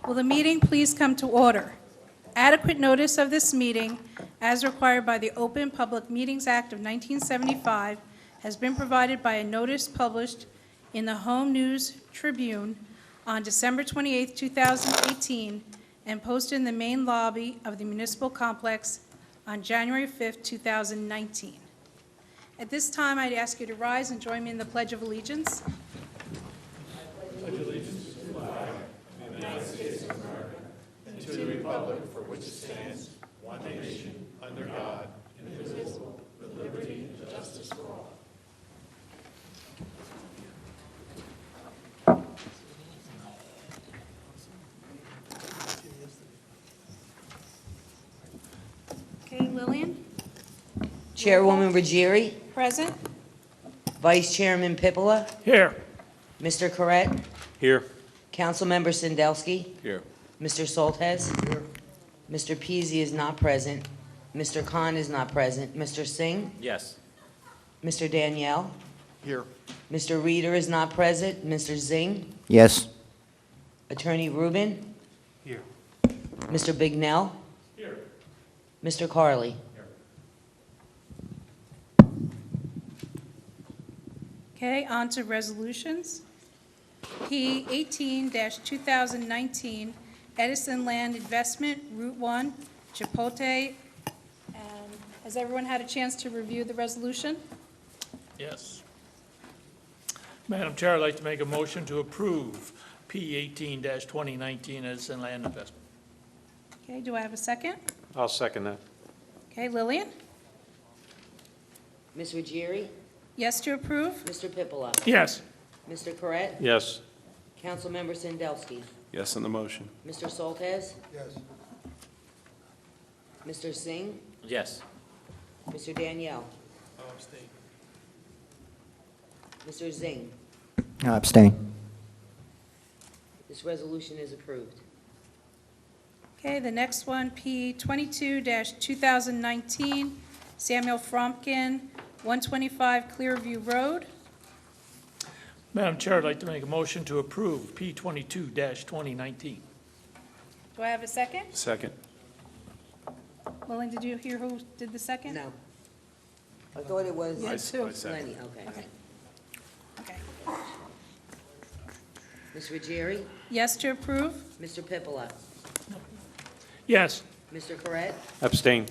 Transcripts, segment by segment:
Will the meeting please come to order? Adequate notice of this meeting, as required by the Open Public Meetings Act of 1975, has been provided by a notice published in the Home News Tribune on December 28, 2018, and posted in the main lobby of the municipal complex on January 5, 2019. At this time, I'd ask you to rise and join me in the Pledge of Allegiance. Okay, Lillian, Chairwoman Ruggieri, present. Vice Chairman Pippola, Here. Mr. Corrett, Here. Councilmember Sandelsky, Here. Mr. Soltesz. Mr. Peasy is not present. Mr. Khan is not present. Mr. Singh, Yes. Mr. Danielle, Here. Mr. Reeder is not present. Mr. Zing, Yes. Attorney Rubin, Here. Mr. Bignell, Here. Mr. Carley. Okay, on to resolutions. P 18-2019, Edison Land Investment, Route 1, Chipotle. And has everyone had a chance to review the resolution? Yes. Madam Chair, I'd like to make a motion to approve P 18-2019 as in land investment. Okay, do I have a second? I'll second that. Okay, Lillian? Ms. Ruggieri, Yes to approve? Mr. Pippola, Yes. Mr. Corrett, Yes. Councilmember Sandelsky, Yes on the motion. Mr. Soltesz, Yes. Mr. Singh, Yes. Mr. Danielle, Mr. Zing. Abstain. This resolution is approved. Okay, the next one, P 22-2019, Samuel Fromkin, 125 Clearview Road. Madam Chair, I'd like to make a motion to approve P 22-2019. Do I have a second? Second. Lillian, did you hear who did the second? No. I thought it was You did too. Lenny, okay. Okay. Okay. Ms. Ruggieri, Yes to approve? Mr. Pippola, Yes. Mr. Corrett, Abstain.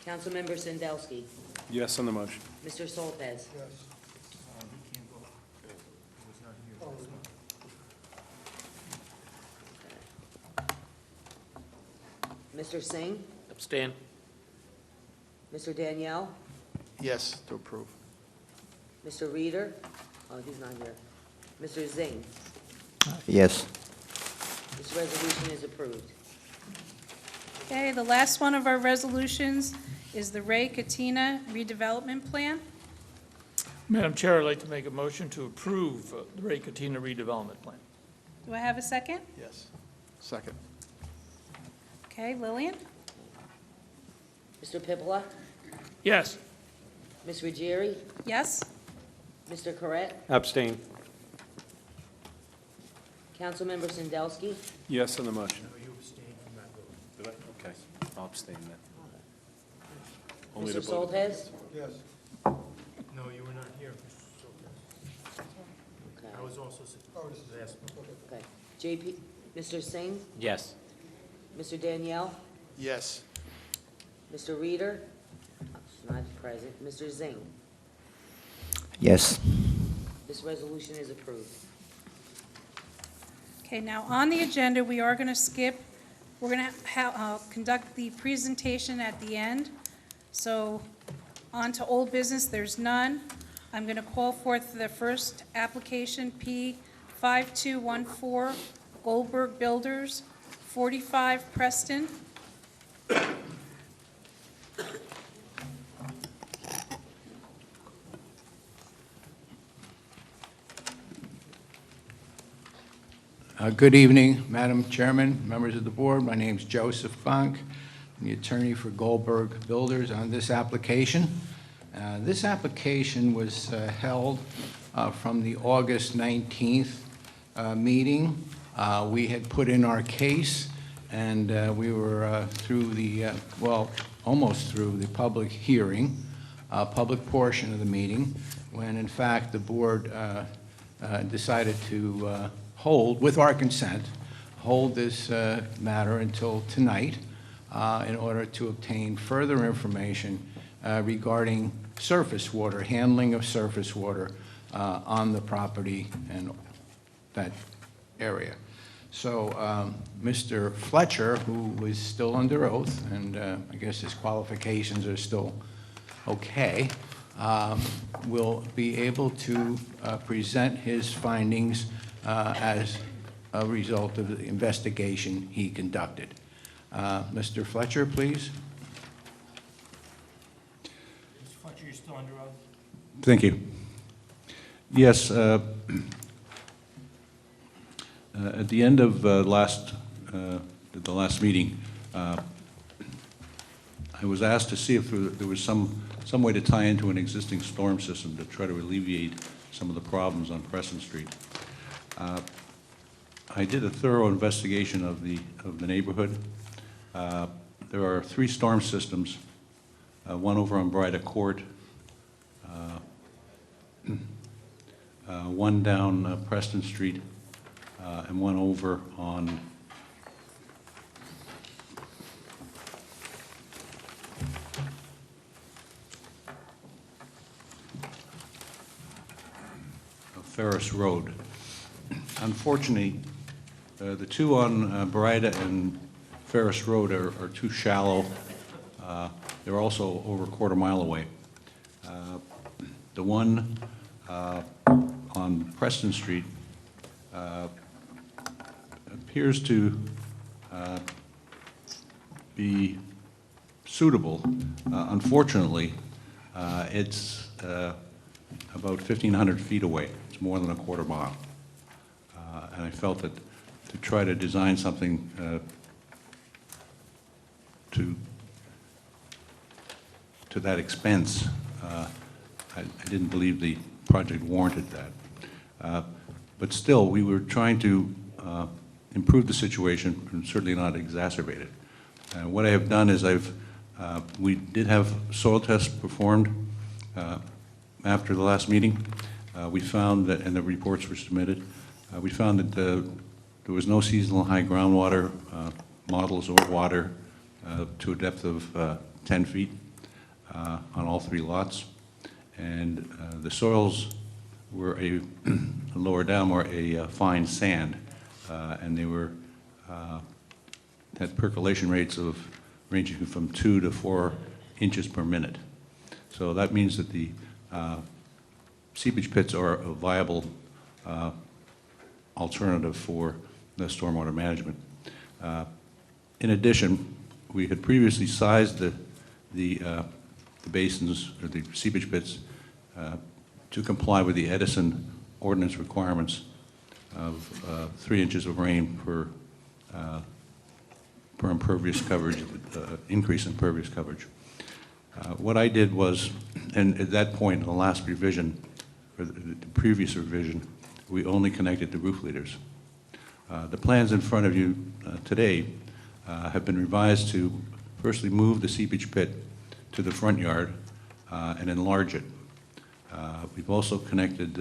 Councilmember Sandelsky, Yes on the motion. Mr. Soltesz. Mr. Singh, Abstain. Mr. Danielle, Yes to approve. Mr. Reeder, oh, he's not here, Mr. Zing. Yes. This resolution is approved. Okay, the last one of our resolutions is the Ray Katina redevelopment plan. Madam Chair, I'd like to make a motion to approve the Ray Katina redevelopment plan. Do I have a second? Yes. Second. Okay, Lillian? Mr. Pippola, Yes. Ms. Ruggieri, Yes? Mr. Corrett, Abstain. Councilmember Sandelsky, Yes on the motion. You abstained from that vote. Did I? Okay. I'll abstain then. Only Mr. to vote. Soltesz. No, you were not here, Mr. Soltesz. Okay. I was also last month. Okay. JP, Mr. Singh, Yes. Mr. Danielle, Yes. Mr. Reeder, not present, Mr. Zing. Yes. This resolution is approved. Okay, now on the agenda, we are going to skip, we're going to conduct the presentation at the end. So on to old business, there's none. I'm going to call forth the first application, P 5214 Goldberg Builders, 45 Preston. Good evening, Madam Chairman, members of the board. My name is Joseph Funk. I'm the attorney for Goldberg Builders on this application. This application was held from the August 19th meeting, we had put in our case, and we were through the, well, almost through the public hearing, public portion of the meeting, when in fact the board decided to hold, with our consent, hold this matter until tonight in order to obtain further information regarding surface water, handling of surface water on the property and that area. So Mr. Fletcher, who was still under oath, and I guess his qualifications are still okay, will be able to present his findings as a result of the investigation he conducted. Mr. Fletcher, please. Mr. Fletcher, you're still under oath? Thank you. Yes, at the end of the last meeting, I was asked to see if there was some way to tie into an existing storm system to try to alleviate some of the problems on Preston Street. I did a thorough investigation of the neighborhood. There are 3 storm systems, one over on Bryda Court, one down Preston Street, and one over on Ferris Road. Unfortunately, the 2 on Bryda and Ferris Road are too shallow. They're also over a quarter mile away. The one on Preston Street appears to be suitable. Unfortunately, it's about 1,500 feet away. It's more than a quarter mile. And I felt that to try to design something to that expense, I didn't believe the project warranted that. But still, we were trying to improve the situation and certainly not exacerbate it. What I have done is we did have soil tests performed after the last meeting. We found that, and the reports were submitted, we found that there was no seasonal high groundwater models or water to a depth of 10 feet on all 3 lots. And the soils were lower down were a fine sand, and they were had percolation rates of ranging from 2 to 4 inches per minute. So that means that the seepage pits are a viable alternative for the stormwater management. In addition, we had previously sized the basins or the seepage pits to comply with the Edison ordinance requirements of 3 inches of rain per impervious coverage, increase in impervious coverage. What I did was, and at that point in the last revision, or the previous revision, we only connected the roof leaders. The plans in front of you today have been revised to firstly move the seepage pit to the front yard and enlarge it. We've also connected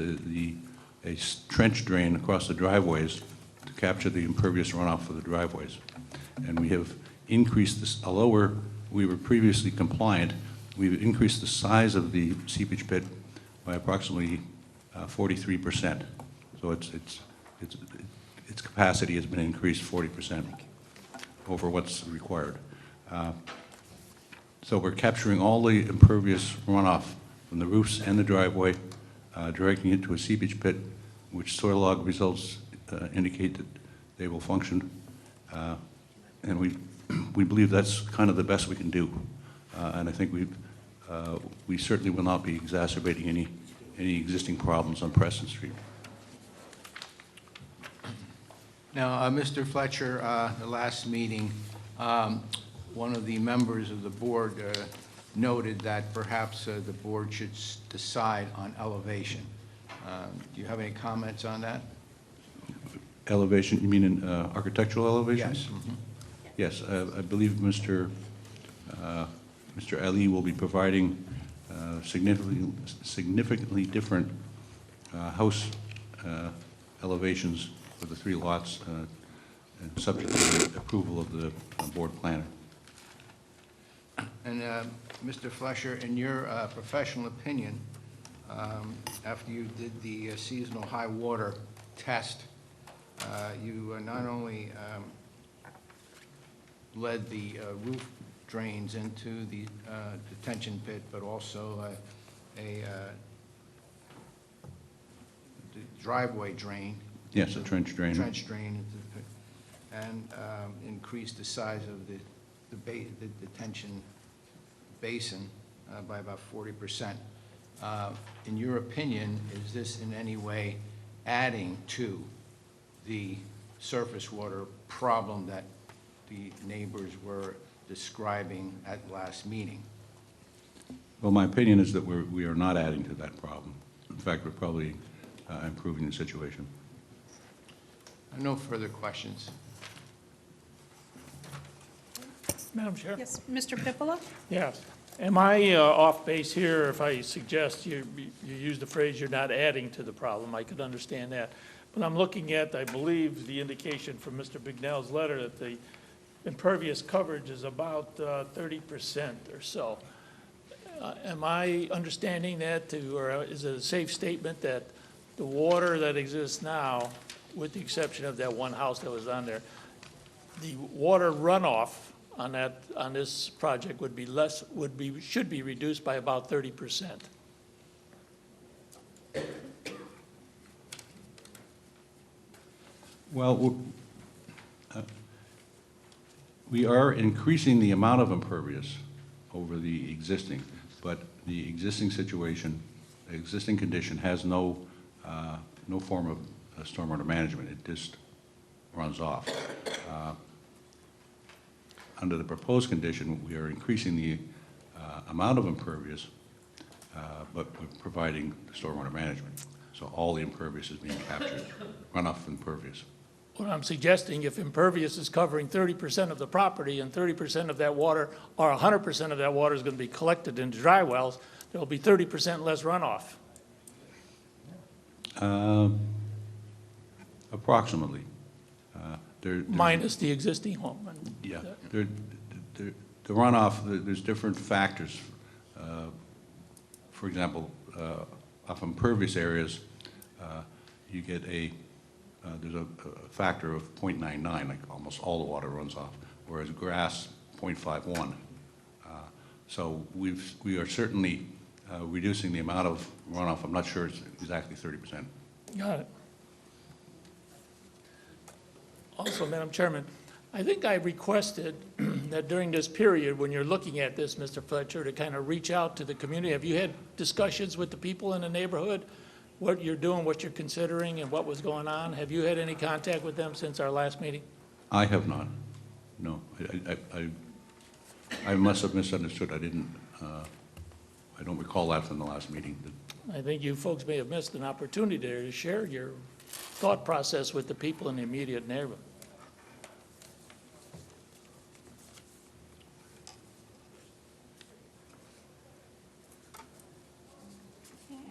a trench drain across the driveways to capture the impervious runoff for the driveways. And we have increased this, although we were previously compliant, we've increased the size of the seepage pit by approximately 43%. So its capacity has been increased 40% over what's required. So we're capturing all the impervious runoff from the roofs and the driveway, directing it to a seepage pit, which soil log results indicate that they will function. And we believe that's kind of the best we can do. And I think we certainly will not be exacerbating any existing problems on Preston Street. Now, Mr. Fletcher, the last meeting, one of the members of the board noted that perhaps the board should decide on elevation. Do you have any comments on that? Elevation, you mean in architectural elevation? Yes. Yes, I believe Mr. Ali will be providing significantly different house elevations for the 3 lots, and subject to the approval of the board planner. And Mr. Fleischer, in your professional opinion, after you did the seasonal high water test, you not only led the roof drains into the detention pit, but also a the driveway drain. Yes, a trench drain. Trench drain into the pit, and increased the size of the detention basin by about 40%. In your opinion, is this in any way adding to the surface water problem that the neighbors were describing at last meeting? Well, my opinion is that we are not adding to that problem. In fact, we're probably improving the situation. No further questions. Madam Chair? Yes, Mr. Pippola? Yes. Am I off base here if I suggest you use the phrase "you're not adding to the problem"? I could understand that. But I'm looking at, I believe, the indication from Mr. Bignell's letter that the impervious coverage is about 30% or so. Am I understanding that or is it a safe statement that the water that exists now, with the exception of that one house that was on there, the water runoff on this project should be reduced by about 30%? Well, we are increasing the amount of impervious over the existing, but the existing situation, the existing condition has no form of stormwater management. It just runs off. Under the proposed condition, we are increasing the amount of impervious, but we're providing stormwater management. So all the impervious is being captured, runoff impervious. What I'm suggesting, if impervious is covering 30% of the property and 30% of that water, or 100% of that water is going to be collected into dry wells, there'll be 30% less runoff. Approximately. Minus the existing home. Yeah, the runoff, there's different factors. For example, off impervious areas, you get there's a factor of 0.99, like almost all the water runs off, whereas grass, 0.51. So we are certainly reducing the amount of runoff. I'm not sure it's exactly 30%. Got it. Also, Madam Chairman, I think I requested that during this period, when you're looking at this, Mr. Fletcher, to kind of reach out to the community. Have you had discussions with the people in the neighborhood, what you're doing, what you're considering, and what was going on? Have you had any contact with them since our last meeting? I have not. No, I must have misunderstood. I don't recall that from the last meeting. I think you folks may have missed an opportunity there to share your thought process with the people in the immediate neighborhood.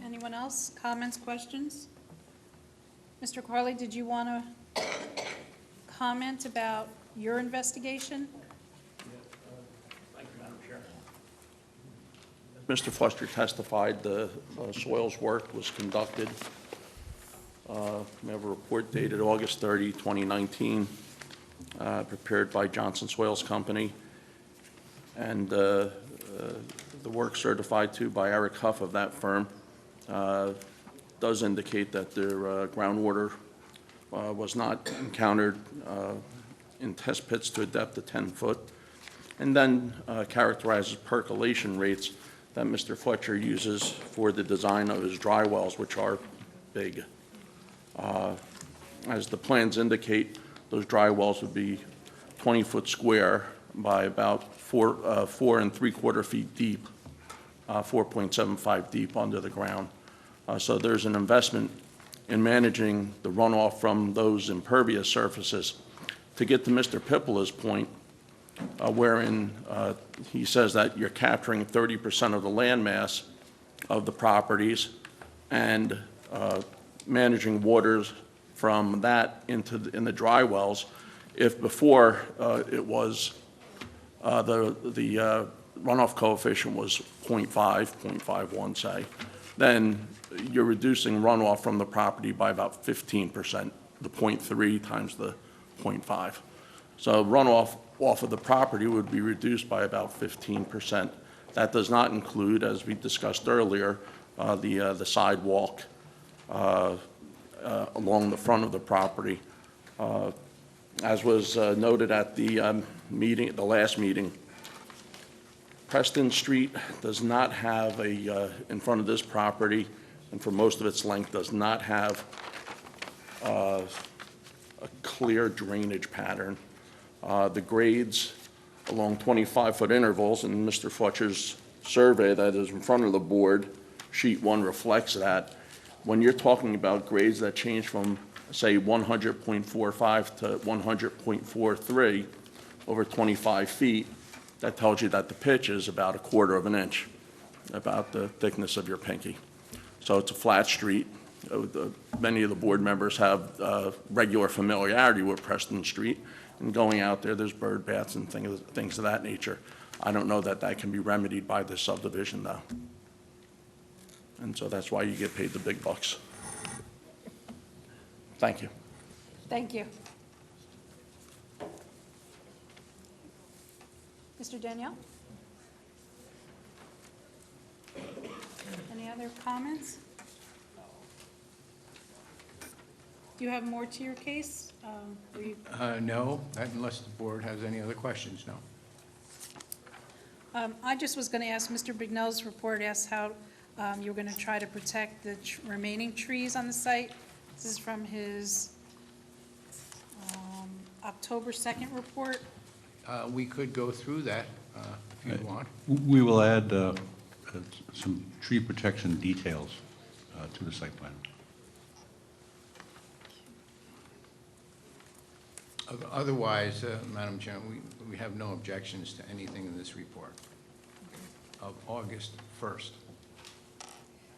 Anyone else? Comments, questions? Mr. Corley, did you want to comment about your investigation? Thank you, Madam Chair. Mr. Fletcher testified the soils work was conducted. We have a report dated August 30, 2019, prepared by Johnson Soils Company, and the work certified to by Eric Huff of that firm does indicate that their groundwater was not encountered in test pits to a depth of 10 foot, and then characterizes percolation rates that Mr. Fletcher uses for the design of his dry wells, which are big. As the plans indicate, those dry wells would be 20-foot square by about 4 3/4 feet deep, 4.75 deep under the ground. So there's an investment in managing the runoff from those impervious surfaces. To get to Mr. Pippola's point, wherein he says that you're capturing 30% of the landmass of the properties and managing waters from that in the dry wells. If before it was the runoff coefficient was 0.5, 0.51, say, then you're reducing runoff from the property by about 15%, the 0.3 times the 0.5. So runoff off of the property would be reduced by about 15%. That does not include, as we discussed earlier, the sidewalk along the front of the property. As was noted at the meeting, the last meeting, Preston Street does not have in front of this property, and for most of its length, does not have a clear drainage pattern. The grades along 25-foot intervals, and Mr. Fletcher's survey that is in front of the board, sheet 1 reflects that. When you're talking about grades that change from, say, 100.45 to 100.43 over 25 feet, that tells you that the pitch is about 1/4 of an inch, about the thickness of your pinky. So it's a flat street. Many of the board members have regular familiarity with Preston Street, and going out there's bird baths and things of that nature. I don't know that that can be remedied by this subdivision, though. And so that's why you get paid the big bucks. Thank you. Thank you. Mr. Danielle? Any other comments? Do you have more to your case? No, unless the board has any other questions, no. I just was going to ask, Mr. Bignell's report asked how you're going to try to protect the remaining trees on the site. This is from his October 2nd report. We could go through that if you want. We will add some tree protection details to the site plan. Otherwise, Madam Chair, we have no objections to anything in this report of August 1st.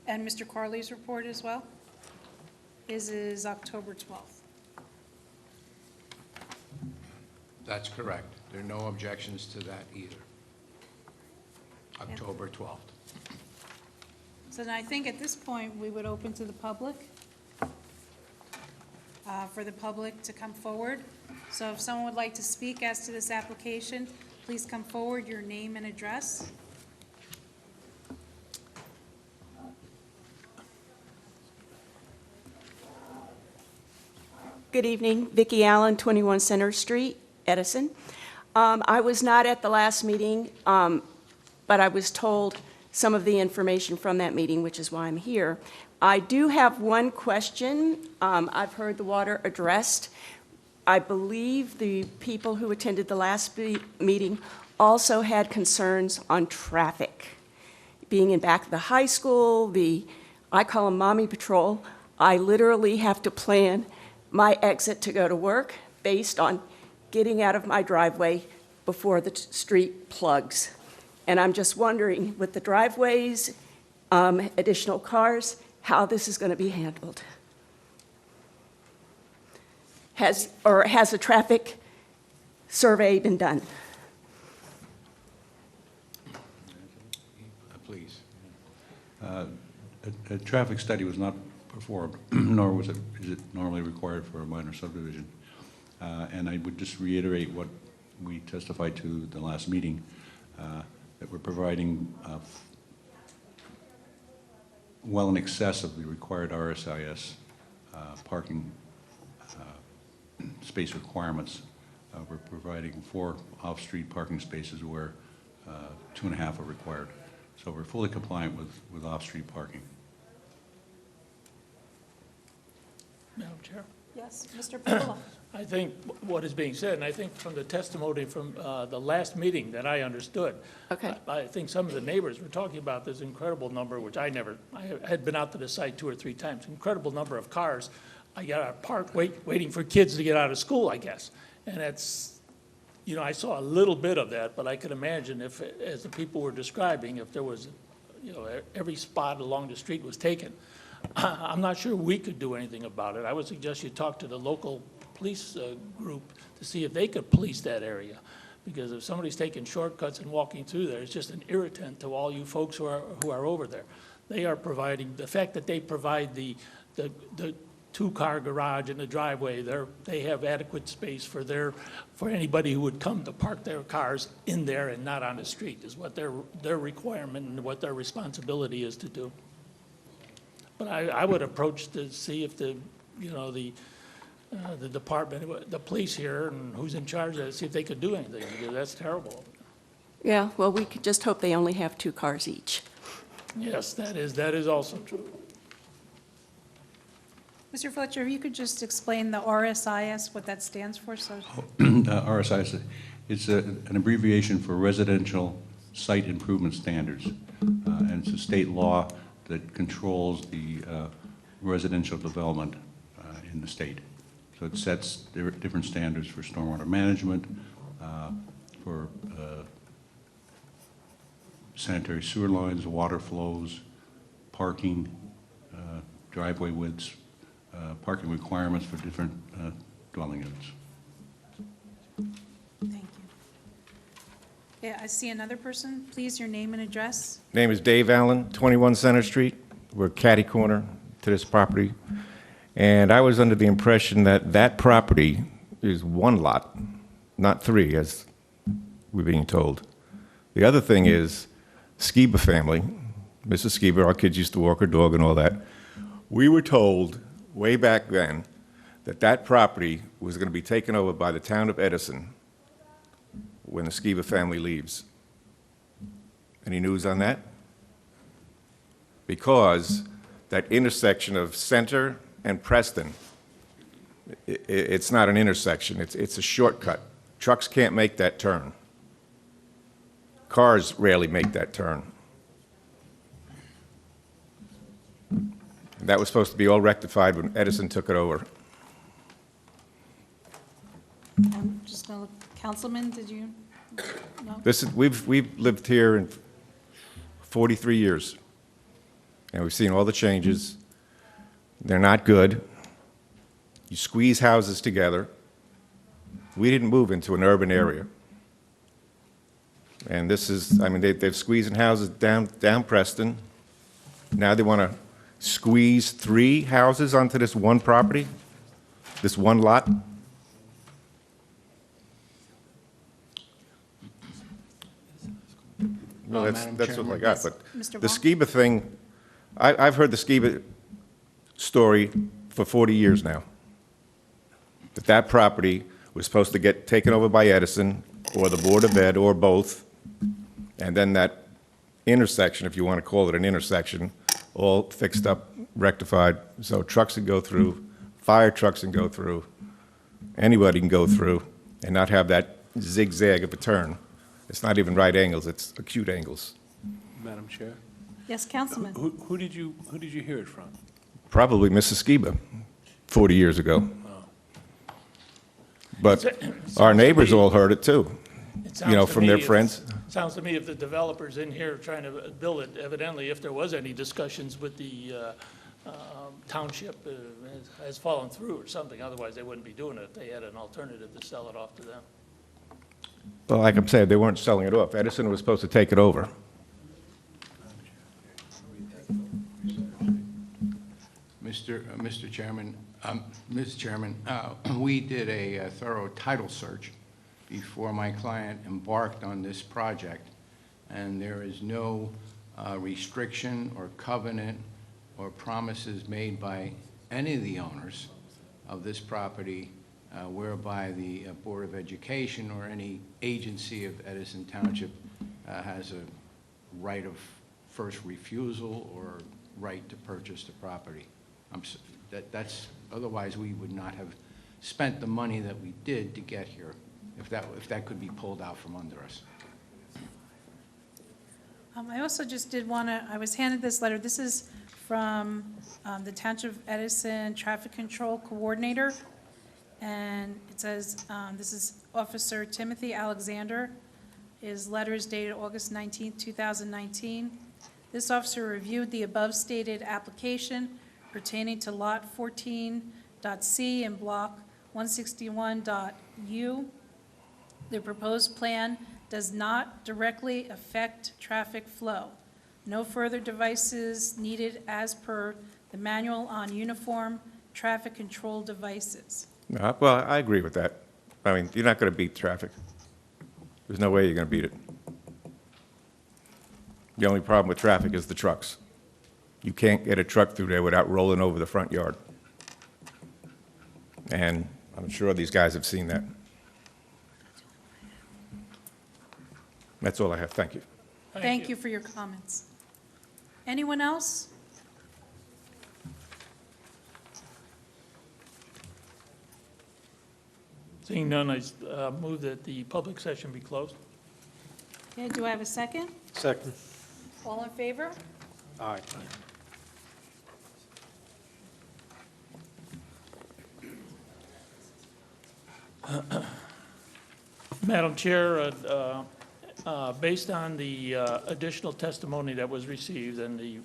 And Mr. Carley's report as well? His is October 12th. That's correct. There are no objections to that either. October 12th. So then I think at this point, we would open to the public, for the public to come forward. So if someone would like to speak as to this application, please come forward, your name and address. Good evening, Vicki Allen, 21 Center Street, Edison. I was not at the last meeting, but I was told some of the information from that meeting, which is why I'm here. I do have one question. I've heard the water addressed. I believe the people who attended the last meeting also had concerns on traffic. Being in back of the high school, I call them mommy patrol. I literally have to plan my exit to go to work based on getting out of my driveway before the street plugs. And I'm just wondering, with the driveways, additional cars, how this is going to be handled. Has a traffic survey been done? Please. A traffic study was not performed, nor is it normally required for a minor subdivision. And I would just reiterate what we testified to the last meeting, that we're providing well in excess of the required RSIS parking space requirements. We're providing 4 off-street parking spaces where 2.5 are required. So we're fully compliant with off-street parking. Madam Chair? Yes, Mr. Padula. I think what is being said, and I think from the testimony from the last meeting that I understood. Okay. I think some of the neighbors were talking about this incredible number, which I had been out to the site 2 or 3 times, incredible number of cars. I got parked waiting for kids to get out of school, I guess. And that's, I saw a little bit of that, but I could imagine if, as the people were describing, if there was, every spot along the street was taken. I'm not sure we could do anything about it. I would suggest you talk to the local police group to see if they could police that area. Because if somebody's taking shortcuts and walking through there, it's just an irritant to all you folks who are over there. They are providing, the fact that they provide the 2-car garage and the driveway, they have adequate space for anybody who would come to park their cars in there and not on the street, is what their requirement and what their responsibility is to do. But I would approach to see if the department, the police here, and who's in charge of it, see if they could do anything, because that's terrible. Yeah, well, we could just hope they only have 2 cars each. Yes, that is also true. Mr. Fletcher, if you could just explain the RSIS, what that stands for, so. RSIS, it's an abbreviation for Residential Site Improvement Standards. And it's a state law that controls the residential development in the state. So it sets different standards for stormwater management, for sanitary sewer lines, water flows, parking, driveway widths, parking requirements for different dwelling units. Thank you. Yeah, I see another person. Please, your name and address. Name is Dave Allen, 21 Center Street. We're catty corner to this property. And I was under the impression that that property is 1 lot, not 3, as we're being told. The other thing is, Skiba family, Mrs. Skiba, our kids used to walk her dog and all that. We were told way back then that that property was going to be taken over by the town of Edison when the Skiba family leaves. Any news on that? Because that intersection of Center and Preston, it's not an intersection, it's a shortcut. Trucks can't make that turn. Cars rarely make that turn. That was supposed to be all rectified when Edison took it over. I'm just going to look, Councilman, did you? No? We've lived here in 43 years, and we've seen all the changes. They're not good. You squeeze houses together. We didn't move into an urban area. And this is, I mean, they're squeezing houses down Preston. Now they want to squeeze 3 houses onto this one property, this one lot. No, Madam that's what I Chairman. got, but Mr. the Vaughn? Skiba thing, I've heard the Skiba story for 40 years now. That property was supposed to get taken over by Edison, or the Board of Ed, or both, and then that intersection, if you want to call it an intersection, all fixed up, rectified, so trucks can go through, fire trucks can go through, anybody can go through, and not have that zigzag of a turn. It's not even right angles, it's acute angles. Madam Chair, Yes, Councilman. who did you hear it from? Probably Mrs. Skiba, 40 years ago. But our neighbors all heard it too, It sounds to from me their if- friends. Sounds to me if the developers in here trying to build it, evidently, if there was any discussions with the township, has fallen through or something, otherwise they wouldn't be doing it if they had an alternative to sell it off to them. Well, like I'm saying, they weren't selling it off. Edison was supposed to take it over. Mr. Chairman, Ms. Chairman, we did a thorough title search before my client embarked on this project, and there is no restriction or covenant or promises made by any of the owners of this property whereby the Board of Education or any agency of Edison Township has a right of first refusal or right to purchase the property. That's, otherwise, we would not have spent the money that we did to get here, if that could be pulled out from under us. I also just did want to, I was handed this letter. This is from the Township of Edison Traffic Control Coordinator. And it says, this is Officer Timothy Alexander. His letter is dated August 19, 2019. This officer reviewed the above-stated application pertaining to Lot 14.C and Block 161.U. The proposed plan does not directly affect traffic flow. No further devices needed as per the manual on uniform traffic control devices. Well, I agree with that. I mean, you're not going to beat traffic. There's no way you're going to beat it. The only problem with traffic is the trucks. You can't get a truck through there without rolling over the front yard. And I'm sure these guys have seen that. That's all I have. Thank you. Thank you for your comments. Anyone else? Seeing none, I move that the public session be closed. Okay, do I have a second? Second. All in favor? Aye. Madam Chair, based on the additional testimony that was received and the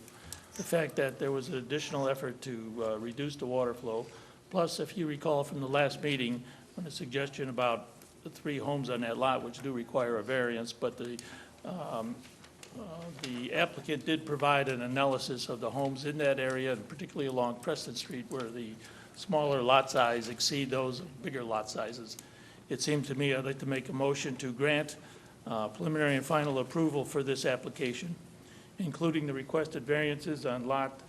fact that there was an additional effort to reduce the water flow, plus, if you recall from the last meeting, on a suggestion about the 3 homes on that lot, which do require a variance, but the applicant did provide an analysis of the homes in that area, and particularly along Preston Street, where the smaller lot size exceed those of bigger lot sizes. It seemed to me I'd like to make a motion to grant preliminary and final approval for this application, including the requested variances on lot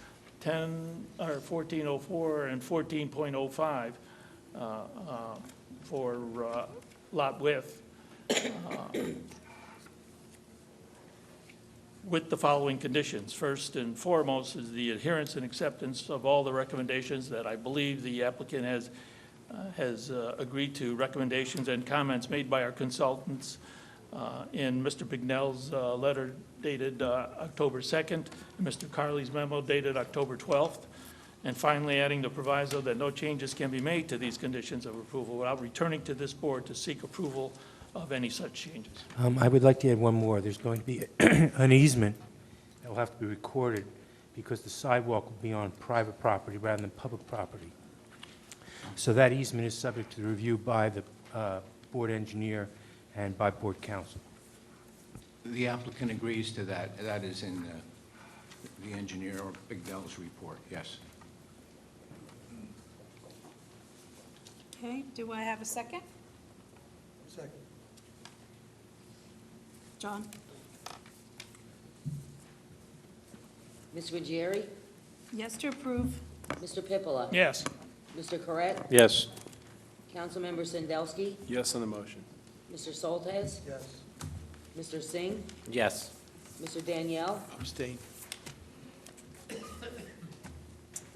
1404 and 14.05 for lot width, with the following conditions. First and foremost is the adherence and acceptance of all the recommendations that I believe the applicant has agreed to, recommendations and comments made by our consultants in Mr. Bignell's letter dated October 2nd, and Mr. Carley's memo dated October 12th, and finally adding the proviso that no changes can be made to these conditions of approval without returning to this board to seek approval of any such changes. I would like to add one more. There's going to be an easement that will have to be recorded because the sidewalk will be on private property rather than public property. So that easement is subject to review by the board engineer and by board council. The applicant agrees to that. That is in the engineer or Bignell's report, yes. Okay, do I have a second? Second. John? Ms. Ruggieri? Yes to approve. Mr. Pippola? Yes. Mr. Correct? Yes. Councilmember Sandelsky? Yes on the motion. Mr. Soltez? Yes. Mr. Singh? Yes. Mr. Danielle? Abstain.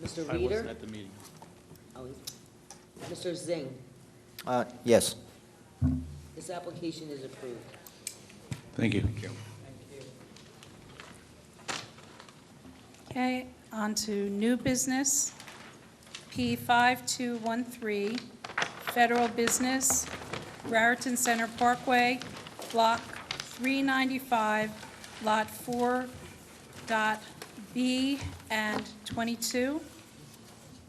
Mr. Reader? the meeting. Oh, Mr. Zing? Yes. This application is approved. Thank you. Thank you. Okay, on to new business. P5213, Federal Business, Raritan Center Parkway, Block 395, Lot 4.B and 22.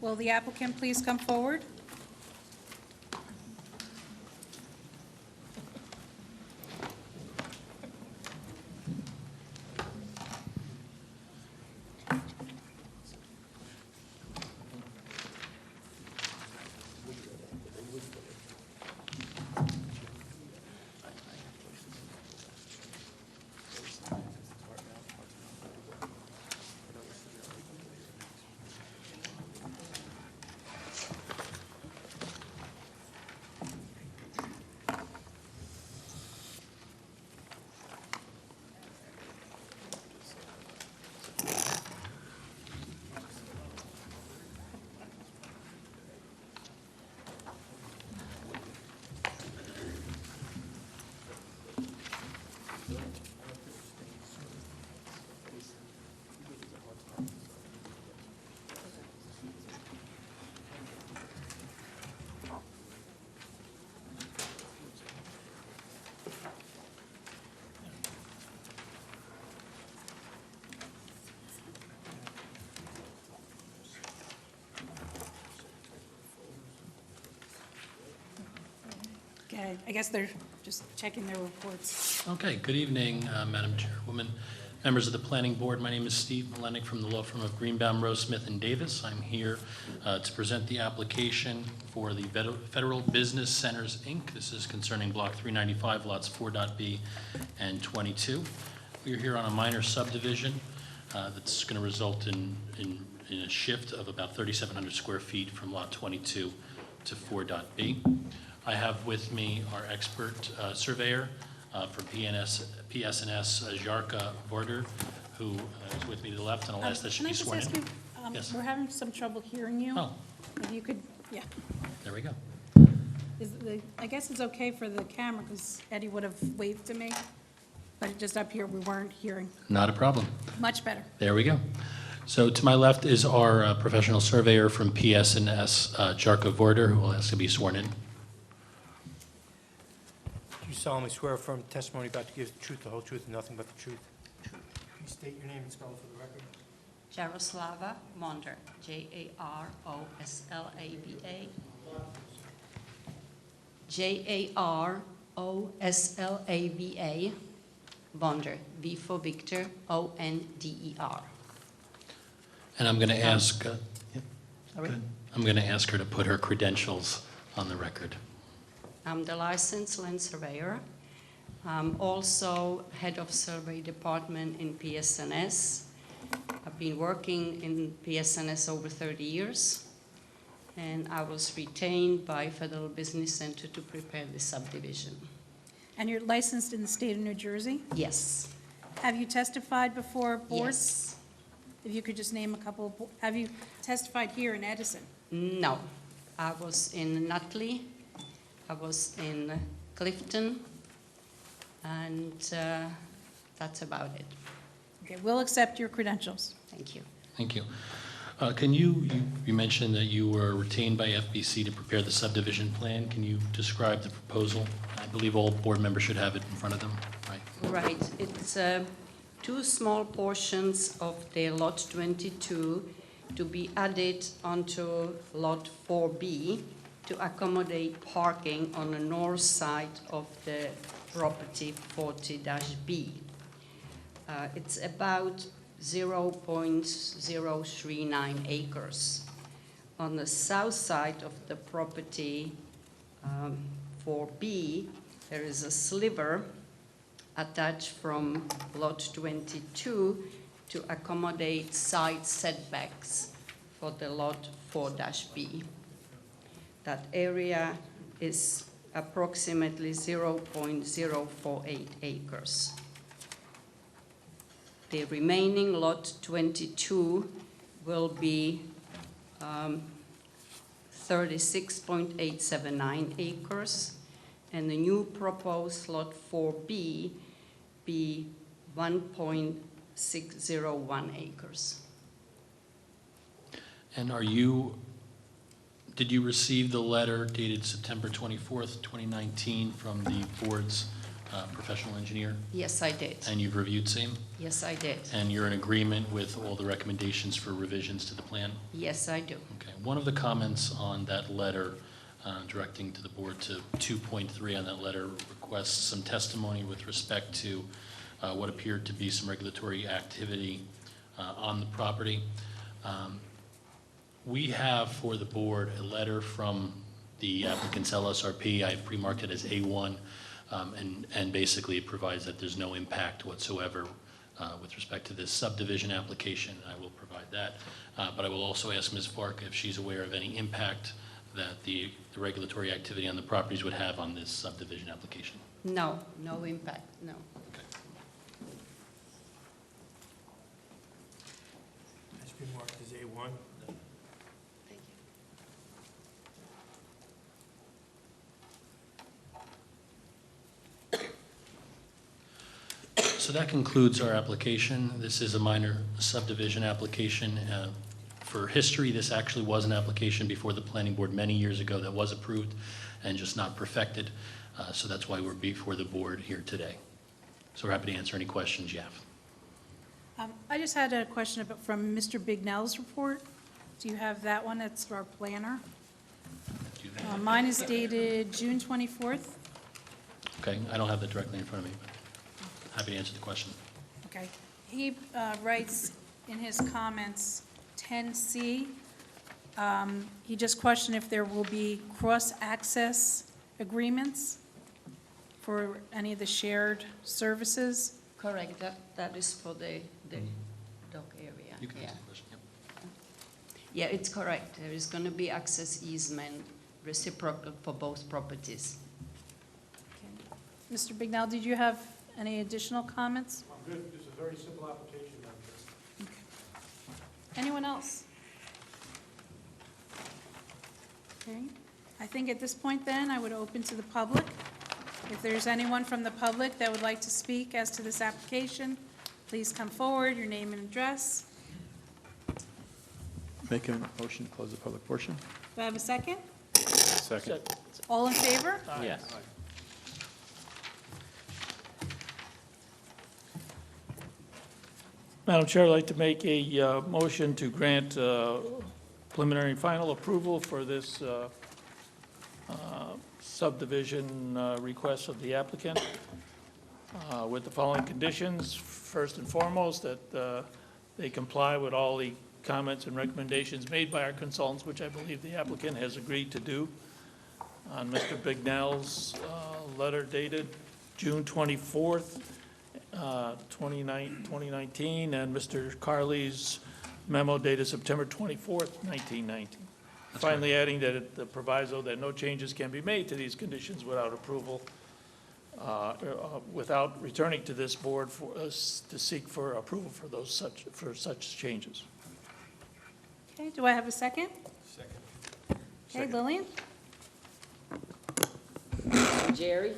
Will the applicant please come forward? I guess they're just checking their reports. Okay, good evening, Madam Chairwoman, members of the Planning Board. My name is Steve Malenik from the law firm of Greenbaum, Rose, Smith, and Davis. I'm here to present the application for the Federal Business Centers, Inc. This is concerning Block 395, lots 4.B and 22. We're here on a minor subdivision that's going to result in a shift of about 3,700 square feet from Lot 22 to 4.B. I have with me our expert surveyor for PSNS, Jarka Vorder, who is with me to the left, and I'll ask that she be sworn in. Can I just ask you, Yes. we're having some trouble hearing you. Oh, If you could, yeah. there we go. I guess it's okay for the camera, because Eddie would have waved to me, but just up here, we weren't hearing. Not a problem. Much better. There we go. So to my left is our professional surveyor from PSNS, Jarka Vorder, who will ask to be sworn in. Do you solemnly swear or affirm the testimony about to give the truth, the whole truth, and nothing but the truth? Please state your name and spell it for the record. Jaroslava Monder, Jaroslava. Jaroslava, Bonder, V for Victor, Onder. And I'm going to ask, Sorry? I'm going to ask her to put her credentials on the record. I'm the licensed land surveyor. I'm also head of survey department in PSNS. I've been working in PSNS over 30 years, and I was retained by Federal Business Center to prepare the subdivision. And you're licensed in the state of New Jersey? Yes. Have you testified before boards? Yes. If you could just name a couple, have you testified here in Edison? No. I was in Nutley, I was in Clifton, and that's about it. Okay, we'll accept your credentials. Thank you. Thank you. Can you mentioned that you were retained by FBC to prepare the subdivision plan. Can you describe the proposal? I believe all board members should have it in front of them, right? Right. It's two small portions of the Lot 22 to be added onto Lot 4B to accommodate parking on the north side of the property 40-B. It's about 0.039 acres. On the south side of the property 4B, there is a sliver attached from Lot 22 to accommodate side setbacks for the Lot 4-B. That area is approximately 0.048 acres. The remaining Lot 22 will be 36.879 acres, and the new proposed Lot 4B be 1.601 acres. And did you receive the letter dated September 24th, 2019 from the board's professional engineer? Yes, I did. And you've reviewed same? Yes, I did. And you're in agreement with all the recommendations for revisions to the plan? Yes, I do. Okay. One of the comments on that letter directing to the board to 2.3 on that letter requests some testimony with respect to what appeared to be some regulatory activity on the property. We have for the board a letter from the applicant's LSRP. I've pre-marked it as A1, and basically it provides that there's no impact whatsoever with respect to this subdivision application. I will provide that. But I will also ask Ms. Fark if she's aware of any impact that the regulatory activity on the properties would have on this subdivision application. No, no impact, no. Okay. Has been marked as A1. Thank you. So that concludes our application. This is a minor subdivision application. For history, this actually was an application before the planning board many years ago that was approved and just not perfected. So that's why we're before the board here today. So we're happy to answer any questions you have. I just had a question from Mr. Bignell's report. Do you have that one? That's our planner. Mine is dated June 24th. Okay, I don't have that directly in front of me, but happy to answer the question. Okay. He writes in his comments 10C, he just questioned if there will be cross-access agreements for any of the shared services. Correct, that is for the dock area. You can Yeah. answer the question, yep. Yeah, it's correct. There is going to be access easement reciprocal for both properties. Okay. Mr. Bignell, did you have any additional comments? I'm good. This is a very simple application, Madam Chair. Anyone else? Okay. I think at this point then, I would open to the public. If there's anyone from the public that would like to speak as to this application, please come forward, your name and address. Make a motion to close the public portion? Do I have a second? Second. All in favor? Yes. Madam Chair, I'd like to make a motion to grant preliminary and final approval for this subdivision request of the applicant with the following conditions. First and foremost, that they comply with all the comments and recommendations made by our consultants, which I believe the applicant has agreed to do. On Mr. Bignell's letter dated June 24th, 2019, and Mr. Carley's memo dated September 24th, 1919. Finally, adding that the proviso that no changes can be made to these conditions without approval, without returning to this board for us to seek for approval for such changes. Okay, do I have a second? Second. Okay, Lillian? Jerry?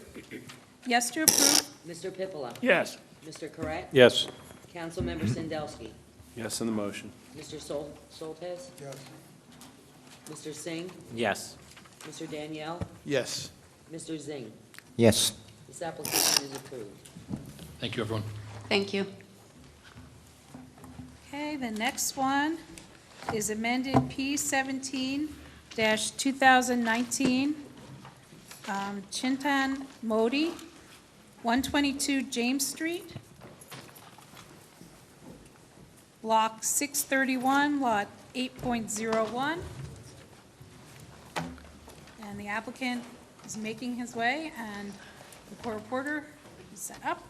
Yes to approve? Mr. Pippola? Yes. Mr. Correct? Yes. Councilmember Sandelsky? Yes on the motion. Mr. Soltes? Yes. Mr. Singh? Yes. Mr. Danielle? Yes. Mr. Zing? Yes. This application is approved. Thank you, everyone. Thank you. Okay, the next one is amended P17-2019, Chintan Modi, 122 James Street, Block 631, Lot 8.01. And the applicant is making his way, and the court reporter is set up.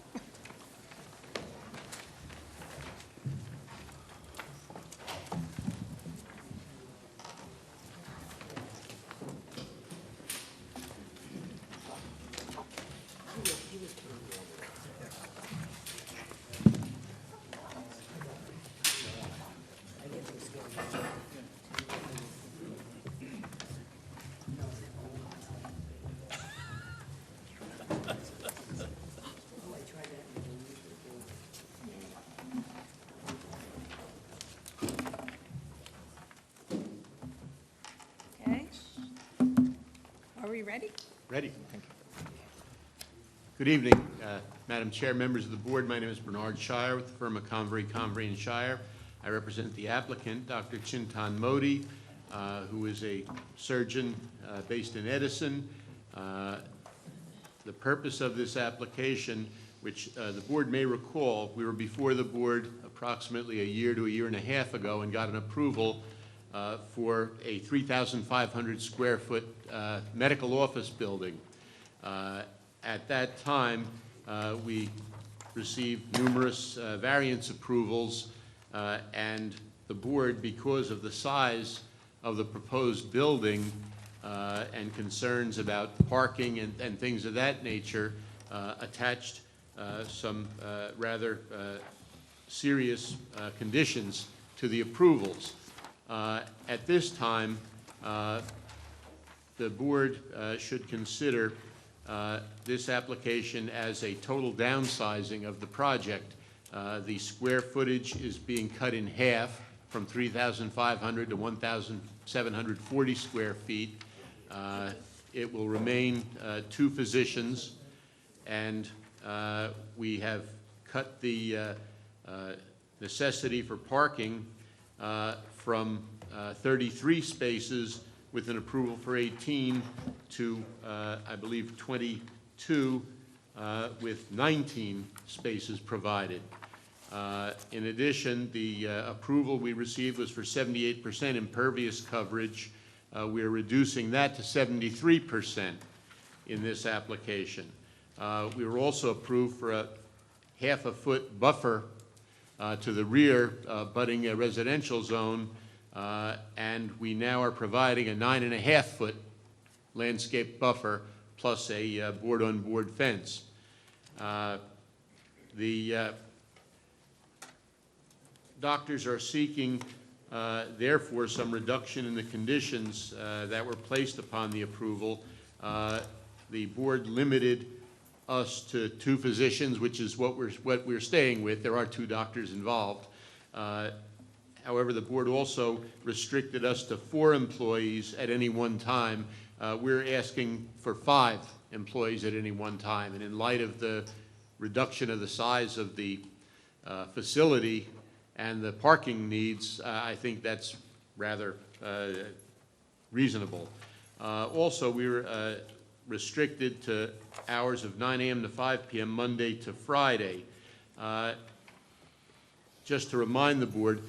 Okay. Are we ready? Ready. Good evening, Madam Chair, members of the board. My name is Bernard Shire with the firm of Convery and Shire. I represent the applicant, Dr. Chintan Modi, who is a surgeon based in Edison. The purpose of this application, which the board may recall, we were before the board approximately a year to a year and a half ago and got an approval for a 3,500 square foot medical office building. At that time, we received numerous variance approvals, and the board, because of the size of the proposed building and concerns about parking and things of that nature, attached some rather serious conditions to the approvals. At this time, the board should consider this application as a total downsizing of the project. The square footage is being cut in half from 3,500 to 1,740 square feet. It will remain 2 physicians, and we have cut the necessity for parking from 33 spaces with an approval for 18 to, I believe, 22 with 19 spaces provided. In addition, the approval we received was for 78% impervious coverage. We are reducing that to 73% in this application. We were also approved for a half-a-foot buffer to the rear abutting a residential zone, and we now are providing a 9.5-foot landscape buffer plus a board-on-board fence. The doctors are seeking, therefore, some reduction in the conditions that were placed upon the approval. The board limited us to 2 physicians, which is what we're staying with. There are 2 doctors involved. However, the board also restricted us to 4 employees at any one time. We're asking for 5 employees at any one time, and in light of the reduction of the size of the facility and the parking needs, I think that's rather reasonable. Also, we were restricted to hours of 9 a.m. to 5 p.m. Monday to Friday. Just to remind the board,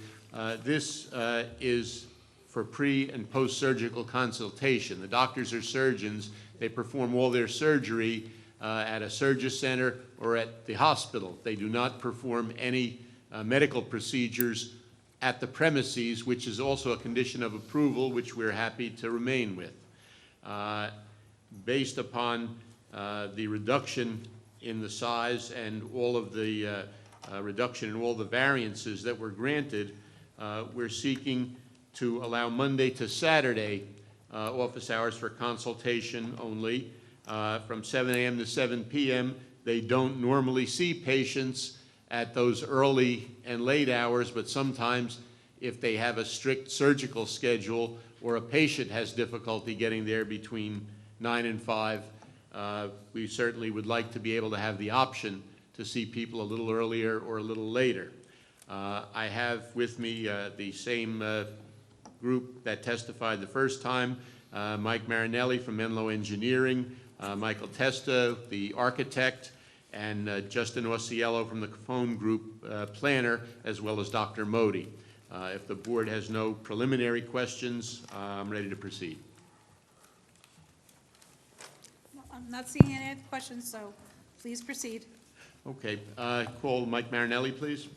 this is for pre- and post-surgical consultation. The doctors are surgeons. They perform all their surgery at a Surgery Center or at the hospital. They do not perform any medical procedures at the premises, which is also a condition of approval, which we're happy to remain with. Based upon the reduction in the size and all of the reduction in all the variances that were granted, we're seeking to allow Monday to Saturday office hours for consultation only, from 7 a.m. to 7 p.m. They don't normally see patients at those early and late hours, but sometimes if they have a strict surgical schedule or a patient has difficulty getting there between 9 and 5, we certainly would like to be able to have the option to see people a little earlier or a little later. I have with me the same group that testified the first time, Mike Marinelli from Menlo Engineering, Michael Testa, the architect, and Justin Osiello from the phone group planner, as well as Dr. Modi. If the board has no preliminary questions, I'm ready to proceed. I'm not seeing any other questions, so please proceed. Okay, call Mike Marinelli, please.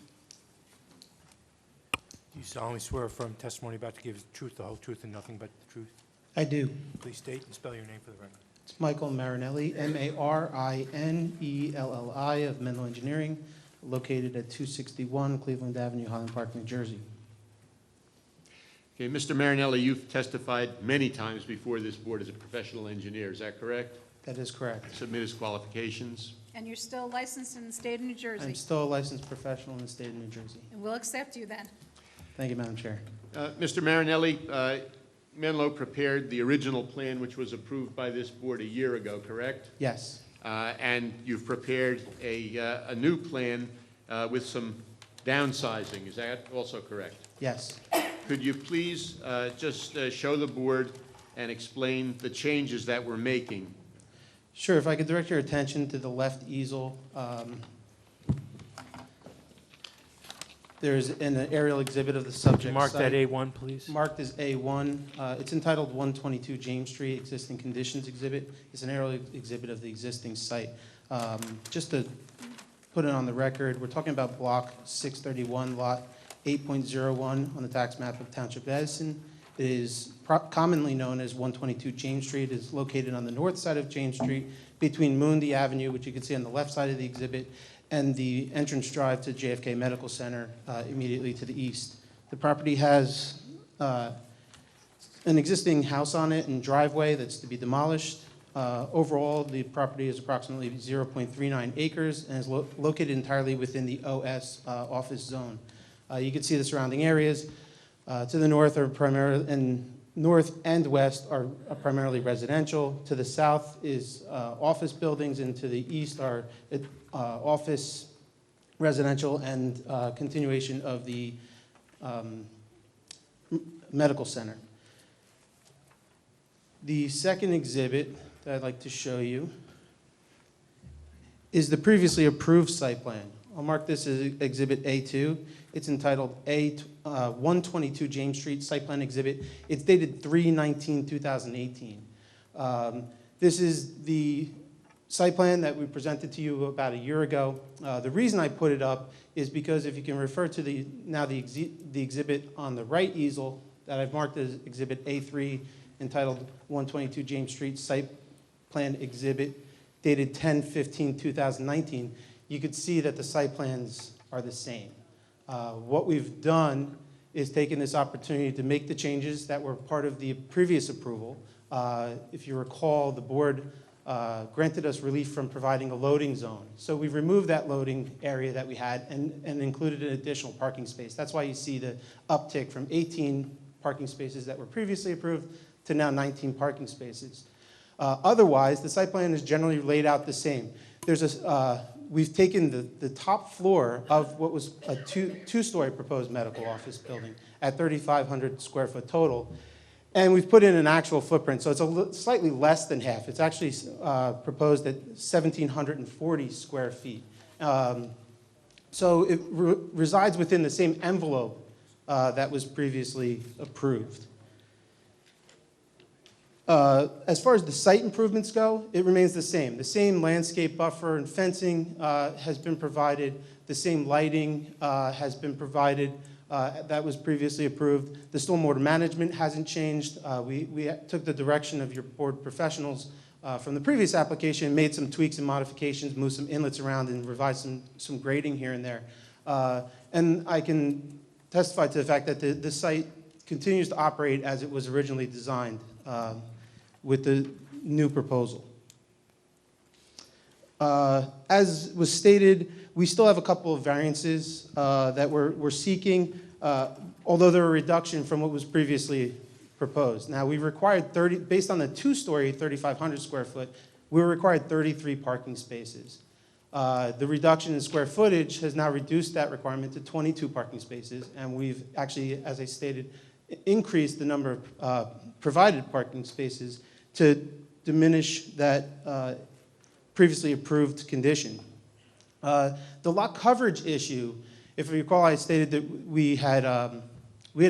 Do you solemnly swear or affirm testimony about to give the truth, the whole truth, and nothing but the truth? I do. Please state and spell your name for the record. It's Michael Marinelli, M-A-R-I-N-E-L-L-I of Menlo Engineering, located at 261 Cleveland Avenue, Highland Park, New Jersey. Okay, Mr. Marinelli, you've testified many times before this board as a professional engineer, is that correct? That is correct. Submit his qualifications. And you're still licensed in the state of New Jersey? I'm still a licensed professional in the state of New Jersey. And we'll accept you then. Thank you, Madam Chair. Mr. Marinelli, Menlo prepared the original plan which was approved by this board a year ago, correct? Yes. And you've prepared a new plan with some downsizing, is that also correct? Yes. Could you please just show the board and explain the changes that we're making? Sure. If I could direct your attention to the left easel. There's an aerial exhibit of the subject Mark site. that A1, please. Marked as A1. It's entitled 122 James Street Existing Conditions Exhibit. It's an aerial exhibit of the existing site. Just to put it on the record, we're talking about Block 631, Lot 8.01 on the tax map of Township of Edison. It is commonly known as 122 James Street. It is located on the north side of James Street between Moondy Avenue, which you can see on the left side of the exhibit, and the entrance drive to JFK Medical Center immediately to the east. The property has an existing house on it and driveway that's to be demolished. Overall, the property is approximately 0.39 acres and is located entirely within the OS office zone. You can see the surrounding areas. To the north are primarily, and north and west are primarily residential. To the south is office buildings, and to the east are office, residential, and continuation of the medical center. The second exhibit that I'd like to show you is the previously approved site plan. I'll mark this as Exhibit A2. It's entitled 122 James Street Site Plan Exhibit. It's dated 3/19/2018. This is the site plan that we presented to you about a year ago. The reason I put it up is because if you can refer to the exhibit on the right easel that I've marked as Exhibit A3, entitled 122 James Street Site Plan Exhibit, dated 10/15/2019, you could see that the site plans are the same. What we've done is taken this opportunity to make the changes that were part of the previous approval. If you recall, the board granted us relief from providing a loading zone. So we've removed that loading area that we had and included an additional parking space. That's why you see the uptick from 18 parking spaces that were previously approved to now 19 parking spaces. Otherwise, the site plan is generally laid out the same. We've taken the top floor of what was a two-story proposed medical office building at 3,500 square foot total, and we've put in an actual footprint, so it's slightly less than half. It's actually proposed at 1,740 square feet. So it resides within the same envelope that was previously approved. As far as the site improvements go, it remains the same. The same landscape buffer and fencing has been provided. The same lighting has been provided that was previously approved. The stormwater management hasn't changed. We took the direction of your board professionals from the previous application, made some tweaks and modifications, moved some inlets around, and revised some grading here and there. And I can testify to the fact that the site continues to operate as it was originally designed with the new proposal. As was stated, we still have a couple of variances that we're seeking, although they're a reduction from what was previously proposed. Now, we required based on the two-story 3,500 square foot, we required 33 parking spaces. The reduction in square footage has now reduced that requirement to 22 parking spaces, and we've actually, as I stated, increased the number of provided parking spaces to diminish that previously approved condition. The lot coverage issue, if you recall, I stated that we had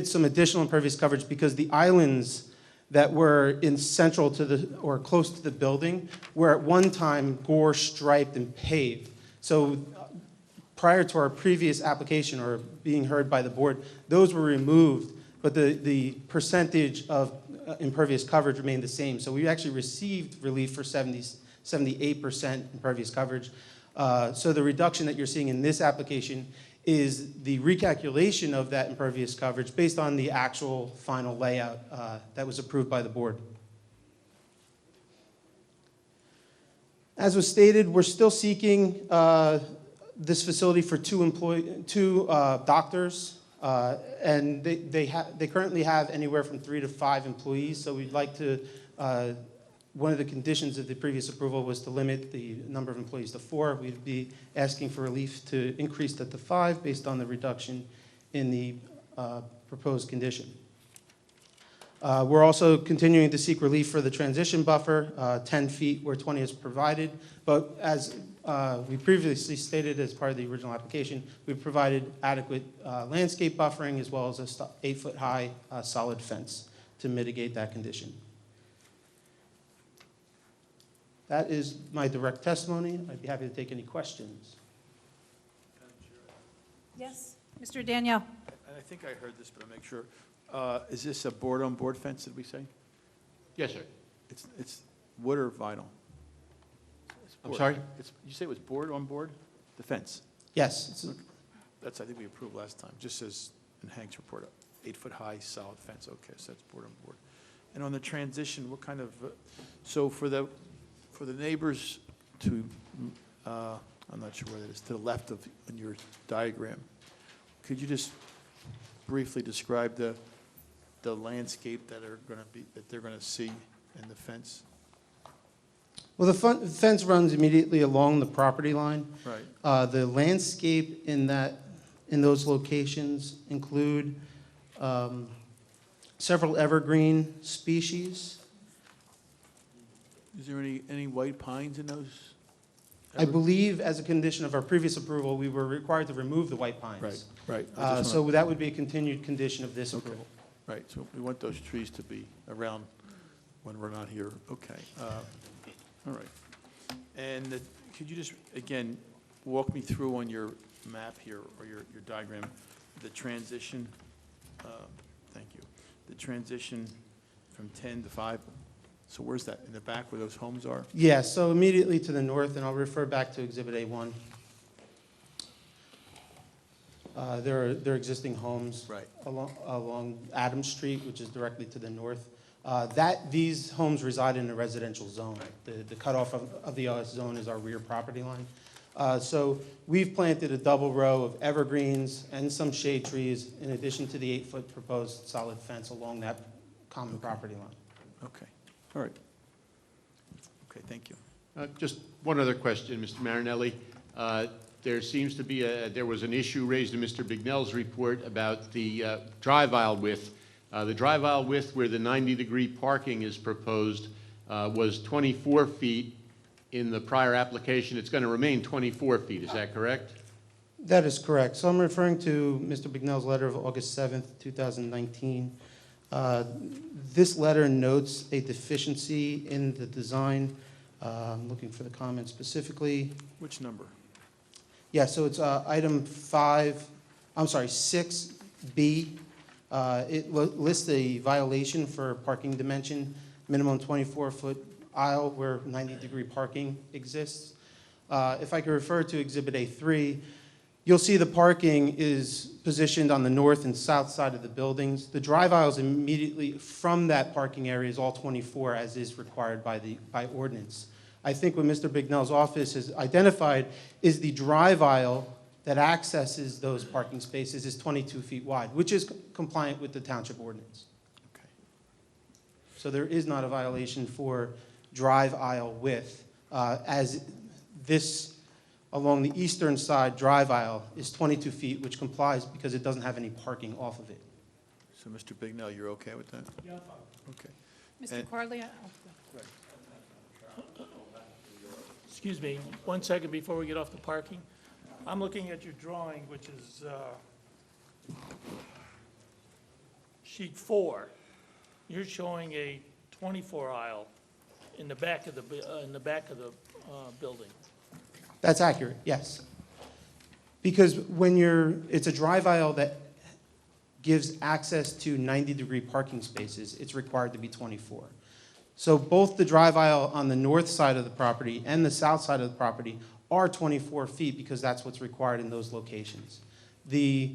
some additional impervious coverage because the islands that were central to or close to the building were at one time gore striped and paved. So prior to our previous application or being heard by the board, those were removed, but the percentage of impervious coverage remained the same. So we actually received relief for 78% impervious coverage. So the reduction that you're seeing in this application is the recalculation of that impervious coverage based on the actual final layout that was approved by the board. As was stated, we're still seeking this facility for two doctors, and they currently have anywhere from 3 to 5 employees. So we'd like to. One of the conditions of the previous approval was to limit the number of employees to 4. We'd be asking for relief to increase that to 5 based on the reduction in the proposed condition. We're also continuing to seek relief for the transition buffer, 10 feet where 20 is provided. But as we previously stated as part of the original application, we've provided adequate landscape buffering as well as a 8-foot-high solid fence to mitigate that condition. That is my direct testimony. I'd be happy to take any questions. Yes, Mr. Danielle. I think I heard this, but I'll make sure. Is this a board-on-board fence, did we say? Yes, sir. It's wood or vinyl? I'm sorry? You say it was board-on-board, the fence? Yes. That's, I think we approved last time, just says in Hank's report, 8-foot-high solid fence, okay, so that's board-on-board. And on the transition, what kind of, so for the neighbors to, I'm not sure where that is, to the left of in your diagram, could you just briefly describe the landscape that they're going to see in the fence? Well, the fence runs immediately along the property line. Right. The landscape in those locations include several evergreen species. Is there any white pines in those I believe as a condition of our previous approval, we were required to remove the white pines. Right, right. I just So wanna- that would be a continued condition of this Okay. approval. Right, so we want those trees to be around when we're not here. Okay, all right. And could you just, again, walk me through on your map here, or your diagram, the transition, thank you, the transition from 10 to 5? So where's that, in the back where those homes are? Yeah, so immediately to the north, and I'll refer back to Exhibit A1. There are existing homes. Right. Along Adams Street, which is directly to the north. These homes reside in a residential zone. The cutoff of the OS zone is our rear property line. So we've planted a double row of evergreens and some shade trees in addition to the 8-foot proposed solid fence along that common property line. Okay, all right. Okay, thank you. Just one other question, Mr. Marinelli. There seems to be there was an issue raised in Mr. Bignell's report about the drive aisle width. The drive aisle width where the 90-degree parking is proposed was 24 feet in the prior application. It's going to remain 24 feet, is that correct? That is correct. So I'm referring to Mr. Bignell's letter of August 7th, 2019. This letter notes a deficiency in the design. I'm looking for the comment specifically. Which number? Yeah, so it's item 6B. It lists a violation for parking dimension, minimum 24-foot aisle where 90-degree parking exists. If I could refer to Exhibit A3, you'll see the parking is positioned on the north and south side of the buildings. The drive aisles immediately from that parking area is all 24, as is required by ordinance. I think what Mr. Bignell's office has identified is the drive aisle that accesses those parking spaces is 22 feet wide, which is compliant with the township ordinance. Okay. So there is not a violation for drive aisle width, as this, along the eastern side drive aisle is 22 feet, which complies because it doesn't have any parking off of it. So, Mr. Bignell, you're okay with that? Yeah. Okay. Mr. And- Corley? Excuse me, 1 second before we get off the parking. I'm looking at your drawing, which is sheet 4. You're showing a 24 aisle in the back of the building. That's accurate, yes. Because it's a drive aisle that gives access to 90-degree parking spaces, it's required to be 24. So both the drive aisle on the north side of the property and the south side of the property are 24 feet because that's what's required in those locations. The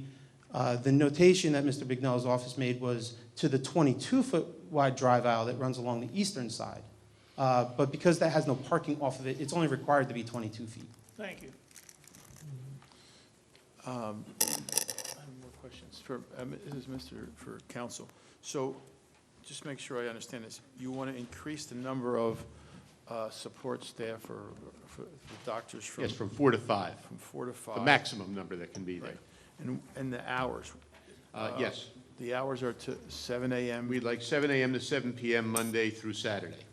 notation that Mr. Bignell's office made was to the 22-foot wide drive aisle that runs along the eastern side. But because that has no parking off of it, it's only required to be 22 feet. Thank you. I have more questions. This is for council. So just make sure I understand this. You want to increase the number of support staff or for doctors from? Yes, from 4 to 5. From 4 to 5. The maximum number that can be there. Right. And the hours? Yes. The hours are to 7 a.m.? We'd like 7 a.m. to 7 p.m. Monday through Saturday.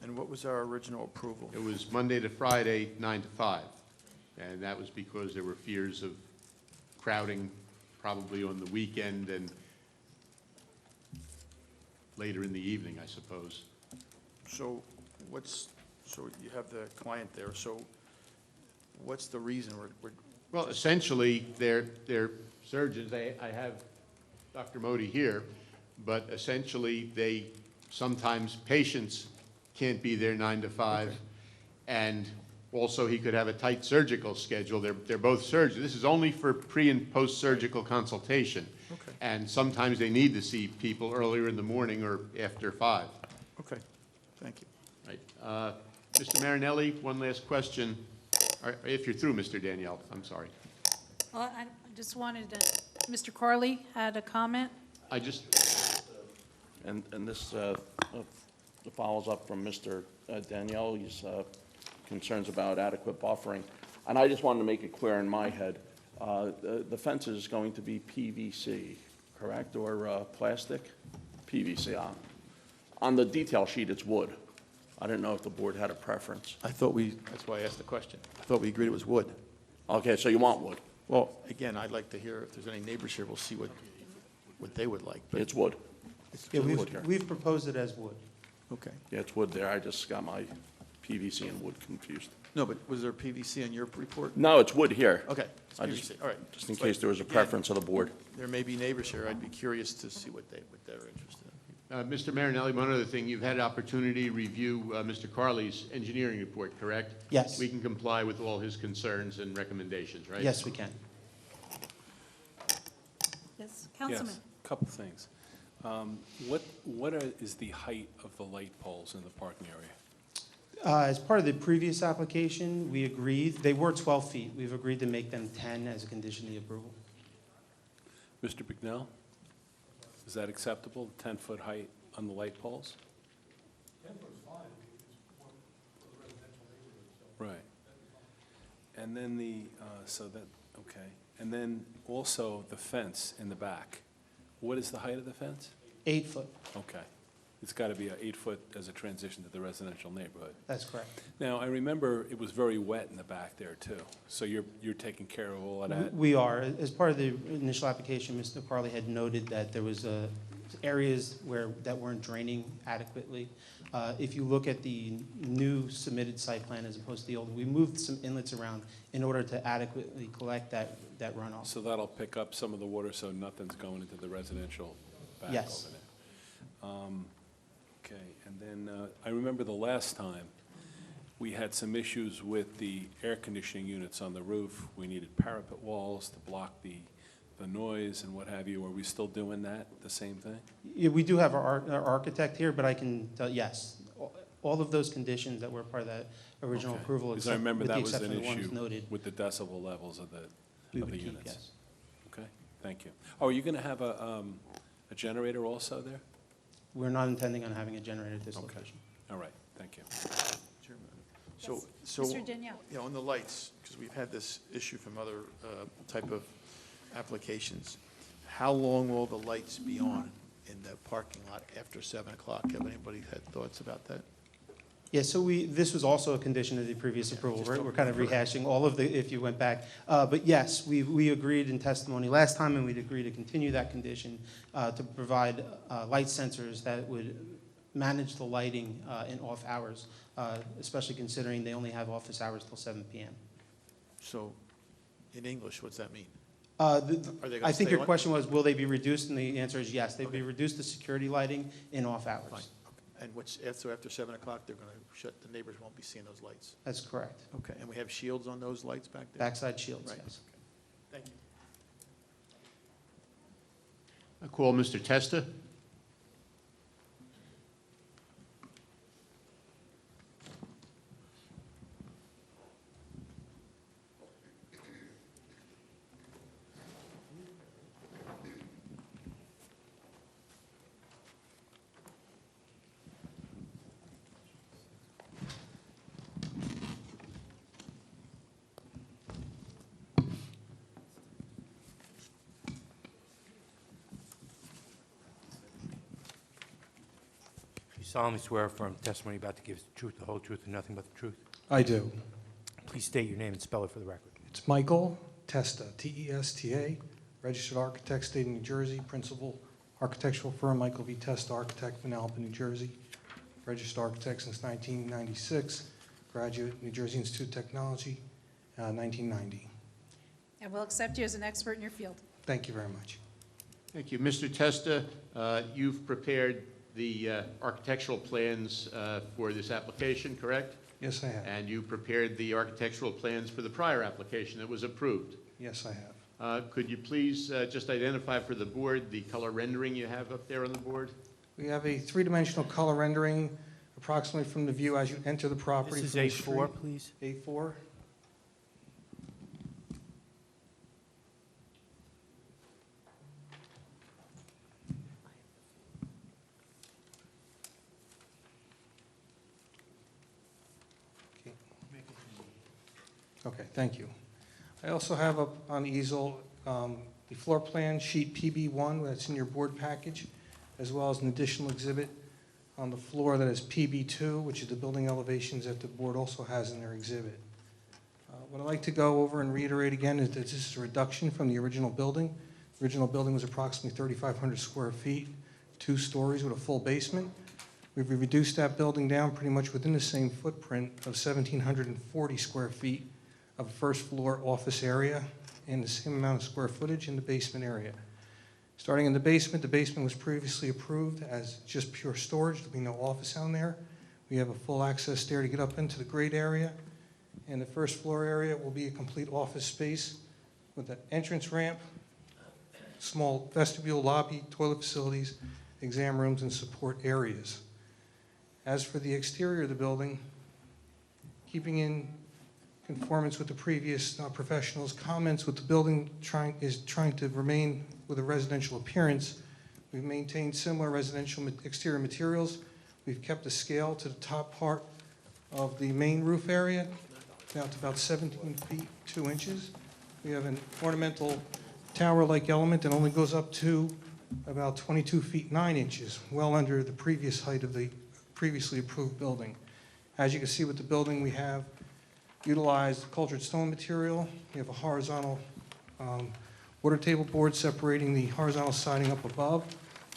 And what was our original approval? It was Monday to Friday, 9 to 5. And that was because there were fears of crowding probably on the weekend and later in the evening, I suppose. So so you have the client there, so what's the reason we're Well, essentially, they're surgeons. I have Dr. Modi here, but essentially, sometimes patients can't be there 9 to 5. Okay. And also, he could have a tight surgical schedule. They're both surgeons. This is only for pre- and post-surgical consultation. Okay. And sometimes they need to see people earlier in the morning or after 5. Okay, thank you. Right. Mr. Marinelli, one last question. Or if you're through, Mr. Danielle, I'm sorry. Well, I just wanted to, Mr. Corley had a comment? I just, And this follows up from Mr. Daniele's concerns about adequate buffering. And I just wanted to make it clear in my head, the fence is going to be PVC, correct, or plastic? PVC. On the detail sheet, it's wood. I didn't know if the board had a preference. I thought that's why I asked the question. I thought we agreed it was wood. Okay, so you want wood? Well, again, I'd like to hear if there's any neighbors here, we'll see what they would like. But It's wood. it's Yeah, wood here. we've proposed it as wood. Okay. Yeah, it's wood there. I just got my PVC and wood confused. No, but was there PVC on your report? No, it's wood here. Okay, it's I just- PVC, all right. Just in case there was a preference of the board. There may be neighbors here, I'd be curious to see what they're interested in. Mr. Marinelli, one other thing, you've had opportunity to review Mr. Carley's engineering report, correct? Yes. We can comply with all his concerns and recommendations, right? Yes, we can. Yes, Councilman. Yes, couple things. Is the height of the light poles in the parking area? As part of the previous application, we agreed, they were 12 feet. We've agreed to make them 10 as a condition of the approval. Mr. Bignell, is that acceptable, the 10-foot height on the light poles? 10 foot is fine. Right. And then okay. And then also the fence in the back. What is the height of the fence? 8 foot, Okay. It's got to be 8 foot as a transition to the residential neighborhood. that's correct. Now, I remember it was very wet in the back there, too. So you're taking care of all of that? We are. As part of the initial application, Mr. Carley had noted that there was areas that weren't draining adequately. If you look at the new submitted site plan as opposed to the old, we moved some inlets around in order to adequately collect that runoff. So that'll pick up some of the water, so nothing's going into the residential back Yes. over there? Okay, and then I remember the last time, we had some issues with the air conditioning units on the roof. We needed parapet walls to block the noise and what have you. Are we still doing that, the same thing? Yeah, we do have our architect here, but I can tell, yes, all of those conditions that were part of that original Okay. approval, Because I except remember with the that was exception an of the ones issue noted, with the decibel levels of the we of would the keep, units. yes. Okay, thank you. Oh, are you going to have a generator also there? We're not intending on having a generator at this Okay. location. All right, thank you. So, Mr. Danielle. Yeah, on the lights, because we've had this issue from other type of applications, how long will the lights be on in the parking lot after 7 o'clock? Have anybody had thoughts about that? Yeah, so this was also a condition of the previous approval. just We're kind of open it up. rehashing all of if you went back. But yes, we agreed in testimony last time, and we'd agree to continue that condition to provide light sensors that would manage the lighting in off hours, especially considering they only have office hours till 7 p.m. So, in English, what's that mean? Are they gonna I think stay your on? question was, will they be reduced? And the answer is yes. They'd be Okay. reduced to security lighting in off hours. Fine. And after 7 o'clock, they're going to shut, the neighbors won't be seeing those lights? That's correct. Okay, and we have shields on those lights back there? Backside shields, Right. yes. Thank you. I call Mr. Testa. You solemnly swear affirm testimony about to give the truth, the whole truth, and nothing but the truth? I do. Please state your name and spell it for the record. It's Michael Testa, T-E-S-T-A, registered architect, state of New Jersey, principal architectural firm, Michael V. Testa Architect, Manalapan, New Jersey, registered architect since 1996, graduate, New Jersey Institute of Technology, 1990. And we'll accept you as an expert in your field. Thank you very much. Thank you. Mr. Testa, you've prepared the architectural plans for this application, correct? Yes, I have. And you prepared the architectural plans for the prior application that was approved. Yes, I have. Could you please just identify for the board the color rendering you have up there on the board? We have a three-dimensional color rendering approximately from the view as you enter the property. This from the is A4, street. please. A4. Okay, thank you. I also have up on easel the floor plan sheet PB1 that's in your board package, as well as an additional exhibit on the floor that is PB2, which is the building elevations that the board also has in their exhibit. What I'd like to go over and reiterate again is that this is a reduction from the original building. The original building was approximately 3,500 square feet, 2 stories with a full basement. We've reduced that building down pretty much within the same footprint of 1,740 square feet of a first floor office area and the same amount of square footage in the basement area. Starting in the basement was previously approved as just pure storage. There'll be no office down there. We have a full access stair to get up into the grade area. And the first floor area will be a complete office space with an entrance ramp, small vestibule, lobby, toilet facilities, exam rooms, and support areas. As for the exterior of the building, keeping in conformance with the previous professionals' comments, with the building trying to remain with a residential appearance, we've maintained similar residential exterior materials. We've kept the scale to the top part of the main roof area, down to about 17 feet 2 inches. We have an ornamental tower-like element that only goes up to about 22 feet 9 inches, well under the previous height of the previously approved building. As you can see with the building, we have utilized cultured stone material. We have a horizontal water table board separating the horizontal siding up above.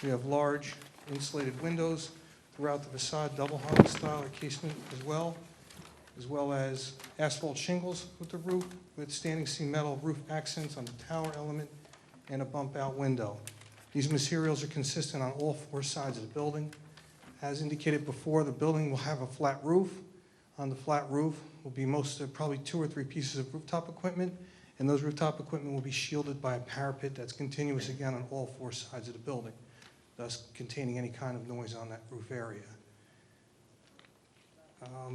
We have large insulated windows throughout the facade, double hung style casement as well as asphalt shingles with the roof, with standing seam metal roof accents on the tower element and a bump out window. These materials are consistent on all 4 sides of the building. As indicated before, the building will have a flat roof. On the flat roof will be probably 2 or 3 pieces of rooftop equipment, and those rooftop equipment will be shielded by a parapet that's continuous again on all 4 sides of the building, thus containing any kind of noise on that roof area.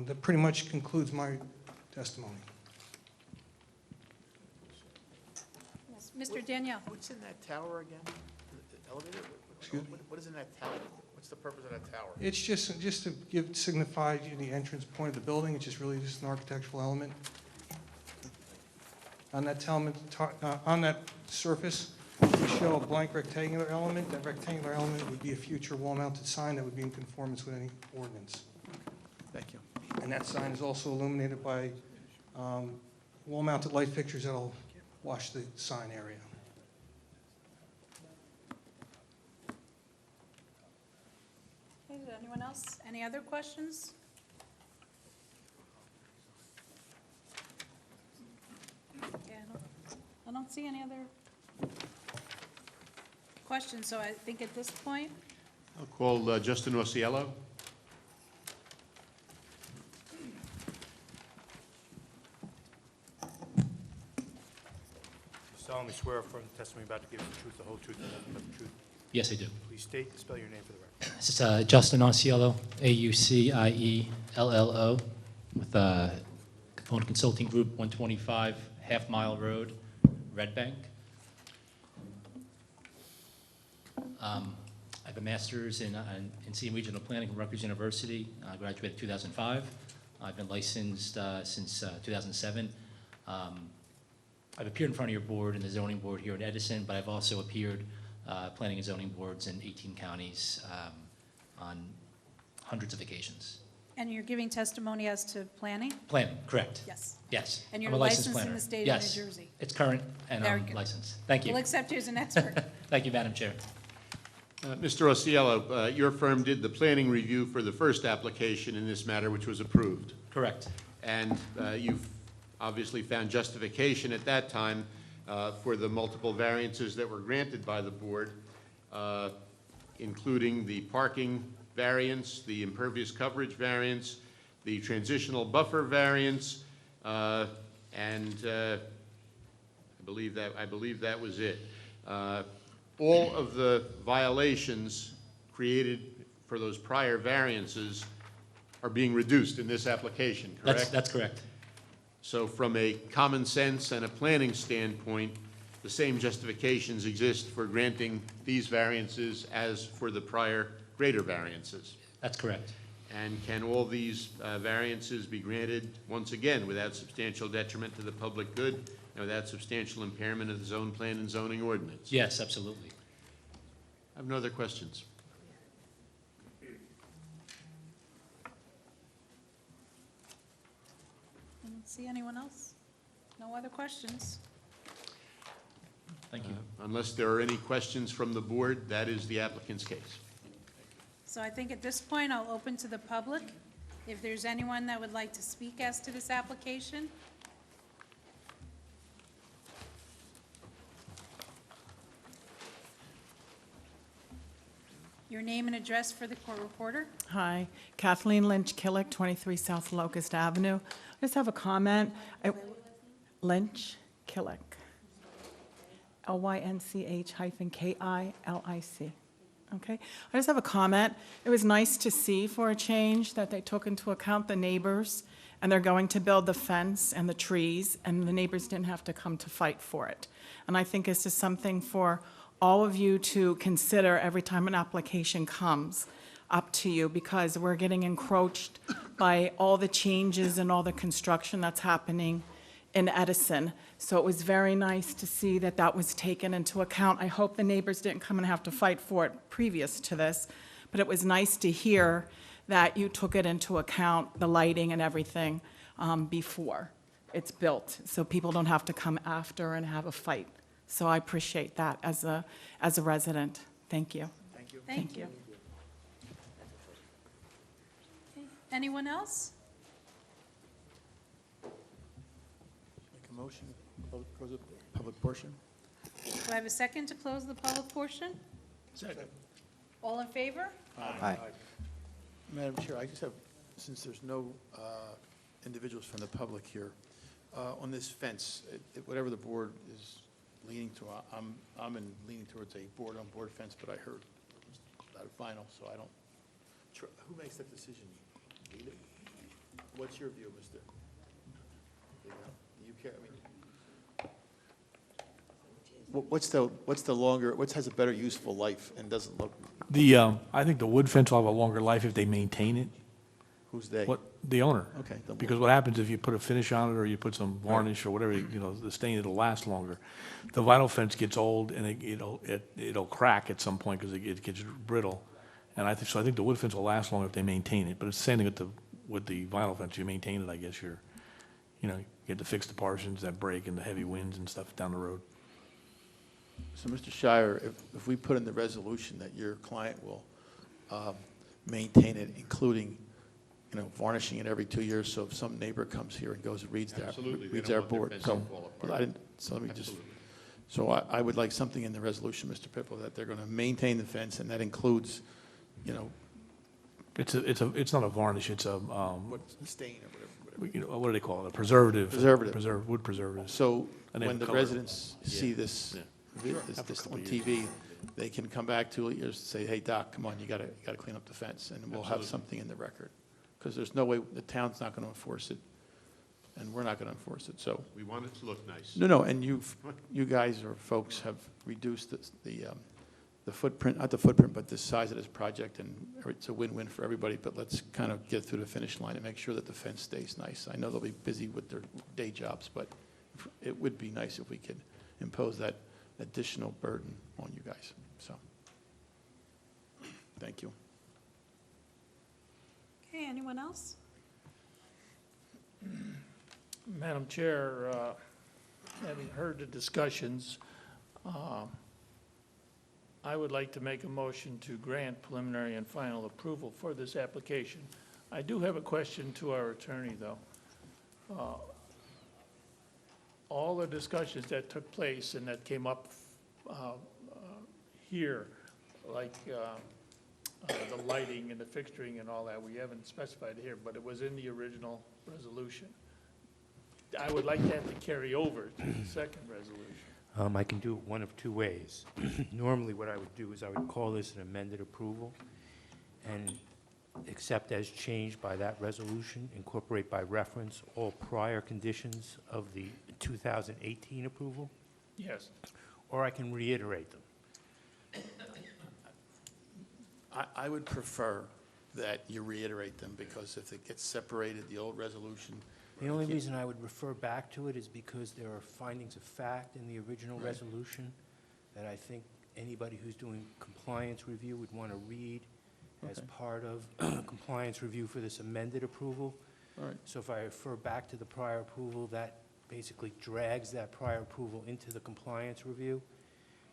That pretty much concludes my testimony. Yes, Mr. Danielle. What's in that tower again? The elevator? Excuse me? What is in that tower? What's the purpose of that tower? It's just to signify the entrance point of the building. It's just really just an architectural element. On that on that surface, we show a blank rectangular element. That rectangular element would be a future wall-mounted sign that would be in conformance with any ordinance. Thank you. And that sign is also illuminated by wall-mounted light fixtures that'll wash the sign area. Okay, did anyone else? Any other questions? Yeah, I don't see any other questions, so I think at this point, I'll call Justin Osiello. Solemnly swear or affirm the testimony about to give the truth, the whole truth, and nothing but the truth. Yes, I do. Please state and spell your name for the record. This is Justin Auciello, A-U-C-I-E-L-L-O, with Capone Consulting Group, 125 Half Mile Road, Red Bank. I have a master's in CM Regional Planning from Rutgers University. I graduated in 2005. I've been licensed since 2007. I've appeared in front of your board and the zoning board here in Edison, but I've also appeared planning and zoning boards in 18 counties on hundreds of occasions. and you're giving testimony as to planning? Planning, correct. Yes. Yes. And I'm you're a licensed licensed in planner. the state of Yes. New Jersey? It's current and Very I'm good. licensed. Thank you. We'll accept you as an expert. Thank you, Madam Chair. Mr. Osiello, your firm did the planning review for the first application in this matter, which was approved. Correct. And you've obviously found justification at that time for the multiple variances that were granted by the board, including the parking variance, the impervious coverage variance, the transitional buffer variance, and I believe that was it. All of the violations created for those prior variances are being reduced in this application, correct? That's correct. So from a common sense and a planning standpoint, the same justifications exist for granting these variances as for the prior greater variances. That's correct. And can all these variances be granted, once again, without substantial detriment to the public good and without substantial impairment of the zone plan and zoning ordinance? Yes, absolutely. I have no other questions. See anyone else? No other questions? Thank you. Unless there are any questions from the board, that is the applicant's case. So I think at this point, I'll open to the public. If there's anyone that would like to speak as to this application. Your name and address for the court reporter. Hi, Kathleen Lynch Killick, 23 South Locust Avenue. I just have a comment. Lynch Killick. LYNCH-KILIC. Okay? I just have a comment. It was nice to see for a change that they took into account the neighbors, and they're going to build the fence and the trees, and the neighbors didn't have to come to fight for it. And I think this is something for all of you to consider every time an application comes up to you, because we're getting encroached by all the changes and all the construction that's happening in Edison. So it was very nice to see that that was taken into account. I hope the neighbors didn't come and have to fight for it previous to this, but it was nice to hear that you took it into account, the lighting and everything, before it's built, so people don't have to come after and have a fight. So I appreciate that as a resident. Thank you. Thank you. Thank you. Okay. Anyone else? Make a motion, close the public portion. Do I have a second to close the public portion? Second. All in favor? Aye. Madam Chair, I just have, since there's no individuals from the public here, on this fence, whatever the board is leaning to, I'm leaning towards a board-on-board fence, but I heard out of vinyl, so I don't, who makes that decision? What's your view, Mr.? Do you care, I mean, what's the longer, what has a better useful life and doesn't look, I think the wood fence will have a longer life if they maintain it. who's they? The owner. Okay. Because what happens if you put a finish on it or you put some varnish or whatever, the stain, it'll last longer. The vinyl fence gets old and it'll crack at some point because it gets brittle. And I think the wood fence will last longer if they maintain it. But it's the same thing with the vinyl fence. You maintain it, I guess you get to fix the portions that break and the heavy winds and stuff down the road. So, Mr. Shire, if we put in the resolution that your client will maintain it, including, varnishing it every 2 years, so if some neighbor comes here and goes and reads Absolutely. They reads don't our want their board, fence so, to fall apart. let me just, Absolutely. so I would like something in the resolution, Mr. Pippo, that they're going to maintain the fence, and that includes, It's not a varnish, it's a, what's the stain or whatever. what do they call it? A preservative. Preservative. Wood preservative. So And they when have the color. residents see this, this on TV, they can come back 2 years and say, hey, Doc, come on, you gotta clean up the fence, and we'll have Absolutely. something in the record. Because there's no way, the town's not gonna enforce it, and we're not gonna enforce it, so. We want it to look nice. No, and you guys or folks have reduced the footprint, not the footprint, but the size of this project, and it's a win-win for everybody, but let's kind of get through the finish line and make sure that the fence stays nice. I know they'll be busy with their day jobs, but it would be nice if we could impose that additional burden on you guys, so. Thank you. Okay, anyone else? Madam Chair, having heard the discussions, I would like to make a motion to grant preliminary and final approval for this application. I do have a question to our attorney, though. All the discussions that took place and that came up here, like the lighting and the fixturing and all that, we haven't specified here, but it was in the original resolution. I would like that to carry over to the second resolution. I can do it one of two ways. Normally, what I would do is I would call this an amended approval and accept as changed by that resolution, incorporate by reference all prior conditions of the 2018 approval, Yes. or I can reiterate them. I would prefer that you reiterate them, because if it gets separated, the old resolution. The only reason I would refer back to it is because there are findings of fact in the original Right. resolution that I think anybody who's doing compliance review would want to read as Okay. part of compliance review for this amended approval. All right. So if I refer back to the prior approval, that basically drags that prior approval into the compliance review,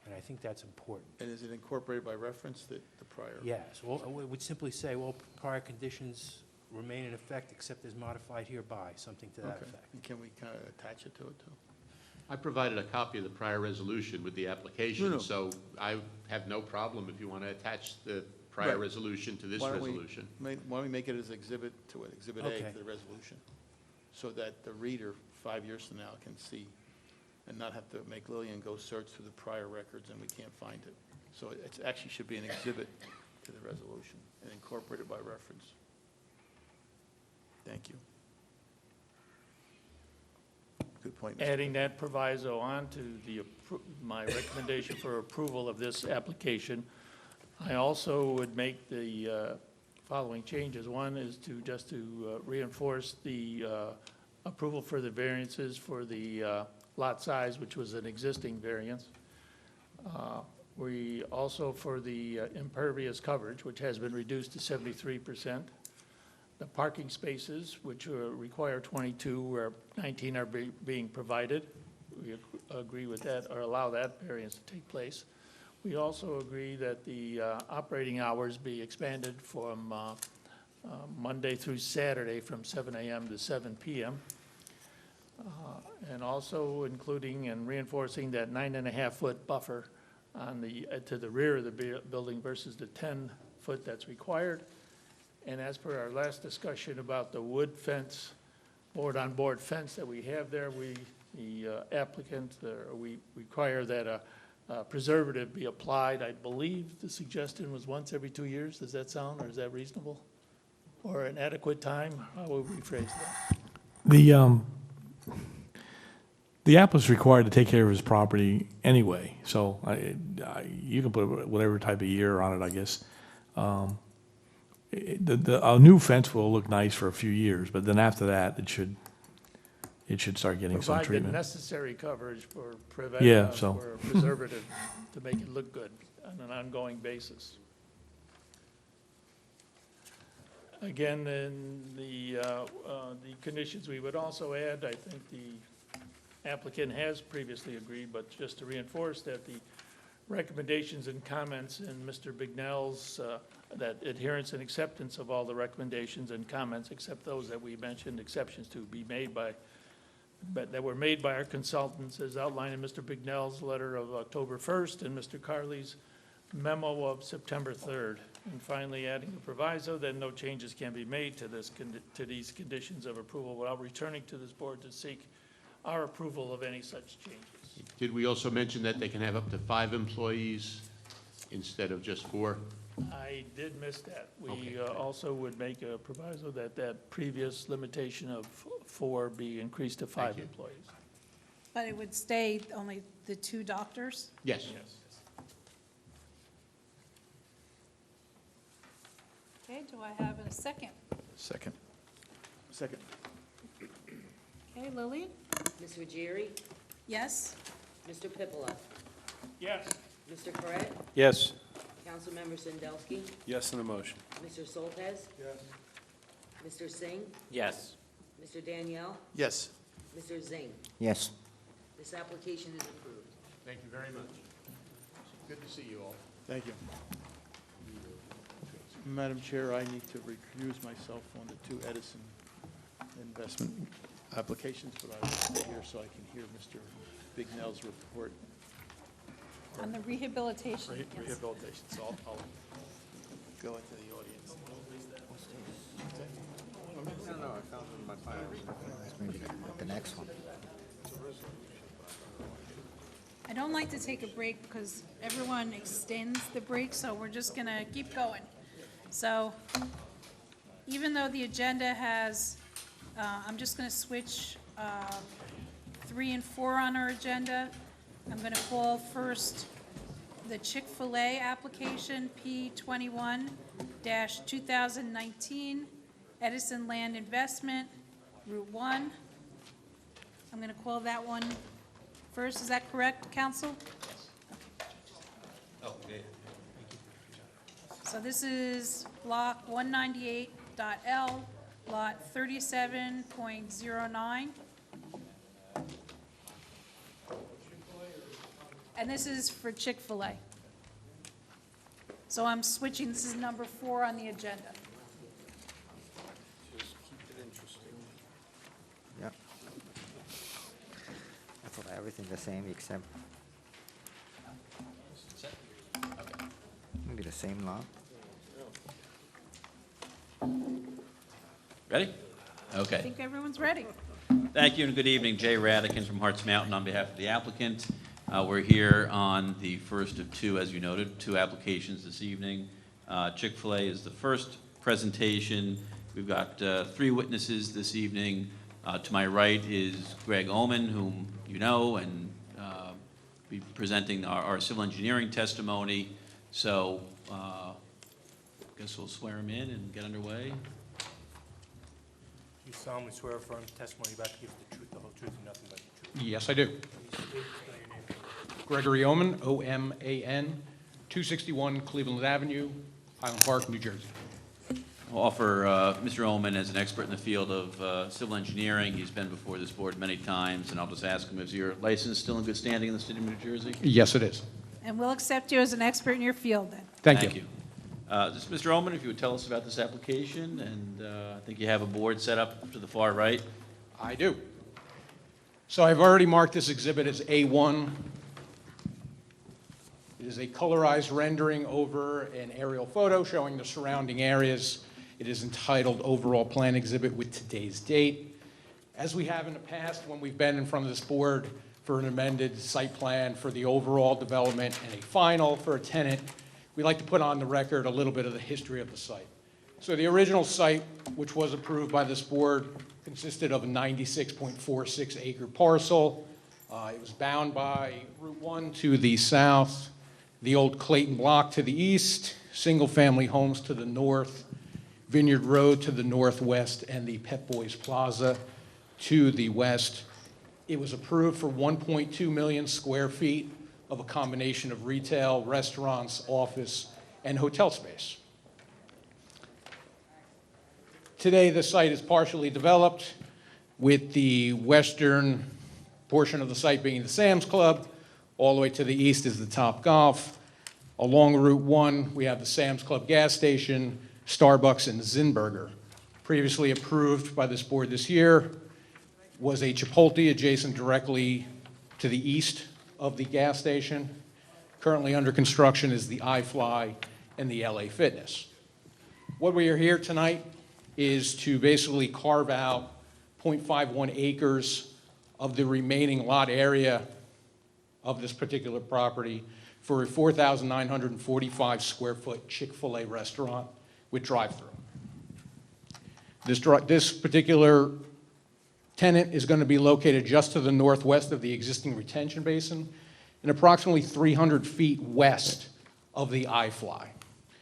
and I think that's important. And is it incorporated by reference, the prior? Yes, well, we would simply say, well, prior conditions remain in effect except as modified hereby, something to that Okay. effect. And can we kind of attach it to it, too? I provided a copy of the prior resolution with the application, No. so I have no problem if you want to attach the prior Right. resolution to this Why don't we resolution. Why don't we make it as exhibit to it, Exhibit A Okay. to the resolution? So that the reader, 5 years from now, can see and not have to make Lillian go search through the prior records and we can't find it. So it actually should be an exhibit to the resolution and incorporated by reference. Thank you. Good point, Mr. Adding that proviso on to my recommendation for approval of this application, I also would make the following changes. One is just to reinforce the approval for the variances for the lot size, which was an existing variance. We also, for the impervious coverage, which has been reduced to 73%. The parking spaces, which require 22, where 19 are being provided. We agree with that, or allow that variance to take place. We also agree that the operating hours be expanded from Monday through Saturday from 7 a.m. to 7 p.m. And also including and reinforcing that 9.5-foot buffer on to the rear of the building versus the 10-foot that's required. And as per our last discussion about the wood fence, board-on-board fence that we have there, the applicant, we require that a preservative be applied. I believe the suggestion was once every 2 years. Does that sound, or is that reasonable? Or an adequate time? How would we phrase that? The applicant's required to take care of his property anyway, so you can put whatever type of year on it, I guess. A new fence will look nice for a few years, but then after that, it should start getting some Provide the treatment. necessary coverage for Yeah, so. for preservative to make it look good on an ongoing basis. Again, in the conditions, we would also add, I think the applicant has previously agreed, but just to reinforce that the recommendations and comments in Mr. Bignell's, that adherence and acceptance of all the recommendations and comments, except those that we mentioned exceptions to, be made that were made by our consultants as outlined in Mr. Bignell's letter of October 1st and Mr. Carley's memo of September 3rd. And finally, adding the proviso that no changes can be made to these conditions of approval without returning to this board to seek our approval of any such changes. Did we also mention that they can have up to 5 employees instead of just 4? I did miss that. We Okay. also would make a proviso that previous limitation of 4 be increased to 5 you. employees. But it would stay only the 2 doctors? Yes. Okay, do I have a second? Second. Okay, Lillian? Ms. Ruggieri? Yes? Mr. Pippola? Yes. Mr. Corret? Yes. Councilmember Sandelsky? Yes on the motion. Mr. Soltez? Yes. Mr. Singh? Yes. Mr. Danielle? Yes. Mr. Zing? Yes. This application is approved. Thank you very much. Good to see you all. Thank you. Madam Chair, I need to recuse myself on the 2 Edison investment applications, but I will stay here so I can hear Mr. Bignell's report. On the rehabilitation. yes. Rehabilitation, so I'll go into the audience. Maybe the next one. I don't like to take a break because everyone extends the break, so we're just going to keep going. So even though the agenda has, I'm just going to switch 3 and 4 on our agenda. I'm going to call first the Chick-fil-A application, P21-2019, Edison Land Investment, Route 1. I'm going to call that one first. Is that correct, council? So this is block 198.L, lot 37.09. And this is for Chick-fil-A. So I'm switching, this is number 4 on the agenda. Yep. I thought everything the same except maybe the same lot. Ready? I Okay. think everyone's ready. Thank you and good evening. Jay Radican from Harts Mountain on behalf of the applicant. We're here on the first of two, as you noted, two applications this evening. Chick-fil-A is the first presentation. We've got 3 witnesses this evening. To my right is Greg Oman, whom you know, and be presenting our civil engineering testimony. So I guess we'll swear him in and get underway. You solemnly swear or affirm the testimony you're about to give the truth, the whole truth, and nothing but the truth. Yes, I do. Please state and spell your name for the record. Gregory Oman, O-M-A-N, 261 Cleveland Avenue, Highland Park, New Jersey. I'll offer Mr. Oman as an expert in the field of civil engineering. He's been before this board many times, and I'll just ask him, is your license still in good standing in the state of New Jersey? Yes, it is. And we'll accept you as an expert in your field then. Thank you. Just Mr. Oman, if you would tell us about this application, and I think you have a board set up to the far right. I do. So I've already marked this exhibit as A1. It is a colorized rendering over an aerial photo showing the surrounding areas. It is entitled Overall Plan Exhibit with today's date. As we have in the past when we've been in front of this board for an amended site plan for the overall development and a final for a tenant, we like to put on the record a little bit of the history of the site. So the original site, which was approved by this board, consisted of a 96.46 acre parcel. It was bound by Route 1 to the south, the old Clayton Block to the east, single-family homes to the north, Vineyard Road to the northwest, and the Pep Boys Plaza to the west. It was approved for 1.2 million square feet of a combination of retail, restaurants, office, and hotel space. Today, the site is partially developed, with the western portion of the site being the Sam's Club. All the way to the east is the Topgolf. Along Route 1, we have the Sam's Club gas station, Starbucks, and Zinburger. Previously approved by this board this year was a Chipotle adjacent directly to the east of the gas station. Currently under construction is the iFly and the LA Fitness. What we are here tonight is to basically carve out 0.51 acres of the remaining lot area of this particular property for a 4,945 square foot Chick-fil-A restaurant with drive-through. This particular tenant is going to be located just to the northwest of the existing retention basin and approximately 300 feet west of the iFly.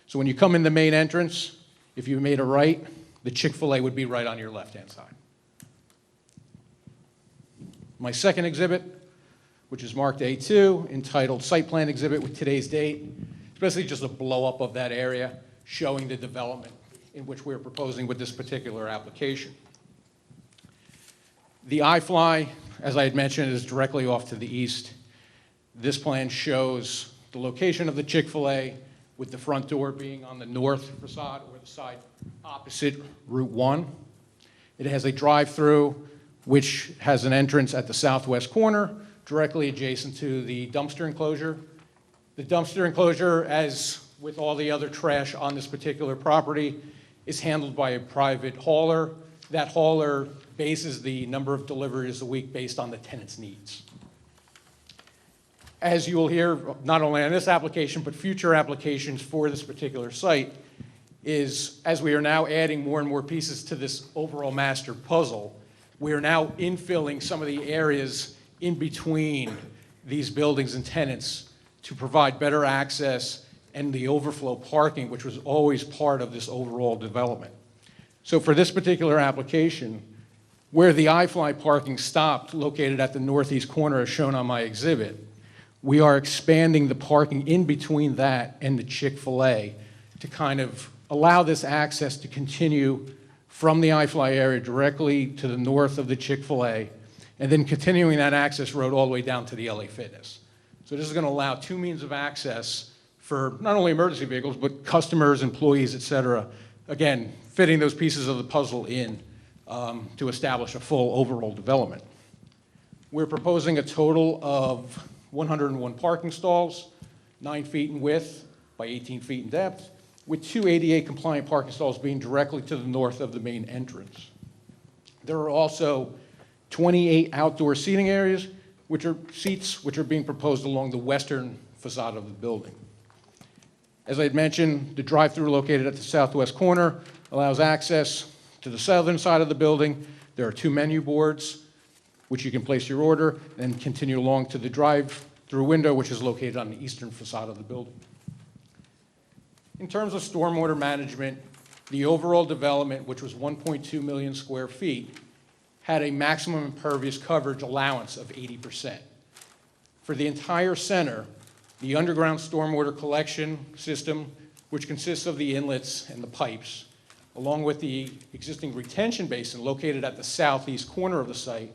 So when you come in the main entrance, if you made a right, the Chick-fil-A would be right on your left-hand side. My second exhibit, which is marked A2, entitled Site Plan Exhibit with today's date. It's basically just a blow-up of that area showing the development in which we're proposing with this particular application. The iFly, as I had mentioned, is directly off to the east. This plan shows the location of the Chick-fil-A with the front door being on the north facade or the side opposite Route 1. It has a drive-through which has an entrance at the southwest corner directly adjacent to the dumpster enclosure. The dumpster enclosure, as with all the other trash on this particular property, is handled by a private hauler. That hauler bases the number of deliveries a week based on the tenant's needs. As you will hear, not only on this application, but future applications for this particular site, is as we are now adding more and more pieces to this overall master puzzle, we are now infilling some of the areas in between these buildings and tenants to provide better access and the overflow parking, which was always part of this overall development. So for this particular application, where the iFly parking stopped, located at the northeast corner as shown on my exhibit, we are expanding the parking in between that and the Chick-fil-A to kind of allow this access to continue from the iFly area directly to the north of the Chick-fil-A, and then continuing that access road all the way down to the LA Fitness. So this is going to allow two means of access for not only emergency vehicles, but customers, employees, et cetera. Again, fitting those pieces of the puzzle in to establish a full overall development. We're proposing a total of 101 parking stalls, 9 feet in width by 18 feet in depth, with 2 ADA compliant parking stalls being directly to the north of the main entrance. There are also 28 outdoor seating areas, which are being proposed along the western facade of the building. As I had mentioned, the drive-through located at the southwest corner allows access to the southern side of the building. There are 2 menu boards, which you can place your order, and continue along to the drive-through window, which is located on the eastern facade of the building. In terms of stormwater management, the overall development, which was 1.2 million square feet, had a maximum impervious coverage allowance of 80%. For the entire center, the underground stormwater collection system, which consists of the inlets and the pipes, along with the existing retention basin located at the southeast corner of the site,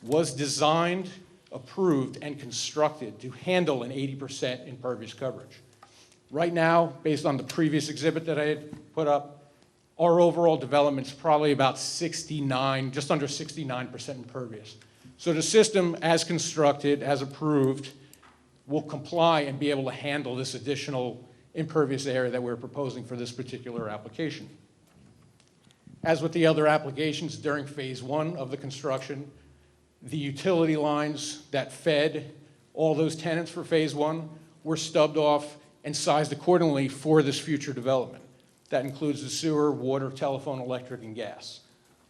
was designed, approved, and constructed to handle an 80% impervious coverage. Right now, based on the previous exhibit that I had put up, our overall development's probably about 69, just under 69% impervious. So the system, as constructed, as approved, will comply and be able to handle this additional impervious area that we're proposing for this particular application. As with the other applications during phase 1 of the construction, the utility lines that fed all those tenants for phase 1 were stubbed off and sized accordingly for this future development. That includes the sewer, water, telephone, electric, and gas.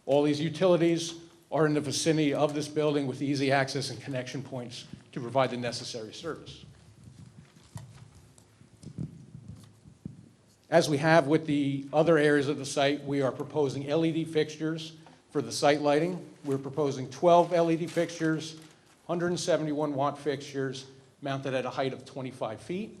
All these utilities are in the vicinity of this building with easy access and connection points to provide the necessary service. As we have with the other areas of the site, we are proposing LED fixtures for the site lighting. We're proposing 12 LED fixtures, 171 watt fixtures mounted at a height of 25 feet.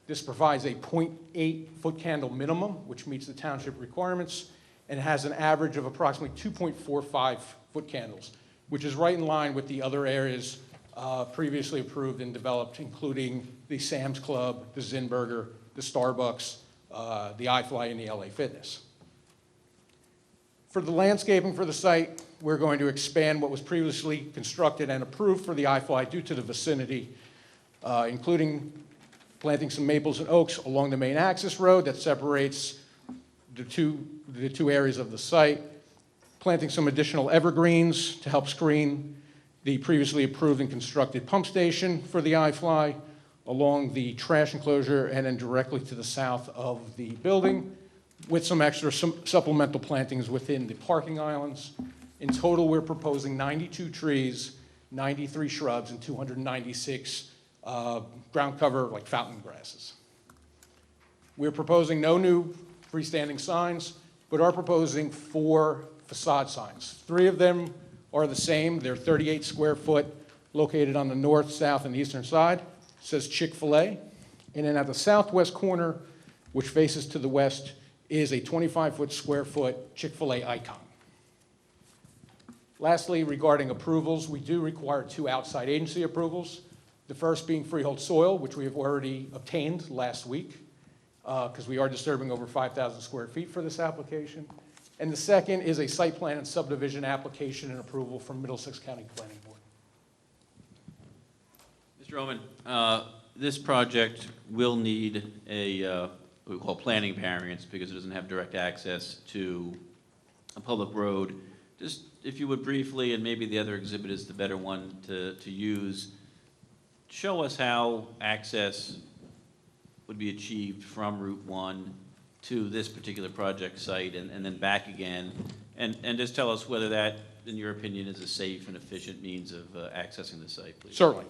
This provides a 0.8 foot candle minimum, which meets the township requirements, and it has an average of approximately 2.45 foot candles, which is right in line with the other areas previously approved and developed, including the Sam's Club, the Zinburger, the Starbucks, the iFly, and the LA Fitness. For the landscaping for the site, we're going to expand what was previously constructed and approved for the iFly due to the vicinity, including planting some maples and oaks along the main access road that separates the two areas of the site, planting some additional evergreens to help screen the previously approved and constructed pump station for the iFly along the trash enclosure and then directly to the south of the building, with some extra supplemental plantings within the parking islands. In total, we're proposing 92 trees, 93 shrubs, and 296 ground cover like fountain grasses. We're proposing no new freestanding signs, but are proposing 4 facade signs. 3 of them are the same. They're 38 square foot, located on the north, south, and eastern side. It says Chick-fil-A. And then at the southwest corner, which faces to the west, is a 25 square foot Chick-fil-A icon. Lastly, regarding approvals, we do require 2 outside agency approvals. The first being Freehold Soil, which we have already obtained last week, because we are disturbing over 5,000 square feet for this application. And the second is a site plan and subdivision application and approval from Middlesex County Planning Board. Mr. Oman, this project will need a what we call planning variance because it doesn't have direct access to a public road. Just if you would briefly, and maybe the other exhibit is the better one to use, show us how access would be achieved from Route 1 to this particular project site and then back again, and just tell us whether that, in your opinion, is a safe and efficient means of accessing the site, please. Certainly.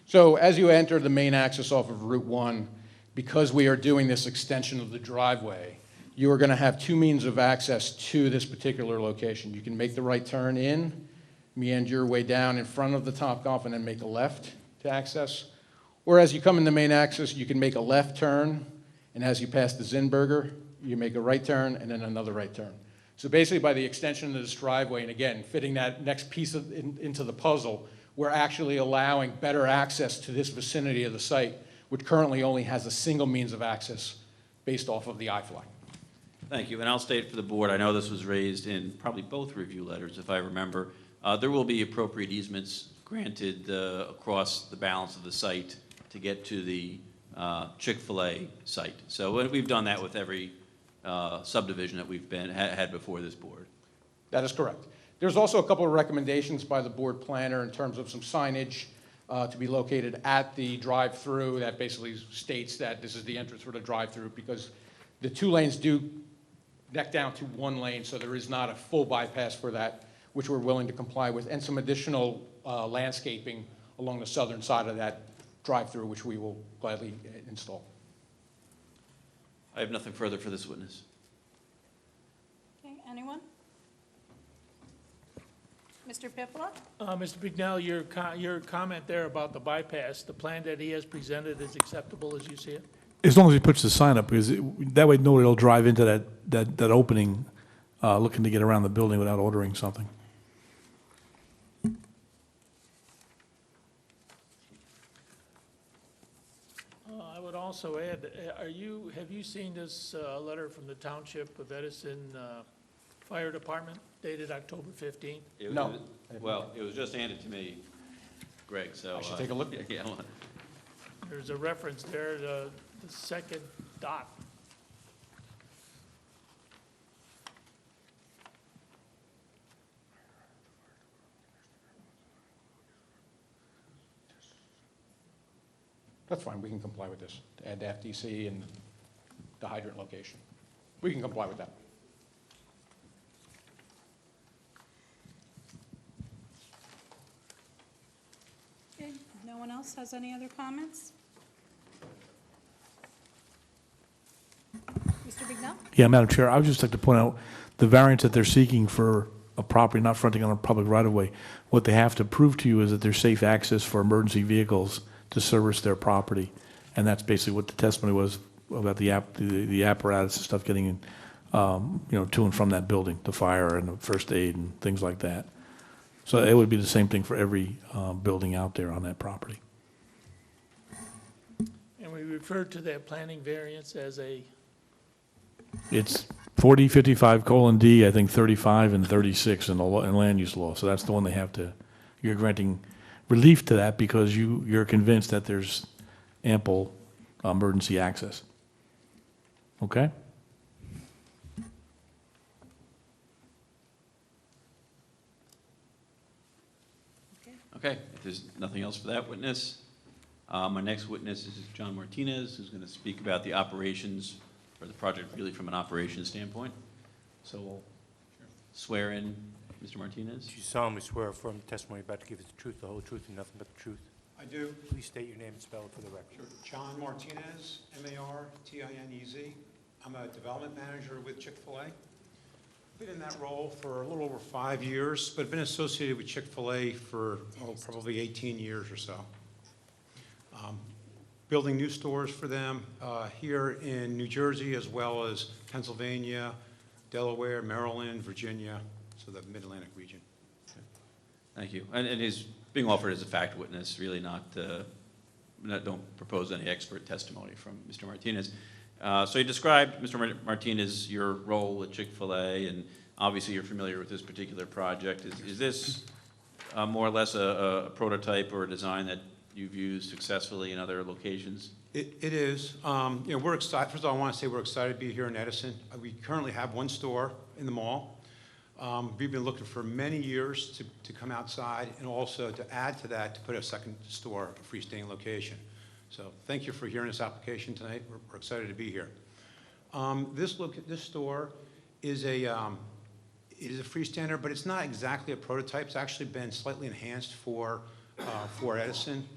So as you enter the main access off of Route 1, because we are doing this extension of the driveway, you are going to have 2 means of access to this particular location. You can make the right turn in, meander your way down in front of the Topgolf, and then make a left to access. Or as you come in the main access, you can make a left turn, and as you pass the Zinburger, you make a right turn and then another right turn. So basically, by the extension of this driveway, and again, fitting that next piece into the puzzle, we're actually allowing better access to this vicinity of the site, which currently only has a single means of access based off of the I-Fly. Thank you, and I'll state for the board, I know this was raised in probably both review letters, if I remember. There will be appropriate easements granted across the balance of the site to get to the Chick-fil-A site. So we've done that with every subdivision that we've had before this board. That is correct. There's also a couple of recommendations by the board planner in terms of some signage to be located at the drive-through that basically states that this is the entrance for the drive-through, because the 2 lanes do neck down to 1 lane, so there is not a full bypass for that, which we're willing to comply with, and some additional landscaping along the southern side of that drive-through, which we will gladly install. I have nothing further for this witness. Okay, anyone? Mr. Pippola? Mr. Bignell, your comment there about the bypass, the plan that he has presented is acceptable as you see it? As long as he puts the sign up, because that way nobody will drive into that opening looking to get around the building without ordering something. I would also add, have you seen this letter from the Township of Edison Fire Department dated October 15th? No. Well, it was just handed to me, Greg, so. I should take a look. Yeah. There's a reference there to the second dot. That's fine, we can comply with this, to add the FDC and the hydrant location. We can comply with that. Okay, no one else has any other comments? Mr. Bignell? Yeah, Madam Chair, I would just like to point out the variance that they're seeking for a property not fronting on a public right-of-way. What they have to prove to you is that there's safe access for emergency vehicles to service their property. And that's basically what the testimony was about the apparatus and stuff getting in, to and from that building, the fire and the first aid and things like that. So it would be the same thing for every building out there on that property. And we referred to that planning variance as a, It's 4055:D, I think 35 and 36 in the in land use law. So that's the one they have to, you're granting relief to that because you're convinced that there's ample emergency access. Okay? Okay, if there's nothing else for that witness, my next witness is John Martinez, who's going to speak about the operations, or the project really from an operations standpoint. So we'll swear in Mr. Martinez. Do you solemnly swear or affirm the testimony you're about to give is the truth, the whole truth, and nothing but the truth? I do. Please state your name and spell it for the record. Sure. John Martinez, M-A-R-T-I-N-E-Z. I'm a development manager with Chick-fil-A. Been in that role for a little over 5 years, but been associated with Chick-fil-A for probably 18 years or so. Building new stores for them here in New Jersey, as well as Pennsylvania, Delaware, Maryland, Virginia, so the Mid-Atlantic region. Thank you. And is being offered as a fact witness, really not don't propose any expert testimony from Mr. Martinez. So you described, Mr. Martinez, your role at Chick-fil-A, and obviously you're familiar with this particular project. Is this more or less a prototype or a design that you've used successfully in other locations? It is. We're excited. First of all, I want to say we're excited to be here in Edison. We currently have one store in the mall. We've been looking for many years to come outside and also to add to that, to put a second store, a freestanding location. So thank you for hearing this application tonight. We're excited to be here. This store is it is a freestander, but it's not exactly a prototype. It's actually been slightly enhanced for Edison.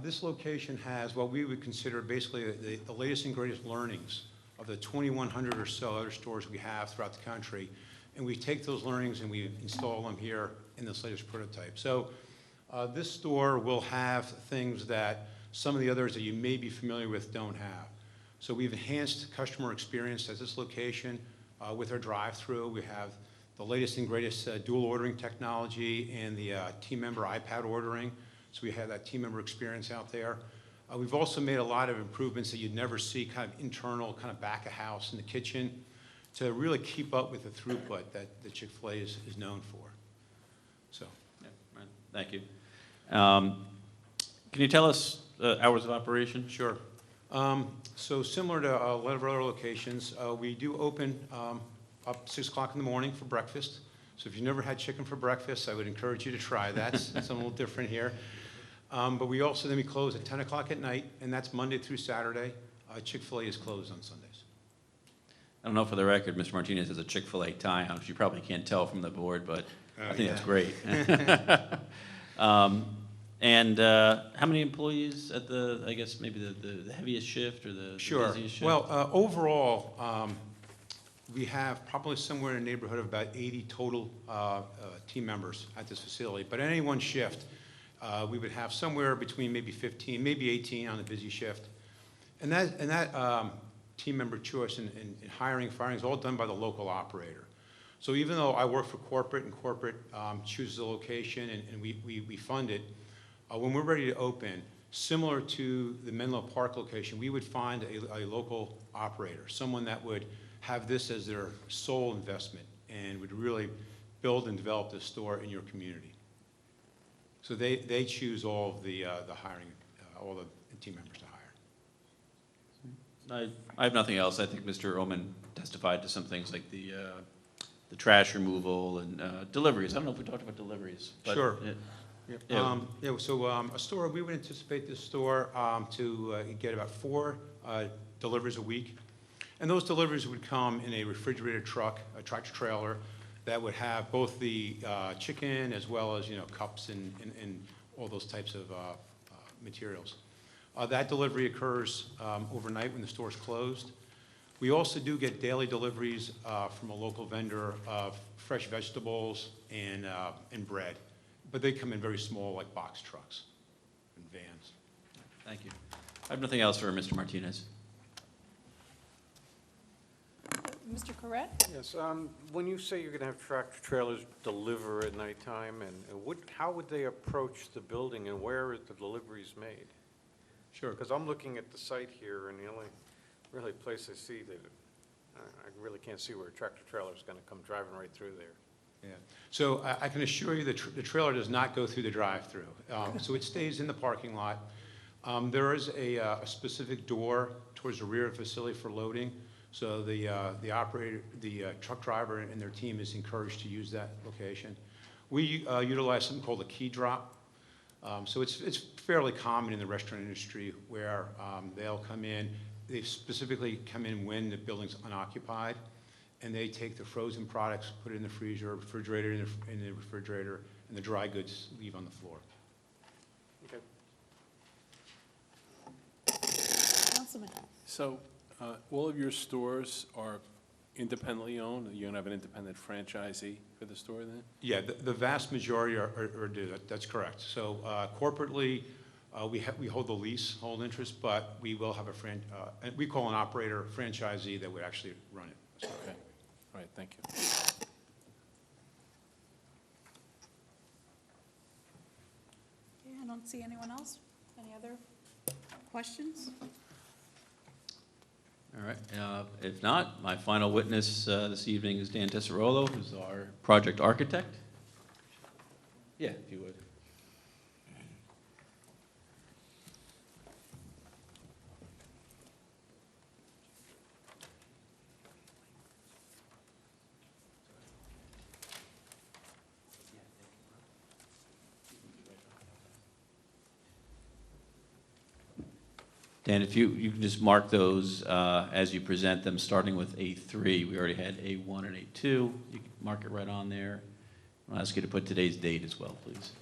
This location has what we would consider basically the latest and greatest learnings of the 2,100 or so other stores we have throughout the country. And we take those learnings and we install them here in this latest prototype. So this store will have things that some of the others that you may be familiar with don't have. So we've enhanced customer experience at this location with our drive-through. We have the latest and greatest dual ordering technology and the team member iPad ordering. So we have that team member experience out there. We've also made a lot of improvements that you'd never see, kind of internal, kind of back of house in the kitchen, to really keep up with the throughput that the Chick-fil-A is known for. So. Yeah, right. Thank you. Can you tell us hours of operation? Sure. So similar to a lot of our other locations, we do open up 6 o'clock in the morning for breakfast. So if you've never had chicken for breakfast, I would encourage you to try that. It's a little different here. But we also, then we close at 10 o'clock at night, and that's Monday through Saturday. Chick-fil-A is closed on Sundays. I don't know, for the record, Mr. Martinez has a Chick-fil-A tie on, which you probably can't tell from the board, but I think that's great. And how many employees at the, I guess, maybe the heaviest shift or the busiest shift? Well, overall, we have probably somewhere in the neighborhood of about 80 total team members at this facility. But at any one shift, we would have somewhere between maybe 15, maybe 18 on the busy shift. And that team member choice and hiring, firing is all done by the local operator. So even though I work for corporate and corporate chooses the location and we fund it, when we're ready to open, similar to the Menlo Park location, we would find a local operator, someone that would have this as their sole investment and would really build and develop this store in your community. So they choose all of the hiring, all the team members to hire. I have nothing else. I think Mr. Oman testified to some things like the trash removal and deliveries. I don't know if we talked about deliveries. But Sure. Yeah. A store, we would anticipate this store to get about 4 deliveries a week. And those deliveries would come in a refrigerated truck, a tractor trailer, that would have both the chicken as well as, cups and all those types of materials. That delivery occurs overnight when the store is closed. We also do get daily deliveries from a local vendor of fresh vegetables and bread. But they come in very small, like box trucks and vans. Thank you. I have nothing else for Mr. Martinez. Mr. Corrett? Yes, when you say you're going to have tractor trailers deliver at nighttime, and how would they approach the building, and where are the deliveries made? Sure. Because I'm looking at the site here, and the only really place I see that, I really can't see where a tractor trailer is going to come driving right through there. Yeah. So I can assure you that the trailer does not go through the drive-through. So it stays in the parking lot. There is a specific door towards the rear of the facility for loading. So the operator, the truck driver and their team is encouraged to use that location. We utilize something called a key drop. So it's fairly common in the restaurant industry where they'll come in, they specifically come in when the building's unoccupied, and they take the frozen products, put it in the freezer, refrigerator in the refrigerator, and the dry goods leave on the floor. Okay. Councilman. So all of your stores are independently owned? You're going to have an independent franchisee for the store then? Yeah, the vast majority are do that. That's correct. So corporately, we hold the lease, hold interest, but we will have we call an operator franchisee that would actually run it. Okay. All right, thank you. Okay, I don't see anyone else. Any other questions? All right. If not, my final witness this evening is Dan Tesserolo, who's our project architect. Yeah, if you would. Dan, if you can just mark those as you present them, starting with A3. We already had A1 and A2. You can mark it right on there. I'll ask you to put today's date as well, please.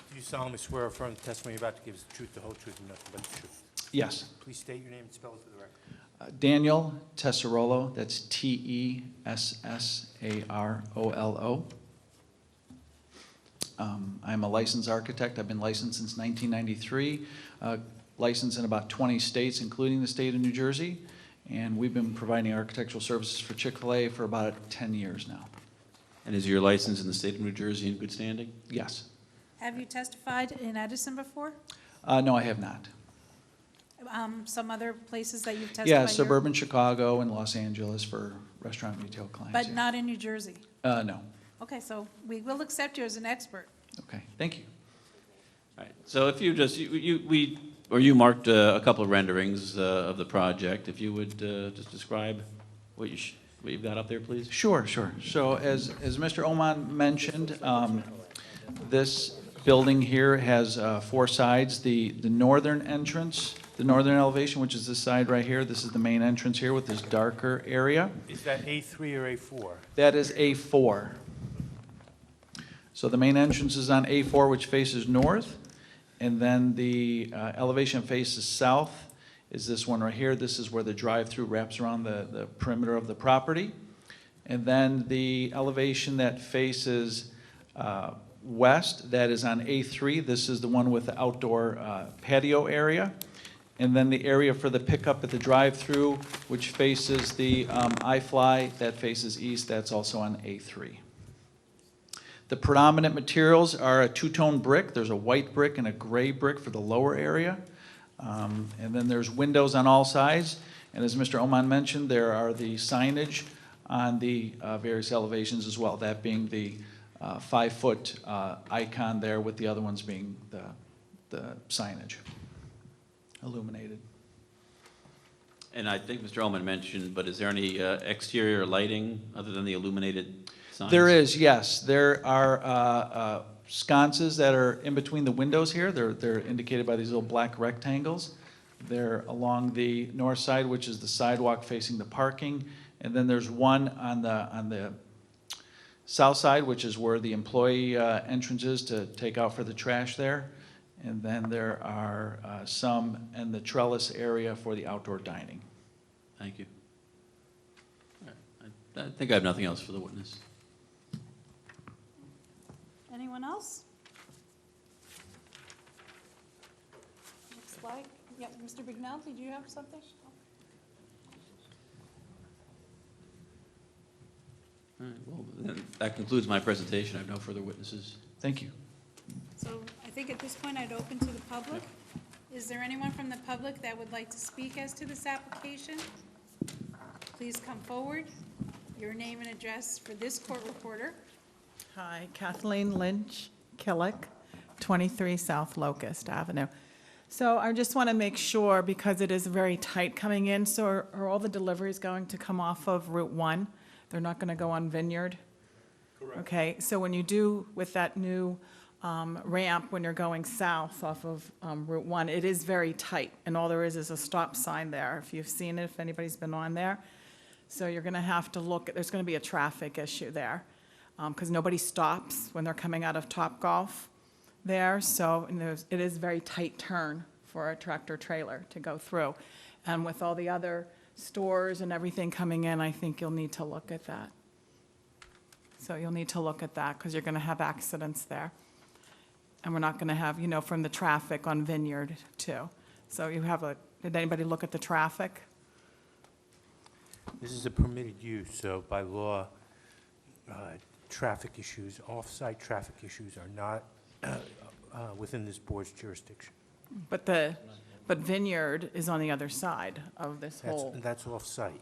Do you solemnly swear or affirm the testimony you're about to give is the truth, the whole truth, and nothing but the truth? Yes. Please state your name and spell it for the record. Daniel Tessarolo, that's Tessarolo. I'm a licensed architect. I've been licensed since 1993, licensed in about 20 states, including the state of New Jersey. And we've been providing architectural services for Chick-fil-A for about 10 years now. And is your license in the state of New Jersey in good standing? Yes. Have you testified in Edison before? No, I have not. Some other places that you've testified Yeah, here? suburban Chicago and Los Angeles for restaurant retail clients. But yeah. not in New Jersey? No. Okay, so we will accept you as an expert. Okay, thank you. All right, so if you just, you marked a couple of renderings of the project. If you would just describe what you've got up there, please? Sure, sure. So as Mr. Oman mentioned, this building here has 4 sides. The northern entrance, the northern elevation, which is this side right here, this is the main entrance here with this darker area. Is that A3 or A4? That is A4. So the main entrance is on A4, which faces north, and then the elevation faces south is this one right here. This is where the drive-through wraps around the perimeter of the property. And then the elevation that faces west, that is on A3. This is the one with the outdoor patio area. And then the area for the pickup at the drive-through, which faces the iFly, that faces east, that's also on A3. The predominant materials are a two-tone brick. There's a white brick and a gray brick for the lower area. And then there's windows on all sides. And as Mr. Oman mentioned, there are the signage on the various elevations as well, that being the 5-foot icon there with the other ones being the signage, illuminated. And I think Mr. Ullman mentioned, but is there any exterior lighting other than the illuminated signs? There is, yes. There are sconces that are in between the windows here. They're indicated by these little black rectangles. They're along the north side, which is the sidewalk facing the parking. And then there's one on the south side, which is where the employee entrance is to take out for the trash there. And then there are some in the trellis area for the outdoor dining. Thank you. All right. I think I have nothing else for the witness. Anyone else? Looks like, yeah, Mr. Bignell, did you have something? All right, well, then that concludes my presentation. I have no further witnesses. Thank you. So I think at this point I'd open to the public. Is there anyone from the public that would like to speak as to this application? Please come forward. Your name and address for this court reporter. Hi, Kathleen Lynch Killick, 23 South Locust Avenue. So I just want to make sure, because it is very tight coming in, so are all the deliveries going to come off of Route 1? They're not going to go on Vineyard? Correct. Okay, so when you do with that new ramp, when you're going south off of Route 1, it is very tight, and all there is a stop sign there, if you've seen it, if anybody's been on there. So you're going to have to look, there's going to be a traffic issue there, because nobody stops when they're coming out of Topgolf there, so and it is a very tight turn for a tractor trailer to go through. And with all the other stores and everything coming in, I think you'll need to look at that. So you'll need to look at that, because you're going to have accidents there. And we're not going to have, from the traffic on Vineyard, too. So did anybody look at the traffic? This is a permitted use, so by law, traffic issues, off-site traffic issues are not within this board's jurisdiction. But Vineyard is on the other side of this whole. That's off-site.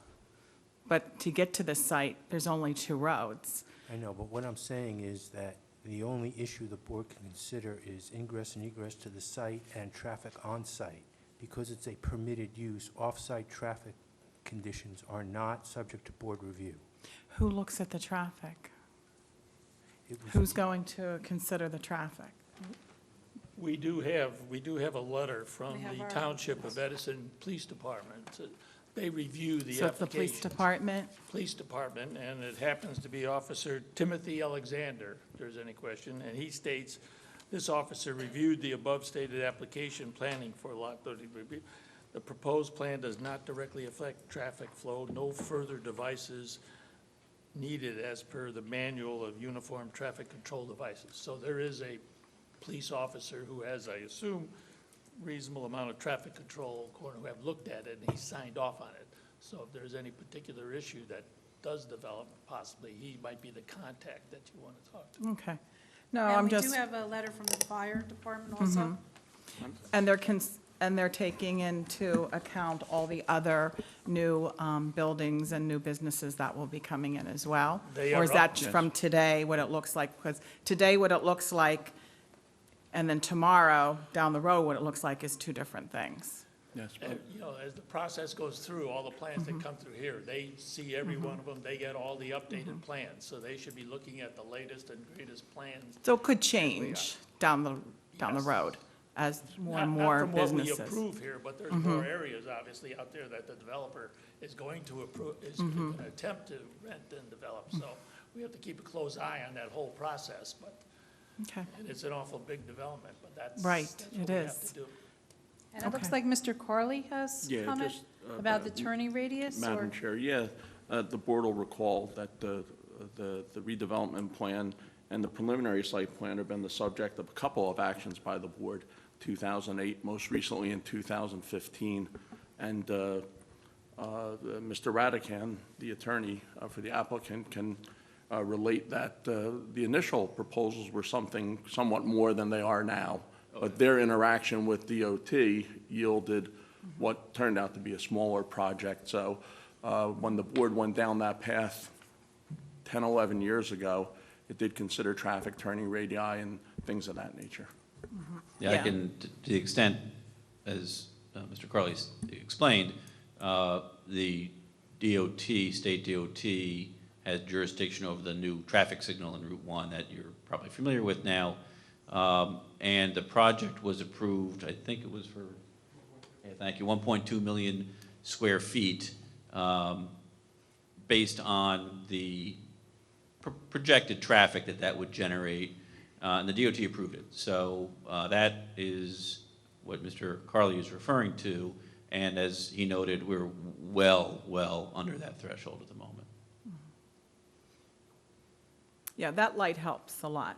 But to get to the site, there's only 2 roads. I know, but what I'm saying is that the only issue the board can consider is ingress and egress to the site and traffic on-site. Because it's a permitted use, off-site traffic conditions are not subject to board review. Who looks at the traffic? Who's going to consider the traffic? We do have a letter from We have the our- Township of Edison Police Department. They review the So it's the police applications. department? Police Department, and it happens to be Officer Timothy Alexander, if there's any question, and he states, this officer reviewed the above stated application planning for Lot 30. The proposed plan does not directly affect traffic flow. No further devices needed as per the manual of uniform traffic control devices. So there is a police officer who has, I assume, reasonable amount of traffic control, according who have looked at it, and he signed off on it. So if there's any particular issue that does develop, possibly he might be the contact that you want to talk to. Okay. No, I'm just. And we do have a letter from the fire department also. And they're taking into account all the other new buildings and new businesses that will be coming in as well? They Or are is up, that yes. from today, what it looks like? Because today, what it looks like, and then tomorrow, down the road, what it looks like is two different things. And, you know, as the process goes through, all the plans that come through here, they see every one of them, they get all the updated plans, so they should be looking at the latest and greatest plans. So it could change down the Yes. road as more and Not more from what we businesses. approve here, but there's more areas, obviously, out there that the developer is going to approve, is going to attempt to rent and develop. So we have to keep a close eye on that whole process, but, Okay, and it's an awful big development, but that's. Right, that's it what we have is. to do. And it looks Okay. like Mr. Carley has Yeah, comment just, about the turning radius, or? Madam Chair, yeah, the board will recall that the redevelopment plan and the preliminary site plan have been the subject of a couple of actions by the board, 2008, most recently in 2015. And Mr. Radican, the attorney for the applicant, can relate that the initial proposals were something somewhat more than they are now, but their interaction with DOT yielded what turned out to be a smaller project. So when the board went down that path 10, 11 years ago, it did consider traffic turning radii and things of that nature. Yeah, I can, to the extent, as Mr. Carley explained, the DOT, state DOT, has jurisdiction over the new traffic signal in Route 1 that you're probably familiar with now. And the project was approved, I think it was for, thank you, 1.2 million square feet, based on the projected traffic that would generate, and the DOT approved it. So that is what Mr. Carley is referring to, and as he noted, we're well under that threshold at the moment. Yeah, that light helps a lot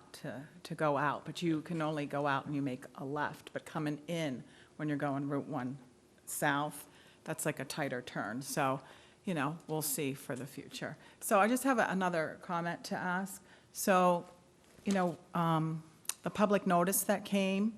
to go out, but you can only go out and you make a left, but coming in when you're going Route 1 south, that's like a tighter turn. So, you know, we'll see for the future. So I just have another comment to ask. So, you know, the public notice that came,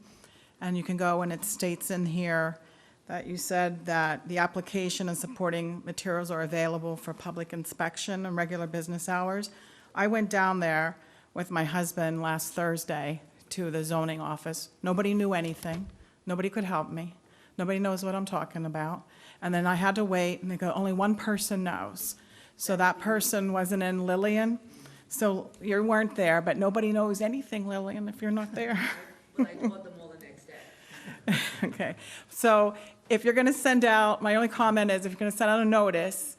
and you can go and it states in here that you said that the application and supporting materials are available for public inspection and regular business hours. I went down there with my husband last Thursday to the zoning office. Nobody knew anything. Nobody could help me. Nobody knows what I'm talking about. And then I had to wait, and they go, only one person knows. So that person wasn't in Lillian. So you weren't there, but nobody knows anything, Lillian, if you're not there. But I told them all the next day. Okay. So if you're going to send out, my only comment is if you're going to send out a notice,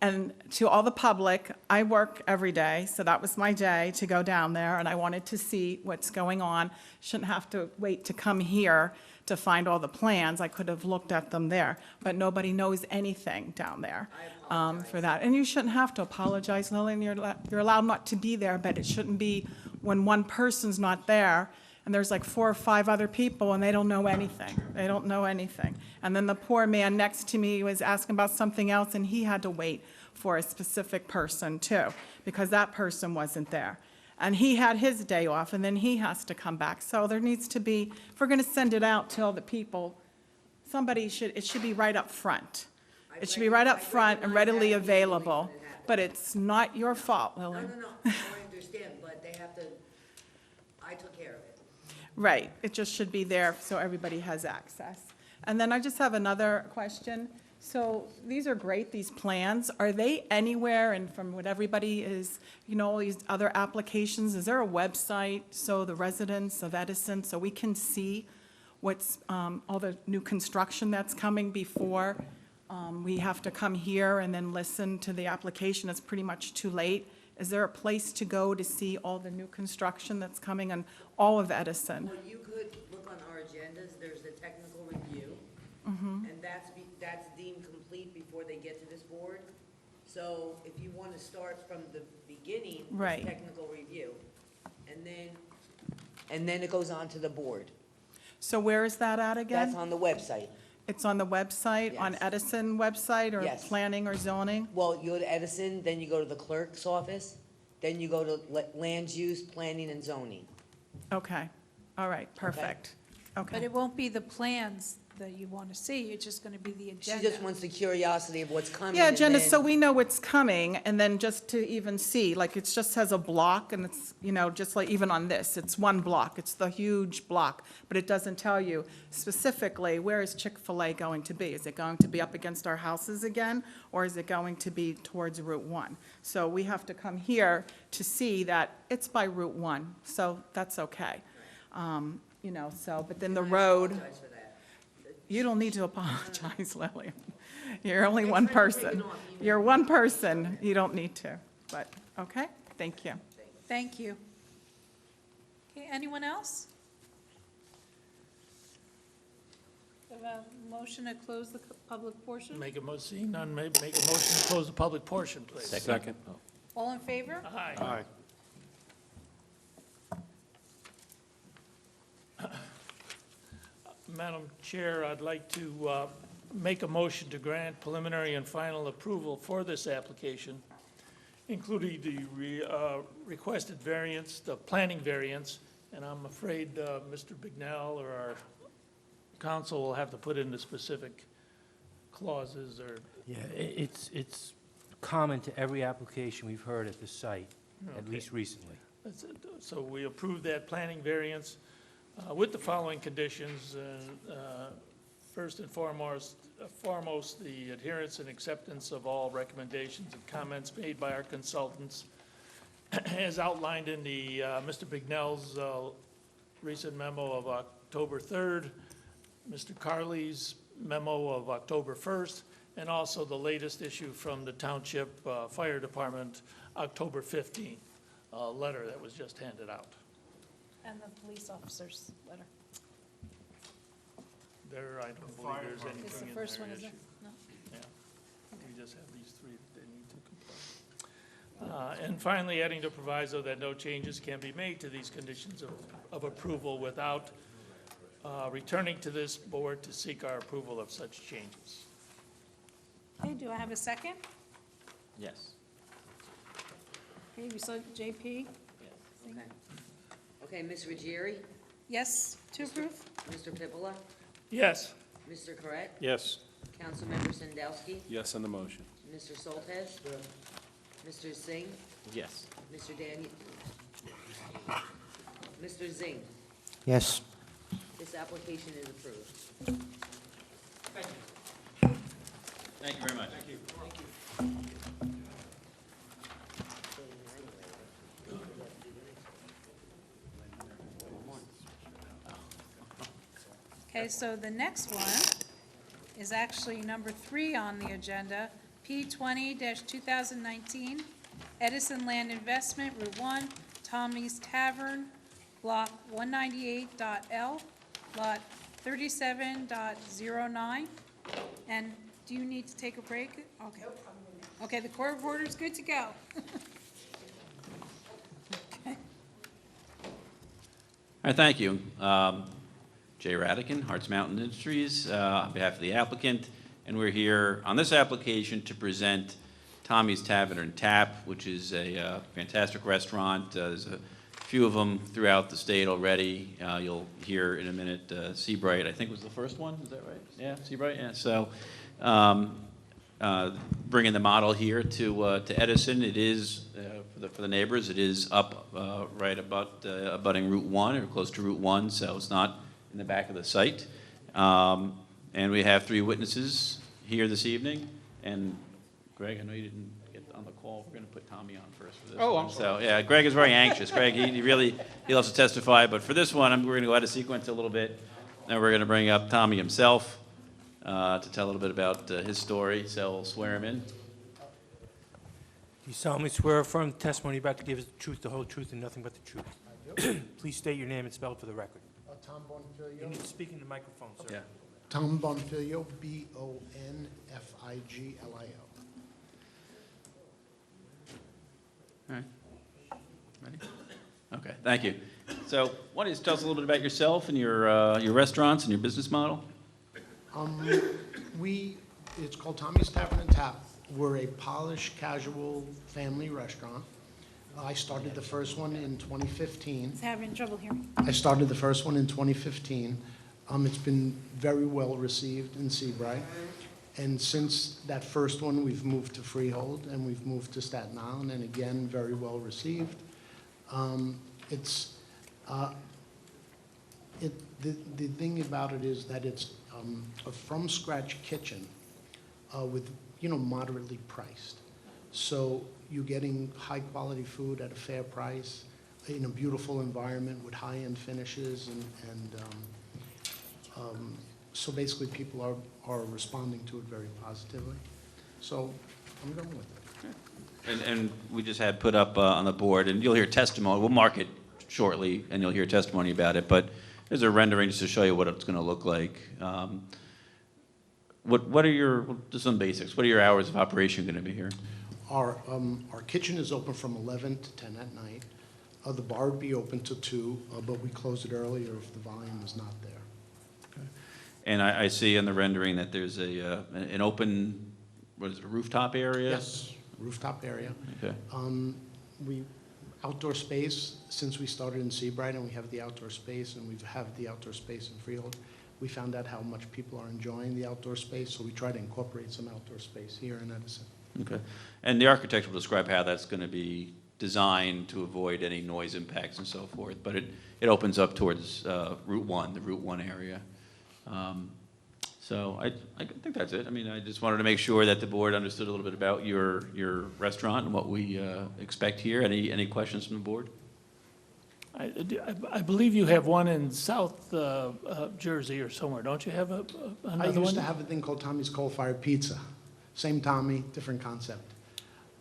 and to all the public, I work every day, so that was my day to go down there, and I wanted to see what's going on. Shouldn't have to wait to come here to find all the plans. I could have looked at them there, but nobody knows anything down there for that. And you shouldn't have to apologize, Lillian. You're allowed not to be there, but it shouldn't be when one person's not there and there's like 4 or 5 other people and they don't know anything. They don't know anything. And then the poor man next to me was asking about something else, and he had to wait for a specific person too, because that person wasn't there. And he had his day off, and then he has to come back. So there needs to be, if we're going to send it out to all the people, it should be right up front. It should be right up front and readily available. But it's not your fault, Lillian. No, I understand, but they have to, I took care of it. Right, it just should be there so everybody has access. And then I just have another question. So these are great, these plans. Are they anywhere, and from what everybody is, you know, all these other applications, is there a website so the residents of Edison, so we can see what's, all the new construction that's coming before we have to come here and then listen to the application? It's pretty much too late. Is there a place to go to see all the new construction that's coming on all of Edison? Well, you could look on our agendas, there's the technical review, and that's So if you want to start from the beginning, it's Right. technical review, and then it goes on to the board. So where is that at again? That's on the website. It's on the website, on Yes. Edison website, or Yes. planning or zoning? Well, you go to Edison, then you go to the clerk's office, then you go to land use, planning, and zoning. Okay, all right, perfect. But Okay, it won't be the plans that you want to see, it's just going to be the She agenda. just wants the curiosity of what's coming. yeah, and agenda, then- so we know what's coming, and then just to even see, like, it just has a block, and it's, just like even on this, it's one block, it's the huge block, but it doesn't tell you specifically, where is Chick-fil-A going to be? Is it going to be up against our houses again, or is it going to be towards Route 1? So we have to come here to see that it's by Route 1, so that's okay. But then the road. Apologize for that. You don't need to apologize, Lillian. You're only one person. You're one person. You don't need to. But, okay, thank you. Thank you. Okay, anyone else? Have a motion to close the public portion? Make a motion, seeing none, make a motion to close the public portion, please. Second. All in favor? Aye. Aye. Madam Chair, I'd like to make a motion to grant preliminary and final approval for this application, including the requested variance, the planning variance, and I'm afraid Mr. Bignell or our council will have to put in the specific clauses or. Yeah, it's common to every application we've heard at the site, at Okay. least recently. That's it. So we approve that planning variance with the following conditions. First and foremost, the adherence and acceptance of all recommendations and comments made by our consultants, as outlined in the Mr. Bignell's recent memo of October 3rd, Mr. Carley's memo of October 1st, and also the latest issue from the Township Fire Department, October 15th, letter that was just handed out. And the police officer's letter. There, I don't believe there's anything in there. It's the first one, isn't it? issue. No? Yeah, we just have these three that they need to comply. And finally, adding the proviso that no changes can be made to these conditions of approval without returning to this board to seek our approval of such changes. Okay, do I have a second? Yes. Okay, we saw JP? Okay. Okay, Ms. Ruggieri? Yes, to approve? Mr. Pippola? Yes. Mr. Correct? Yes. Councilmember Sandowski? Yes on the motion. Mr. Soltes? Mr. Singh? Yes. Mr. Daniel? Mr. Zing? Yes. This application is approved. Thank you very much. Thank you. Okay, so the next one is actually number 3 on the agenda, P20-2019, Edison Land Investment, Route 1, Tommy's Tavern, Block 198.L, Lot 37.09. And do you need to take a break? Okay. Okay, the court reporter's good to go. All right, thank you. Jay Radican, Harts Mountain Industries, on behalf of the applicant, and we're here on this application to present Tommy's Tavern and Tap, which is a fantastic restaurant. There's a few of them throughout the state already. You'll hear in a minute, Seabright, I think was the first one, is that right? Yeah, Seabright, yeah. So bringing the model here to Edison, it is, for the neighbors, it is up right about abutting Route 1 or close to Route 1, so it's not in the back of the site. And we have 3 witnesses here this evening. And Greg, I know you didn't get on the call. We're going to put Tommy on first for this Oh, one. I'm sorry. So, yeah, Greg is very anxious. Greg, he loves to testify. But for this one, we're going to go out of sequence a little bit. And we're going to bring up Tommy himself to tell a little bit about his story. So we'll swear him in. Do you solemnly swear or affirm the testimony you're about to give is the truth, the whole truth, and nothing but the truth? Please state your name and spell it for the record. Tom Bonfiglio. You need to speak in the microphone, sir. Yeah. Tom Bonfiglio, Bonfiglio. All right. Ready? Okay, thank you. So why don't you tell us a little bit about yourself and your restaurants and your business model? It's called Tommy's Tavern and Tap. We're a polished, casual family restaurant. I started the first one in 2015. He's having trouble hearing. I started the first one in 2015. It's been very well received in Seabright. And since that first one, we've moved to Freehold and we've moved to Staten Island, and again, very well received. The thing about it is that it's a from-scratch kitchen with, moderately priced. So you're getting high-quality food at a fair price in a beautiful environment with high-end finishes, so basically people are responding to it very positively. So I'm going with it. And we just had put up on the board, and you'll hear testimony. We'll mark it shortly, and you'll hear testimony about it. But there's a rendering just to show you what it's going to look like. What are just some basics? What are your hours of operation going to be here? Our kitchen is open from 11 to 10 at night. The bar would be open to 2, but we close it earlier if the volume is not there. And I see in the rendering that there's an open, what is it, a rooftop area? Yes, rooftop area. Okay. Outdoor space, since we started in Seabright and we have the outdoor space and we have the outdoor space in Freehold, we found out how much people are enjoying the outdoor space, so we try to incorporate some outdoor space here in Edison. Okay. And the architect will describe how that's going to be designed to avoid any noise impacts and so forth, but it opens up towards Route 1, the Route 1 area. So I think that's it. I mean, I just wanted to make sure that the board understood a little bit about your restaurant and what we expect here. Any questions from the board? I believe you have one in South Jersey or somewhere. Don't you have another one? I used to have a thing called Tommy's Coal-Fired Pizza. Same Tommy, different concept.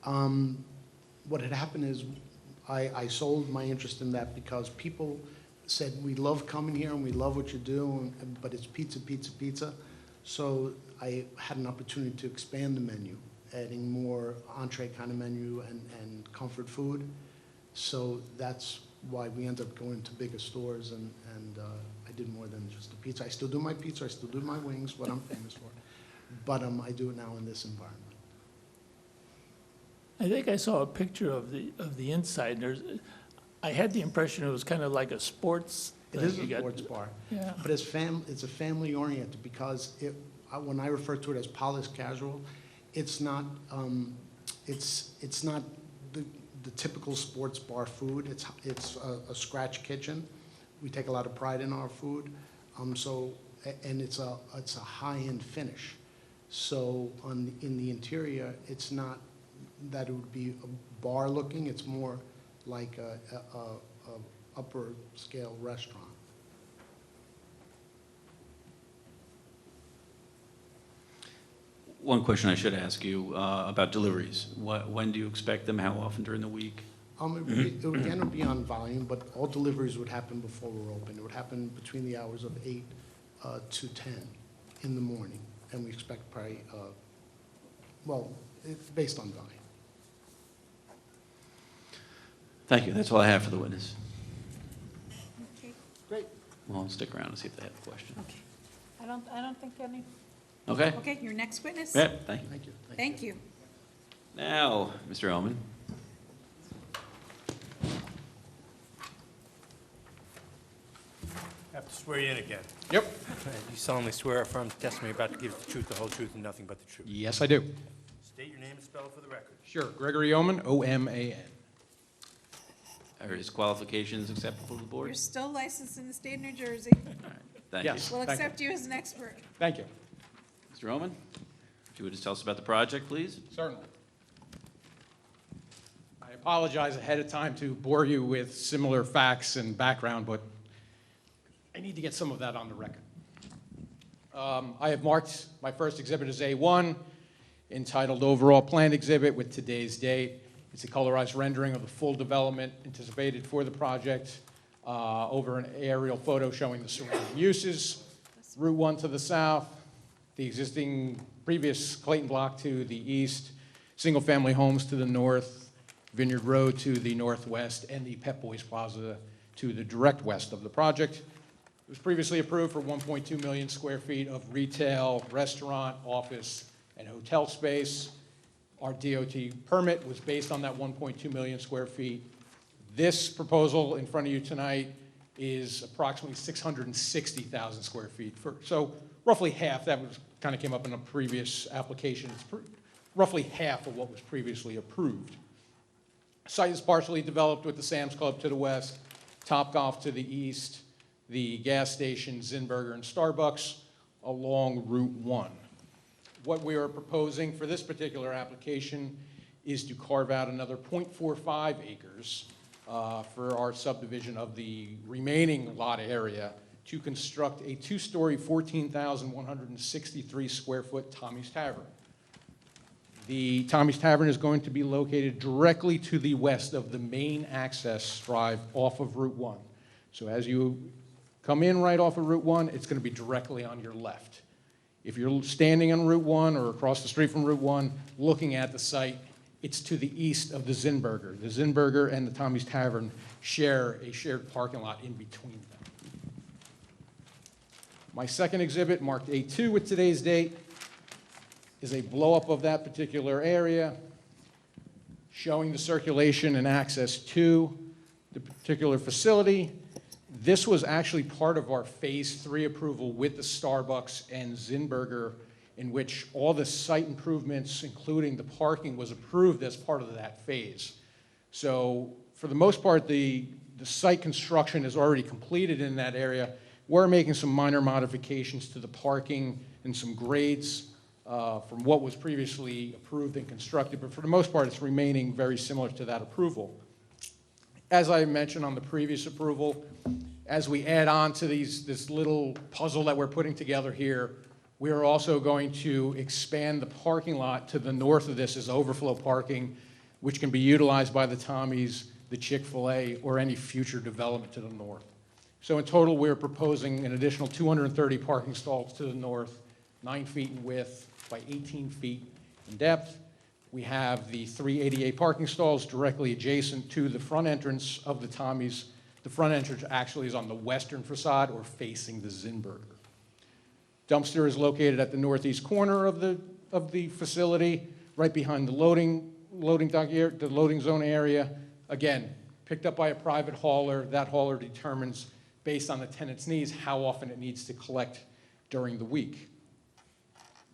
What had happened is I sold my interest in that because people said, we love coming here and we love what you do, but it's pizza, pizza, pizza. So I had an opportunity to expand the menu, adding more entree kind of menu and comfort food. So that's why we ended up going to bigger stores, and I did more than just the pizza. I still do my pizza, I still do my wings, what I'm famous for. But I do it now in this environment. I think I saw a picture of the inside. I had the impression it was kind of like a sports It thing. is a sports bar, Yeah. but it's a family oriented because when I refer to it as polished casual, it's not the typical sports bar food. It's a scratch kitchen. We take a lot of pride in our food, and it's a high-end finish. So in the interior, it's not that it would be a bar looking. It's more like a upper scale restaurant. One question I should ask you about deliveries. When do you expect them? How often during the week? It would be on volume, but all deliveries would happen before we're open. It would happen between the hours of 8 to 10 in the morning, and we expect probably, it's based on volume. Thank you. That's all I have for the witness. Okay, Great. Well, I'll stick around and see if they have a question. okay. I don't think any. Okay. Okay, your next witness? Yeah, thank you. Thank you. Thank you. Now, Mr. Oman. I have to swear you in again. Yep. You solemnly swear or affirm the testimony you're about to give the truth, the whole truth, and nothing but the truth. Yes, I do. State your name and spell it for the record. Sure. Gregory Oman, O-M-A-N. Are his qualifications acceptable to the board? You're still licensed in the state of New Jersey. Thank Yes. you. We'll Thank you. accept you as an expert. Thank you. Mr. Oman, if you would just tell us about the project, please? Certainly. I apologize ahead of time to bore you with similar facts and background, but I need to get some of that on the record. I have marked my first exhibit as A1, entitled Overall Plan Exhibit with today's date. It's a colorized rendering of the full development anticipated for the project over an aerial photo showing the surrounding uses, Route 1 to the south, the existing previous Clayton block to the east, single-family homes to the north, Vineyard Road to the northwest, and the Pep Boys Plaza to the direct west of the project. It was previously approved for 1.2 million square feet of retail, restaurant, office, and hotel space. Our DOT permit was based on that 1.2 million square feet. This proposal in front of you tonight is approximately 660,000 square feet. So roughly half, that was, kind of came up in a previous application. It's roughly half of what was previously approved. Site is partially developed with the Sam's Club to the west, Topgolf to the east, the gas station, Zinberger, and Starbucks along Route 1. What we are proposing for this particular application is to carve out another 0.45 acres for our subdivision of the remaining lot area to construct a two-story, 14,163 square foot Tommy's Tavern. The Tommy's Tavern is going to be located directly to the west of the main access drive off of Route 1. So as you come in right off of Route 1, it's going to be directly on your left. If you're standing on Route 1 or across the street from Route 1 looking at the site, it's to the east of the Zinberger. The Zinberger and the Tommy's Tavern share a shared parking lot in between them. My second exhibit, marked A2 with today's date, is a blow-up of that particular area, showing the circulation and access to the particular facility. This was actually part of our Phase 3 approval with the Starbucks and Zinberger, in which all the site improvements, including the parking, was approved as part of that phase. So for the most part, the site construction is already completed in that area. We're making some minor modifications to the parking and some grades from what was previously approved and constructed, but for the most part, it's remaining very similar to that approval. As I mentioned on the previous approval, as we add on to this little puzzle that we're putting together here, we are also going to expand the parking lot to the north of this as overflow parking, which can be utilized by the Tommy's, the Chick-fil-A, or any future development to the north. So in total, we're proposing an additional 230 parking stalls to the north, 9 feet in width by 18 feet in depth. We have the 3 ADA parking stalls directly adjacent to the front entrance of the Tommy's. The front entrance actually is on the western facade or facing the Zinberger. Dumpster is located at the northeast corner of the facility, right behind the loading zone area. Again, picked up by a private hauler. That hauler determines, based on the tenant's needs, how often it needs to collect during the week.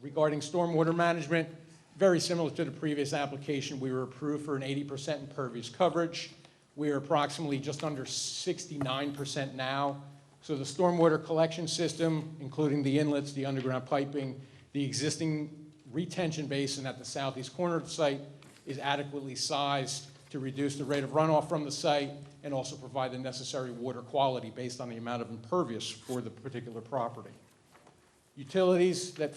Regarding stormwater management, very similar to the previous application, we were approved for an 80% impervious coverage. We are approximately just under 69% now. So the stormwater collection system, including the inlets, the underground piping, the existing retention basin at the southeast corner of the site is adequately sized to reduce the rate of runoff from the site and also provide the necessary water quality based on the amount of impervious for the particular property. Utilities that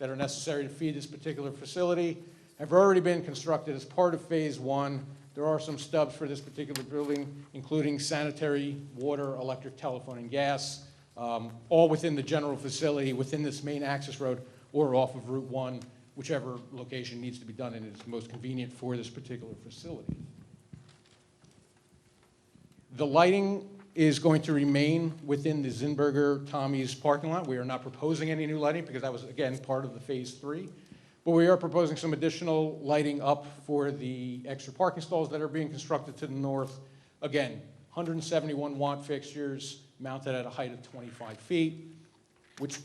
are necessary to feed this particular facility have already been constructed as part of Phase 1. There are some stubs for this particular building, including sanitary, water, electric, telephone, and gas, all within the general facility, within this main access road, or off of Route 1, whichever location needs to be done and is most convenient for this particular facility. The lighting is going to remain within the Zinberger Tommy's parking lot. We are not proposing any new lighting because that was, again, part of the Phase 3. But we are proposing some additional lighting up for the extra parking stalls that are being constructed to the north. Again, 171 watt fixtures mounted at a height of 25 feet, which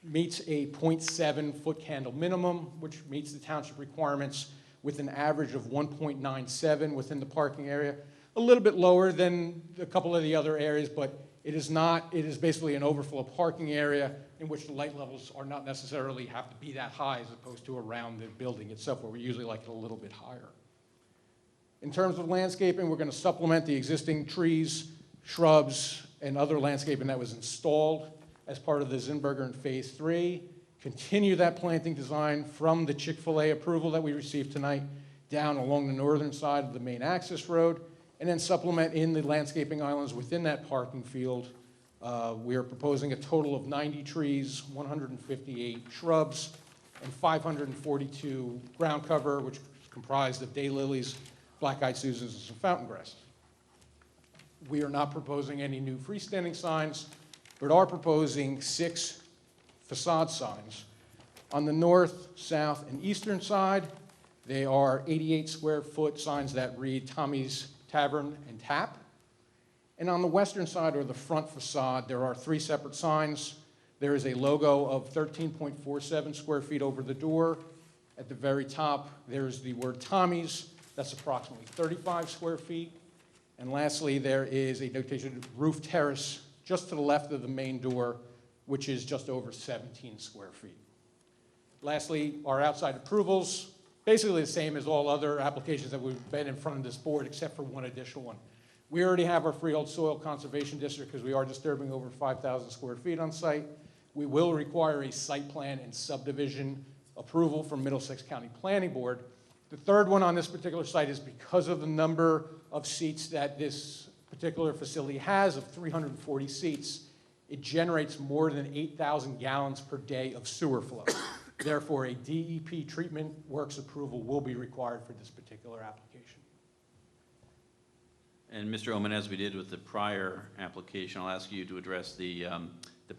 meets a 0.7 foot candle minimum, which meets the township requirements with an average of 1.97 within the parking area. A little bit lower than a couple of the other areas, but it is basically an overflow parking area in which the light levels are not necessarily have to be that high as opposed to around the building itself, where we usually like it a little bit higher. In terms of landscaping, we're going to supplement the existing trees, shrubs, and other landscaping that was installed as part of the Zinberger in Phase 3. Continue that planting design from the Chick-fil-A approval that we received tonight down along the northern side of the main access road, and then supplement in the landscaping islands within that parking field. We are proposing a total of 90 trees, 158 shrubs, and 542 ground cover, which is comprised of daylilies, black-eyed Susans and some fountain grass. We are not proposing any new freestanding signs, but are proposing 6 facade signs. On the north, south, and eastern side, they are 88-square-foot signs that read Tommy's Tavern and Tap. And on the western side, or the front facade, there are 3 separate signs. There is a logo of 13.47 square feet over the door. At the very top, there's the word Tommy's. That's approximately 35 square feet. And lastly, there is a notation roof terrace just to the left of the main door, which is just over 17 square feet. Lastly, our outside approvals, basically the same as all other applications that we've been in front of this board, except for one additional one. We already have our freehold soil conservation district because we are disturbing over 5,000 square feet on site. We will require a site plan and subdivision approval from Middlesex County Planning Board. The third one on this particular site is because of the number of seats that this particular facility has, of 340 seats, it generates more than 8,000 gallons per day of sewer flow. Therefore, a DEP treatment works approval will be required for this particular application. And Mr. Oman, as we did with the prior application, I'll ask you to address the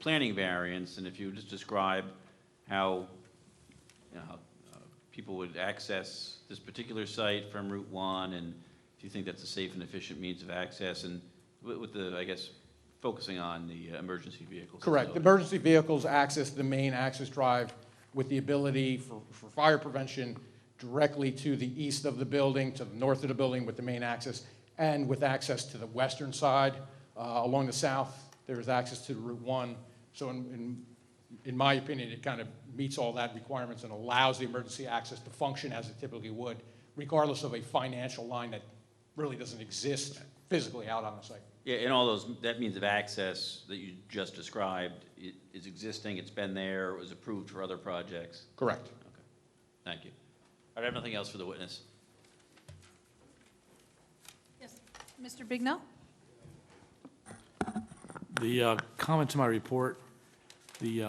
planning variance, and if you would just describe how people would access this particular site from Route 1, and if you think that's a safe and efficient means of access, and with the, I guess, focusing on the emergency vehicles. Correct. Emergency vehicles access the main access drive with the ability for fire prevention directly to the east of the building, to the north of the building with the main access, and with access to the western side. Along the south, there's access to Route 1. So in my opinion, it kind of meets all that requirements and allows the emergency access to function as it typically would, regardless of a financial line that really doesn't exist physically out on the site. Yeah, and all those, that means of access that you just described is existing, it's been there, it was approved for other projects? Correct. Okay, thank you. I have nothing else for the witness. Yes, Mr. Bignell? The comment to my report, the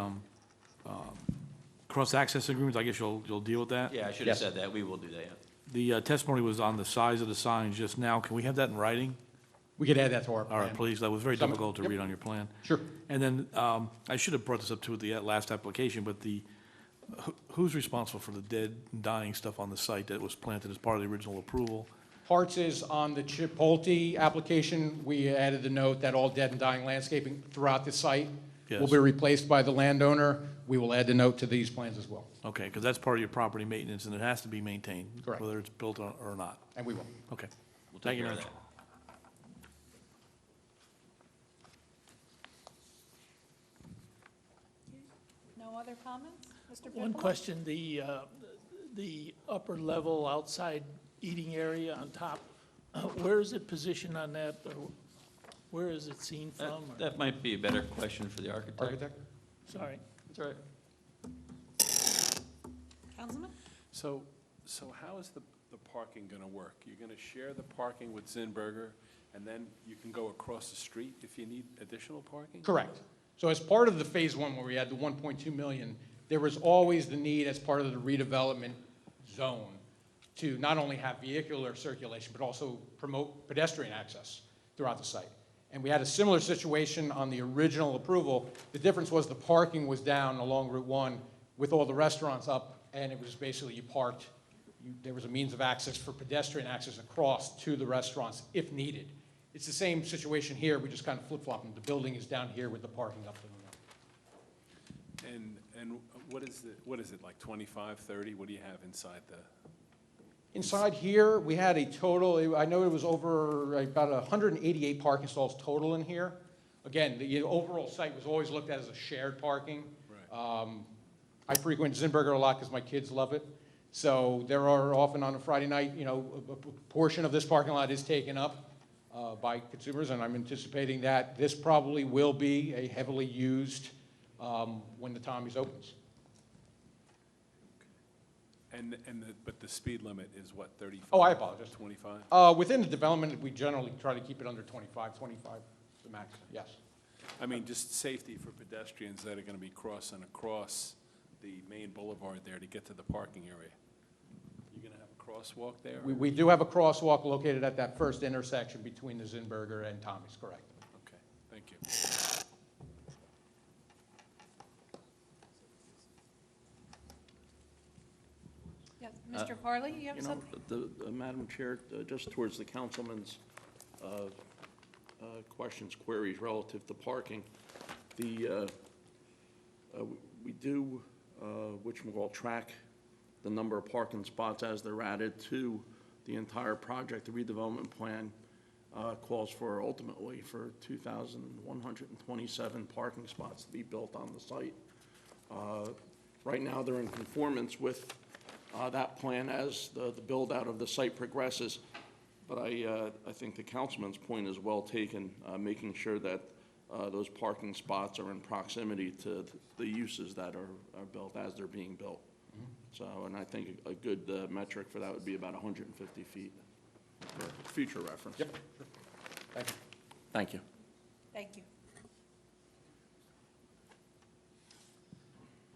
cross-access agreements, I guess you'll deal with that? Yeah, I should have said that, we will do that. The testimony was on the size of the signs just now. Can we have that in writing? We could add that to our plan. All right, please. That was very difficult to read on your plan. Sure. And then, I should have brought this up too at the last application, but who's responsible for the dead and dying stuff on the site that was planted as part of the original approval? Parts is on the Chipotle application. We added the note that all dead and dying landscaping throughout the site will be replaced by the landowner. We will add the note to these plans as well. Okay, because that's part of your property maintenance, and it has to be maintained. Correct. Whether it's built or not. And we will. Okay. We'll Thank take you care very of much. No other comments? Mr. One Pippola? question, the upper level outside eating area on top, where is it positioned on that? Or where is it seen from? or- That might be a better question for the architect. Architect? Sorry. That's all right. Councilman? So how is the parking going to work? You're going to share the parking with Zinberger, and then you can go across the street if you need additional parking? Correct. So as part of the phase one, where we had the 1.2 million, there was always the need as part of the redevelopment zone to not only have vehicular circulation, but also promote pedestrian access throughout the site. And we had a similar situation on the original approval. The difference was the parking was down along Route 1 with all the restaurants up, and it was basically you parked, there was a means of access for pedestrian access across to the restaurants if needed. It's the same situation here, we just kind of flip-flopping. The building is down here with the parking up there. And what is it, like 25, 30? What do you have inside the? Inside here, we had a total, I know it was over about 188 parking stalls total in here. Again, the overall site was always looked at as a shared parking. Right. I frequent Zinberger a lot because my kids love it. So there are often on a Friday night, a portion of this parking lot is taken up by consumers, and I'm anticipating that this probably will be a heavily used when the Tommy's opens. But the speed limit is what, 35? Oh, I apologize. 25? Within the development, we generally try to keep it under 25 is the max, yes. I mean, just safety for pedestrians that are going to be crossing across the main boulevard there to get to the parking area. You're going to have a crosswalk there? We do have a crosswalk located at that first intersection between the Zinberger and Tommy's, correct? Okay, thank you. Yes, Mr. Farley, you have something? Madam Chair, just towards the councilman's questions, queries relative to parking, we do, track the number of parking spots as they're added to the entire project. The redevelopment plan calls for ultimately for 2,127 parking spots to be built on the site. Right now, they're in conformance with that plan as the build-out of the site progresses. But I think the councilman's point is well taken, making sure that those parking spots are in proximity to the uses that are built as they're being built. So, and I think a good metric for that would be about 150 feet for future reference. Yep, sure. Thank you. Thank you. Thank you.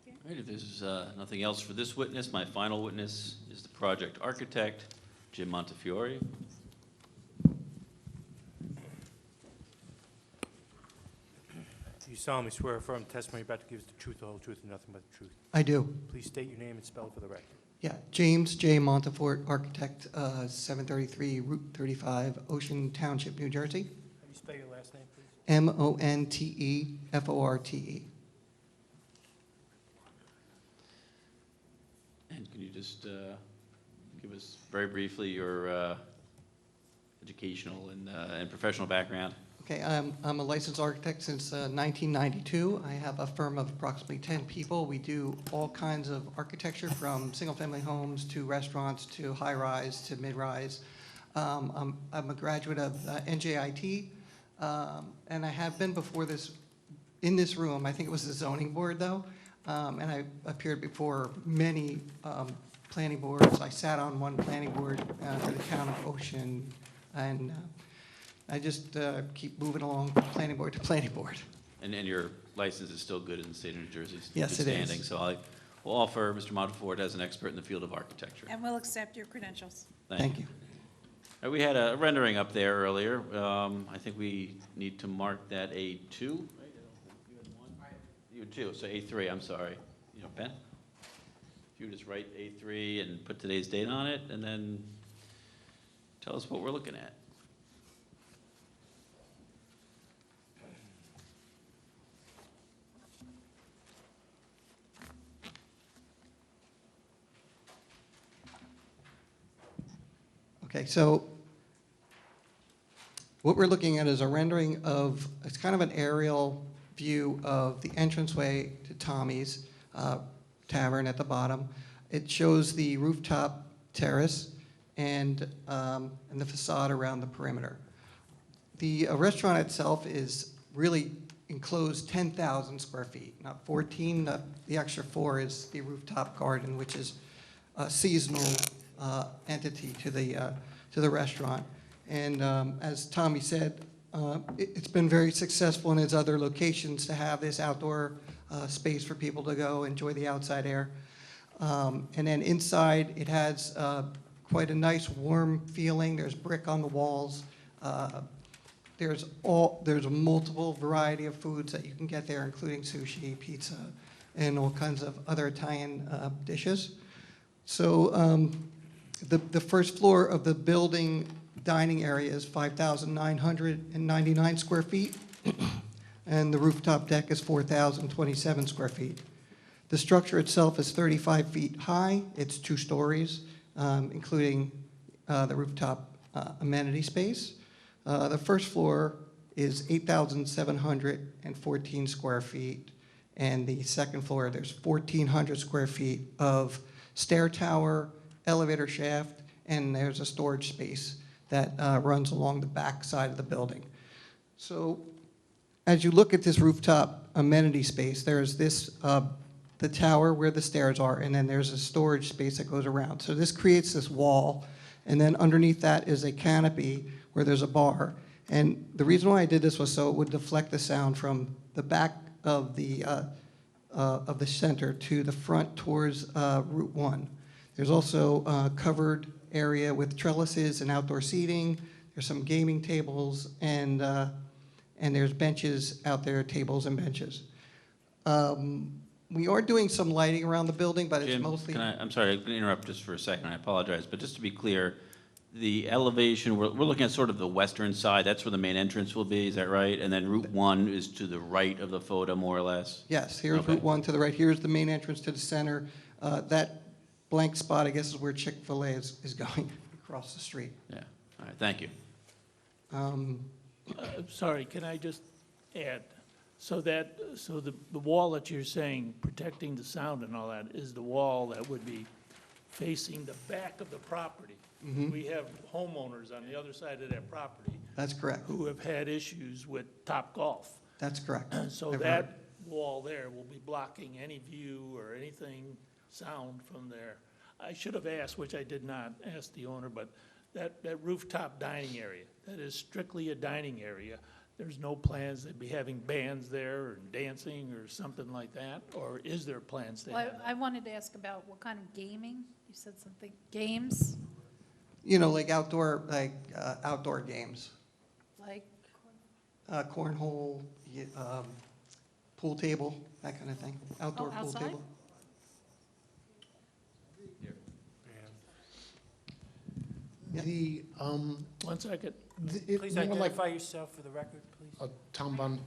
All right, if there's nothing else for this witness, my final witness is the project architect, Jim Montefiore. Do you solemnly swear or affirm the testimony you're about to give is the truth, the whole truth, and nothing but the truth? I do. Please state your name and spell it for the record. Yeah, James J. Montefort, architect, 733 Route 35, Ocean Township, New Jersey. How do you spell your last name, please? Monteforte. And can you just give us very briefly your educational and professional background? Okay, I'm a licensed architect since 1992. I have a firm of approximately 10 people. We do all kinds of architecture, from single-family homes to restaurants to high-rise to mid-rise. I'm a graduate of NJIT, and I have been before this, in this room. I think it was the zoning board, though, and I appeared before many planning boards. I sat on one planning board for the town of Ocean, and I just keep moving along planning board to planning board. And your license is still good in the state of New Jersey? Yes, good it is. standing. So I will offer Mr. Montefort as an expert in the field of architecture. And we'll accept your credentials. Thank you. All right, we had a rendering up there earlier. I think we need to mark that A2. Right? You had one? You had two, so A3, I'm sorry. You know, Ben? If you would just write A3 and put today's date on it, and then tell us what we're looking at. Okay, so what we're looking at is a rendering of, it's kind of an aerial view of the entranceway to Tommy's Tavern at the bottom. It shows the rooftop terrace and the facade around the perimeter. The restaurant itself is really enclosed 10,000 square feet, not 14. The extra 4 is the rooftop garden, which is a seasonal entity to the restaurant. And as Tommy said, it's been very successful in its other locations to have this outdoor space for people to go enjoy the outside air. And then inside, it has quite a nice warm feeling. There's brick on the walls. There's a multiple variety of foods that you can get there, including sushi, pizza, and all kinds of other Italian dishes. So the first floor of the building dining area is 5,999 square feet, and the rooftop deck is 4,027 square feet. The structure itself is 35 feet high. It's 2 stories, including the rooftop amenity space. The first floor is 8,714 square feet, and the second floor, there's 1,400 square feet of stair tower, elevator shaft, and there's a storage space that runs along the back side of the building. So as you look at this rooftop amenity space, there's this, the tower where the stairs are, and then there's a storage space that goes around. So this creates this wall, and then underneath that is a canopy where there's a bar. And the reason why I did this was so it would deflect the sound from the back of the center to the front towards Route 1. There's also covered area with trellises and outdoor seating. There's some gaming tables, and there's benches out there, tables and benches. We are doing some lighting around the building, but it's Jim, mostly... I'm sorry, I'm going to interrupt just for a second, I apologize, but just to be clear, the elevation, we're looking at sort of the western side, that's where the main entrance will be, is that right? And then Route 1 is to the right of the photo, more or less? Yes, here's Okay. Route 1 to the right. Here's the main entrance to the center. That blank spot, I guess, is where Chick-fil-A is going across the street. Yeah, all right, thank you. Sorry, can I just add? So the wall that you're saying, protecting the sound and all that, is the wall that would be facing the back of the property. Mhm. We have homeowners on the other side of that property. That's correct. Who have had issues with Topgolf. That's correct. So I've that heard. wall there will be blocking any view or anything, sound from there. I should have asked, which I did not ask the owner, but that rooftop dining area, that is strictly a dining area. There's no plans to be having bands there or dancing or something like that? Or is there plans to Well, have? I wanted to ask about what kind of gaming? You said something, games, You know, like outdoor games. like, Cornhole, pool table, that kind of thing. Outdoor pool outside? table. The, One second. Please identify yourself for the record, please. Tom Bun.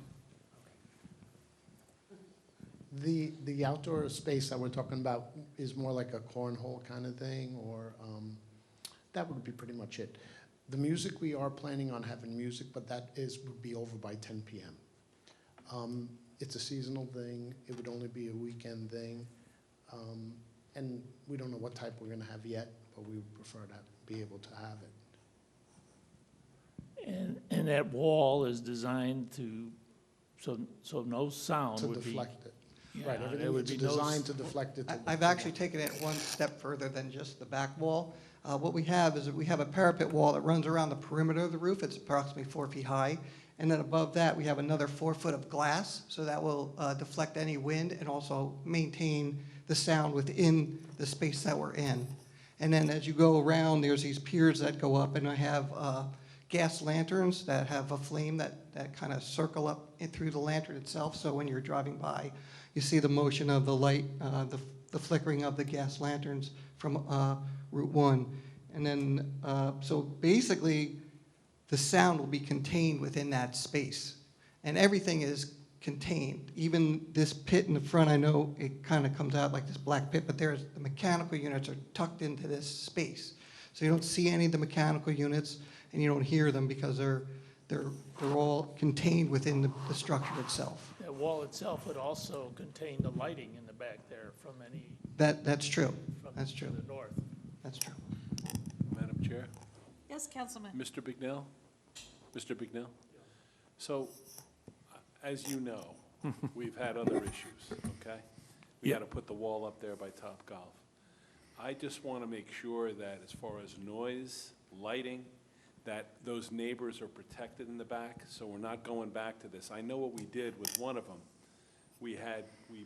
The outdoor space that we're talking about is more like a cornhole kind of thing, or that would be pretty much it. The music, we are planning on having music, but that would be over by 10 p.m. It's a seasonal thing. It would only be a weekend thing. And we don't know what type we're going to have yet, but we would prefer to be able to have it. And that wall is designed to, so no sound To would be. deflect it. Yeah, Right, there everything would is be no designed to deflect it. I've actually taken it one step further than just the back wall. What we have is that we have a parapet wall that runs around the perimeter of the roof. It's approximately 4 feet high. And then above that, we have another 4 foot of glass, so that will deflect any wind and also maintain the sound within the space that we're in. And then as you go around, there's these piers that go up, and I have gas lanterns that have a flame that kind of circle up through the lantern itself. So when you're driving by, you see the motion of the light, the flickering of the gas lanterns from Route 1. And then, so basically, the sound will be contained within that space. And everything is contained. Even this pit in the front, I know it kind of comes out like this black pit, but the mechanical units are tucked into this space. So you don't see any of the mechanical units, and you don't hear them because they're all contained within the structure itself. That wall itself would also contain the lighting in the back there from any. That's true. That's To true. the north. That's true. Madam Chair? yes, Councilman? Mr. Bignell? Mr. Bignell? So, as you know, we've had other issues, okay? We Yeah. got to put the wall up there by Topgolf. I just want to make sure that as far as noise, lighting, that those neighbors are protected in the back, so we're not going back to this. I know what we did with one of them. We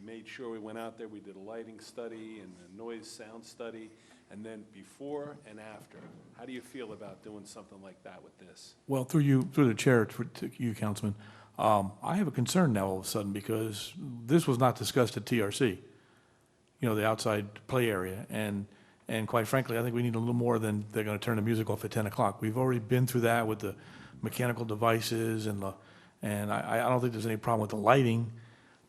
made sure we went out there, we did a lighting study and a noise sound study, and then before and after. How do you feel about doing something like that with this? Well, through the chair, to you, Councilman, I have a concern now all of a sudden because this was not discussed at TRC, you know, the outside play area. And quite frankly, I think we need a little more than they're going to turn the music off at 10 o'clock. We've already been through that with the mechanical devices and I don't think there's any problem with the lighting,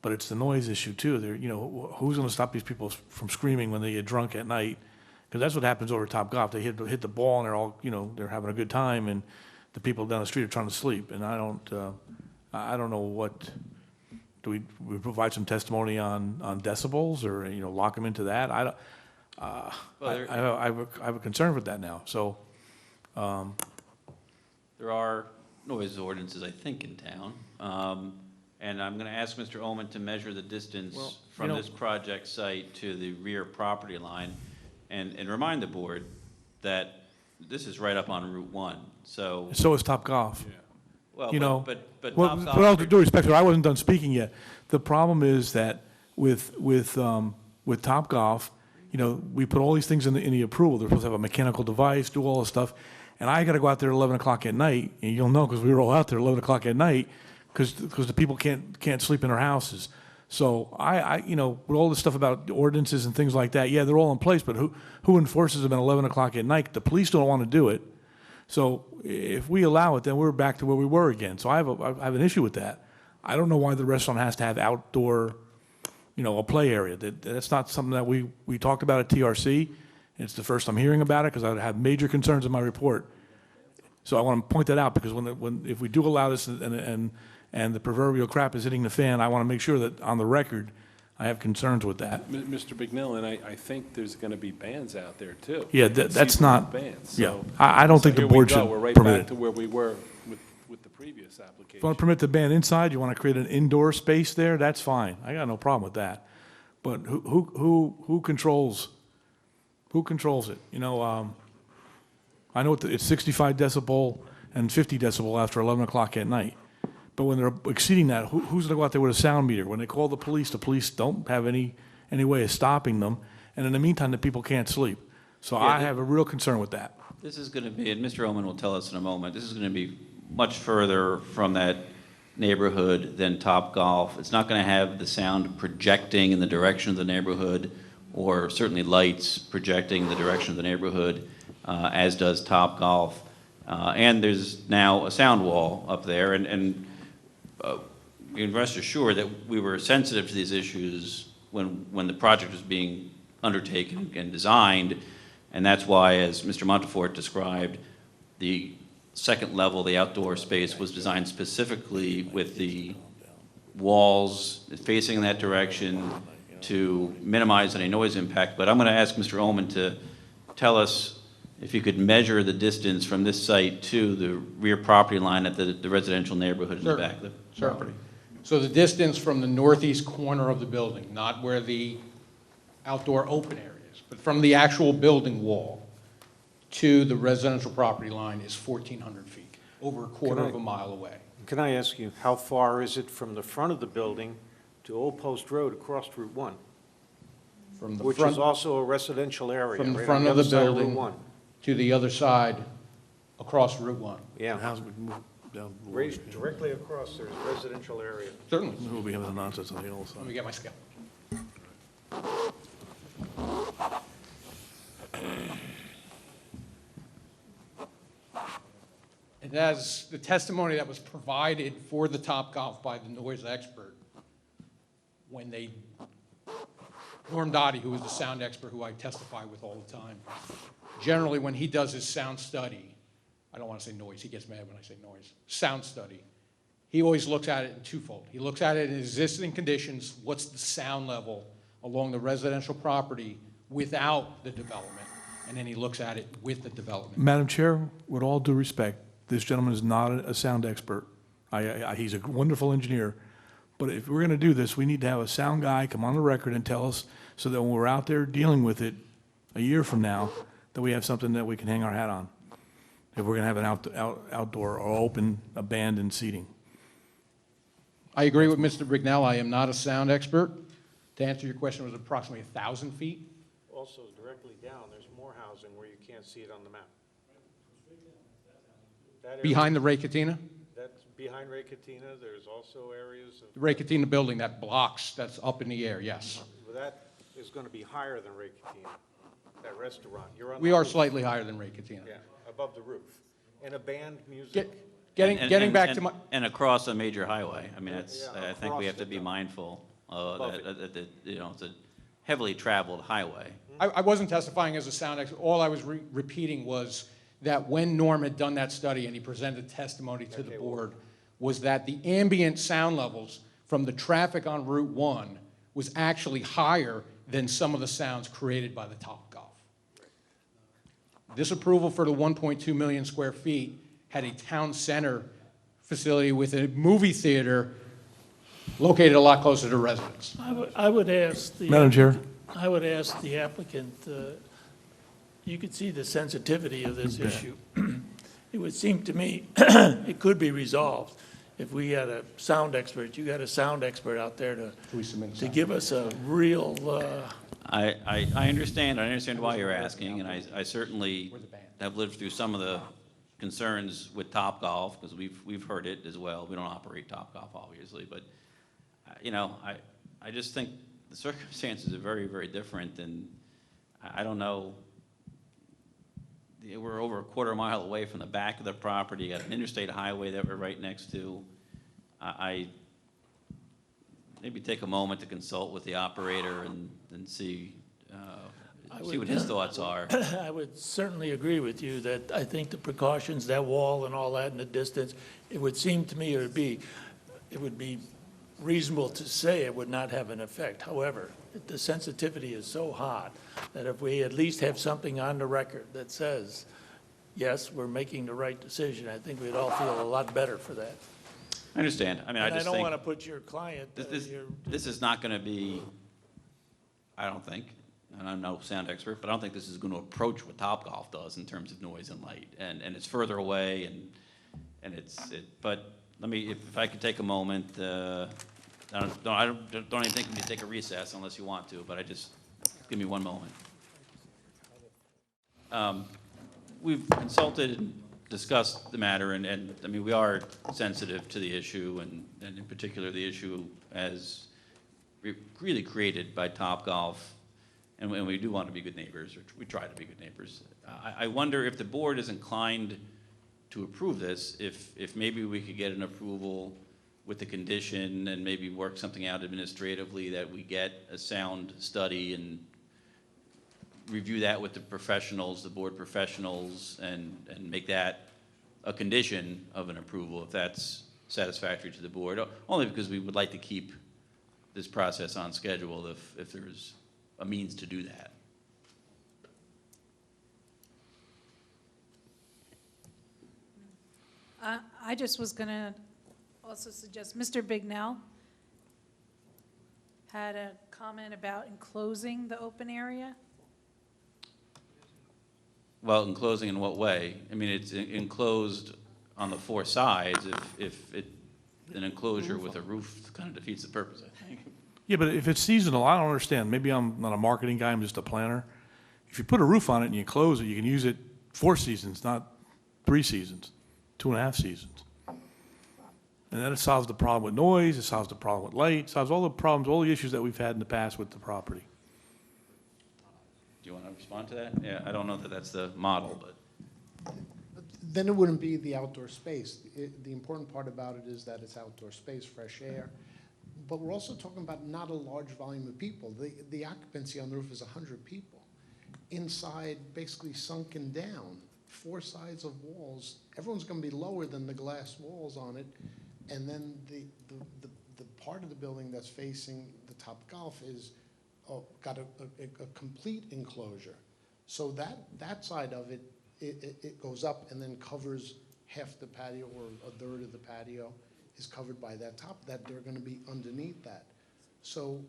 but it's the noise issue too. You know, who's going to stop these people from screaming when they get drunk at night? Because that's what happens over at Topgolf. They hit the ball and they're all, you know, they're having a good time, and the people down the street are trying to sleep. And I don't know what, do we provide some testimony on decibels, or, you know, lock them into that? I have a concern with that now, so. There are noise ordinances, I think, in town. And I'm going to ask Mr. Ullman to measure the distance Well, from you know- this project site to the rear property line, and remind the board that this is right up on Route 1, so. So is Topgolf. Well, You know, but well, Topgolf- with all due respect, I wasn't done speaking yet. The problem is that with Topgolf, you know, we put all these things in the approval. They're supposed to have a mechanical device, do all this stuff. And I got to go out there at 11 o'clock at night, and you'll know because we were all out there at 11 o'clock at night because the people can't sleep in their houses. So you know, with all this stuff about ordinances and things like that, yeah, they're all in place, but who enforces them at 11 o'clock at night? The police don't want to do it. So if we allow it, then we're back to where we were again. So I have an issue with that. I don't know why the restaurant has to have outdoor, you know, a play area. That's not something that we talked about at TRC. It's the first I'm hearing about it because I have major concerns in my report. So I want to point that out because if we do allow this and the proverbial crap is hitting the fan, I want to make sure that on the record I have concerns with that. Mr. Bignell, and I think there's going to be bands out there too. Yeah, that's not. Bands. Yeah, So- I don't think so the here we board go. should We're right permit back it. to where we were with the previous If you application. want to permit the band inside, you want to create an indoor space there, that's fine. I got no problem with that. But who controls it? You know, I know it's 65 decibel and 50 decibel after 11 o'clock at night. But when they're exceeding that, who's going to go out there with a sound meter? When they call the police don't have any way of stopping them. And in the meantime, the people can't sleep. So I have a real concern with that. This is going to be, and Mr. Oman will tell us in a moment, this is going to be much further from that neighborhood than Topgolf. It's not going to have the sound projecting in the direction of the neighborhood, or certainly lights projecting in the direction of the neighborhood, as does Topgolf. And there's now a sound wall up there, and you can rest assured that we were sensitive to these issues when the project was being undertaken and designed, and that's why, as Mr. Montefort described, the second level, the outdoor space, was designed specifically with the walls facing in that direction to minimize any noise impact. But I'm going to ask Mr. Ullman to tell us if you could measure the distance from this site to the rear property line at the residential neighborhood in the back of the property. So the distance from the northeast corner of the building, not where the outdoor open area is, but from the actual building wall to the residential property line is 1,400 feet, over a quarter of a mile away. Can I ask you, how far is it from the front of the building to Old Post Road across Route 1? From the Which front, is also a residential area, from the right front on of the other side Route building 1. to the other side across Route 1. Yeah. How's we move down? Raised directly across, there's residential area. Certainly. We'll be having the nonsense on the other side. Let me get my scale. And as the testimony that was provided for the Topgolf by the noise expert, when they, Norm Dottie, who is the sound expert who I testify with all the time, generally when he does his sound study, I don't want to say noise, he gets mad when I say noise, sound study, he always looks at it in twofold. He looks at it in existing conditions, what's the sound level along the residential property without the development, and then he looks at it with the development. Madam Chair, with all due respect, this gentleman is not a sound expert. He's a wonderful engineer. But if we're going to do this, we need to have a sound guy come on the record and tell us so that when we're out there dealing with it a year from now, that we have something that we can hang our hat on. If we're going to have an outdoor or open, abandoned seating. I agree with Mr. Brignell. I am not a sound expert. To answer your question, it was approximately 1,000 feet. Also, directly down, there's more housing where you can't see it on the map. That area- Behind the Ray Katina? That's behind Ray Katina, there's also areas of... The Ray Katina building, that blocks, that's up in the air, yes. Well, that is going to be higher than Ray Katina, that restaurant. You're on We the are roof. slightly higher than Ray Katina. Yeah, above the roof. And a band music. Getting back to my... And across a major highway. I mean, that's, Yeah, I think we have to be mindful that, you know, it's a heavily traveled highway. I wasn't testifying as a sound expert. All I was repeating was that when Norm had done that study and he presented testimony to the board, was that the ambient sound levels from the traffic on Route 1 was actually higher than some of the sounds created by the Topgolf. This approval for the 1.2 million square feet had a town center facility with a movie theater located a lot closer to residents. I would ask the... Madam Chair. I would ask the applicant, you could see the sensitivity of this issue. It would seem to me it could be resolved if we had a sound expert, you got a sound expert out there to give us a real I understand why you're asking, and I certainly have lived through some of the concerns with Topgolf, because we've heard it as well. We don't operate Topgolf, obviously, but, you know, I just think the circumstances are very, very different, and I don't know. We're over a quarter mile away from the back of the property, got an interstate highway that we're right next to. I maybe take a moment to consult with the operator and see what his thoughts are. I would certainly agree with you that I think the precautions, that wall and all that in the distance, it would seem to me it would be reasonable to say it would not have an effect. However, the sensitivity is so hot that if we at least have something on the record that says, yes, we're making the right decision, I think we'd all feel a lot better for that. I understand. I mean, And I just don't think want to put your client, this is not going to be, I don't think, and I'm no sound expert, but I don't think this is going to approach what Topgolf does in terms of noise and light. And it's further away, and but let me, if I could take a moment, I don't even think we need to take a recess unless you want to, but give me one moment. We've consulted and discussed the matter, and I mean, we are sensitive to the issue, and in particular, the issue as really created by Topgolf, and we do want to be good neighbors, or we try to be good neighbors. I wonder if the board is inclined to approve this, if maybe we could get an approval with the condition and maybe work something out administratively that we get a sound study and review that with the professionals, the board professionals, and make that a condition of an approval if that's satisfactory to the board, only because we would like to keep this process on schedule if there's a means to do that. I just was going to also suggest, Mr. Bignell had a comment about enclosing the open area. Well, enclosing in what way? I mean, it's enclosed on the four sides. If an enclosure with a roof kind of defeats the purpose, I think. Yeah, but if it's seasonal, I don't understand. Maybe I'm not a marketing guy, I'm just a planner. If you put a roof on it and you close it, you can use it 4 seasons, not 3 seasons, 2.5 seasons. And then it solves the problem with noise, it solves the problem with light, it solves all the problems, all the issues that we've had in the past with the property. Do you want to respond to that? Yeah, I don't know that that's the model, but. Then it wouldn't be the outdoor space. The important part about it is that it's outdoor space, fresh air. But we're also talking about not a large volume of people. The occupancy on the roof is 100 people. Inside, basically sunken down, 4 sides of walls. Everyone's going to be lower than the glass walls on it. And then the part of the building that's facing the Topgolf is got a complete enclosure. So that side of it, it goes up and then covers half the patio, or a third of the patio is covered by that top. That they're going to be underneath that. So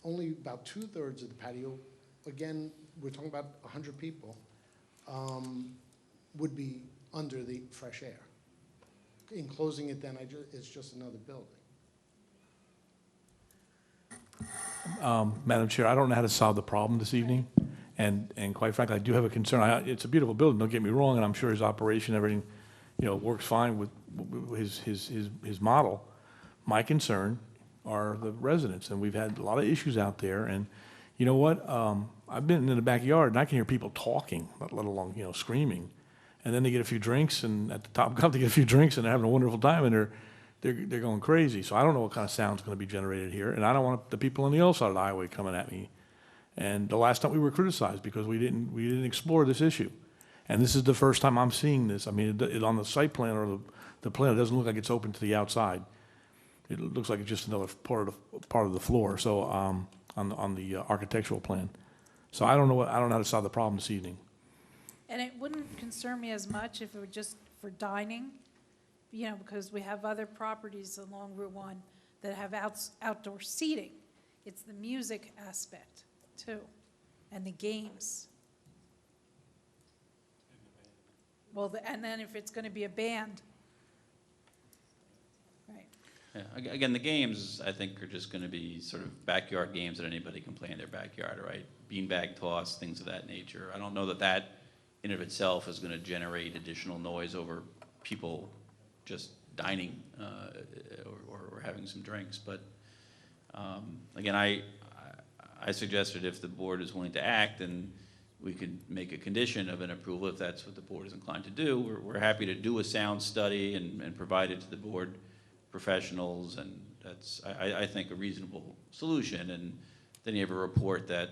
only about 2/3 of the patio, again, we're talking about 100 people, would be under the fresh air. Enclosing it, then it's just another building. Madam Chair, I don't know how to solve the problem this evening, and quite frankly, I do have a concern. It's a beautiful building, don't get me wrong, and I'm sure his operation, everything, works fine with his model. My concern are the residents, and we've had a lot of issues out there, and you know what? I've been in the backyard, and I can hear people talking, let alone, screaming, and then they get a few drinks, and at the Topgolf, they get a few drinks, and they're having a wonderful time, and they're going crazy. So I don't know what kind of sound's going to be generated here, and I don't want the people on the other side of the highway coming at me. And the last time we were criticized because we didn't explore this issue, and this is the first time I'm seeing this. I mean, it on the site plan or the plan, it doesn't look like it's open to the outside. It looks like it's just another part of the floor. So on the architectural plan. So I don't know how to solve the problem this evening. And it wouldn't concern me as much if it were just for dining, because we have other properties along Route 1 that have outdoor seating. It's the music aspect, too, and the games. Well, and then if it's going to be a band. Right. Yeah, again, the games, I think, are just gonna be sort of backyard games that anybody can play in their backyard, right? Beanbag toss, things of that nature. I don't know that that in of itself is gonna generate additional noise over people just dining, or having some drinks, but, again, I suggested if the board is willing to act, and we could make a condition of an approval if that's what the board is inclined to do. We're happy to do a sound study and provide it to the board professionals, and that's, I think, a reasonable solution. And then you have a report that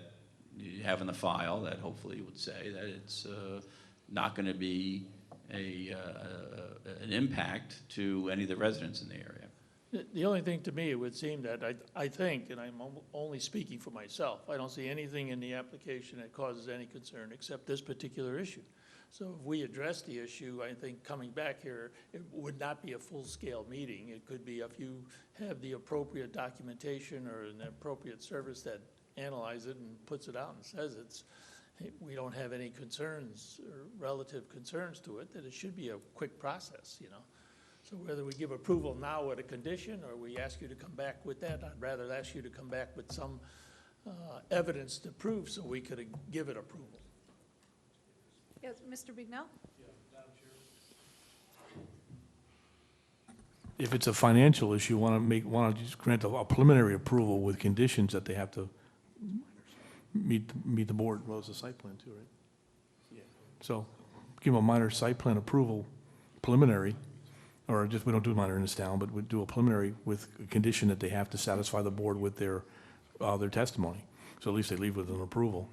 you have in the file that hopefully would say that it's not going to be an impact to any of the residents in the area. The only thing to me, it would seem that I think, and I'm only speaking for myself, I don't see anything in the application that causes any concern except this particular issue. So if we address the issue, I think coming back here, it would not be a full-scale meeting. It could be if you have the appropriate documentation or an appropriate service that analyzes it and puts it out and says we don't have any concerns or relative concerns to it, that it should be a quick process, you know. So whether we give approval now with a condition or we ask you to come back with that, I'd rather ask you to come back with some evidence to prove so we could give it approval. Yes, Mr. Bignell? If it's a financial issue, want to just grant a preliminary approval with conditions that they have to meet the board. Well, it's a site plan too, right? Yeah. So give them a minor site plan approval, preliminary, or just, we don't do minor in this town, but we do a preliminary with a condition that they have to satisfy the board with their testimony. So at least they leave with an approval.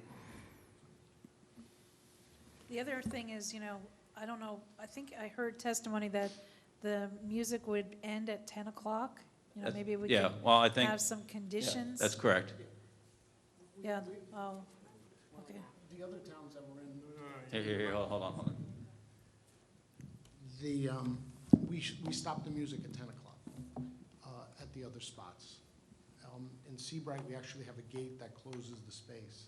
The other thing is, you know, I don't know, I think I heard testimony that the music would end at 10 o'clock. You know, maybe we Yeah, could well, I think. have some conditions. That's correct. Yeah, oh, okay. The other towns that we're in. Here, hold on. We stopped the music at 10 o'clock at the other spots. In Seabright, we actually have a gate that closes the space,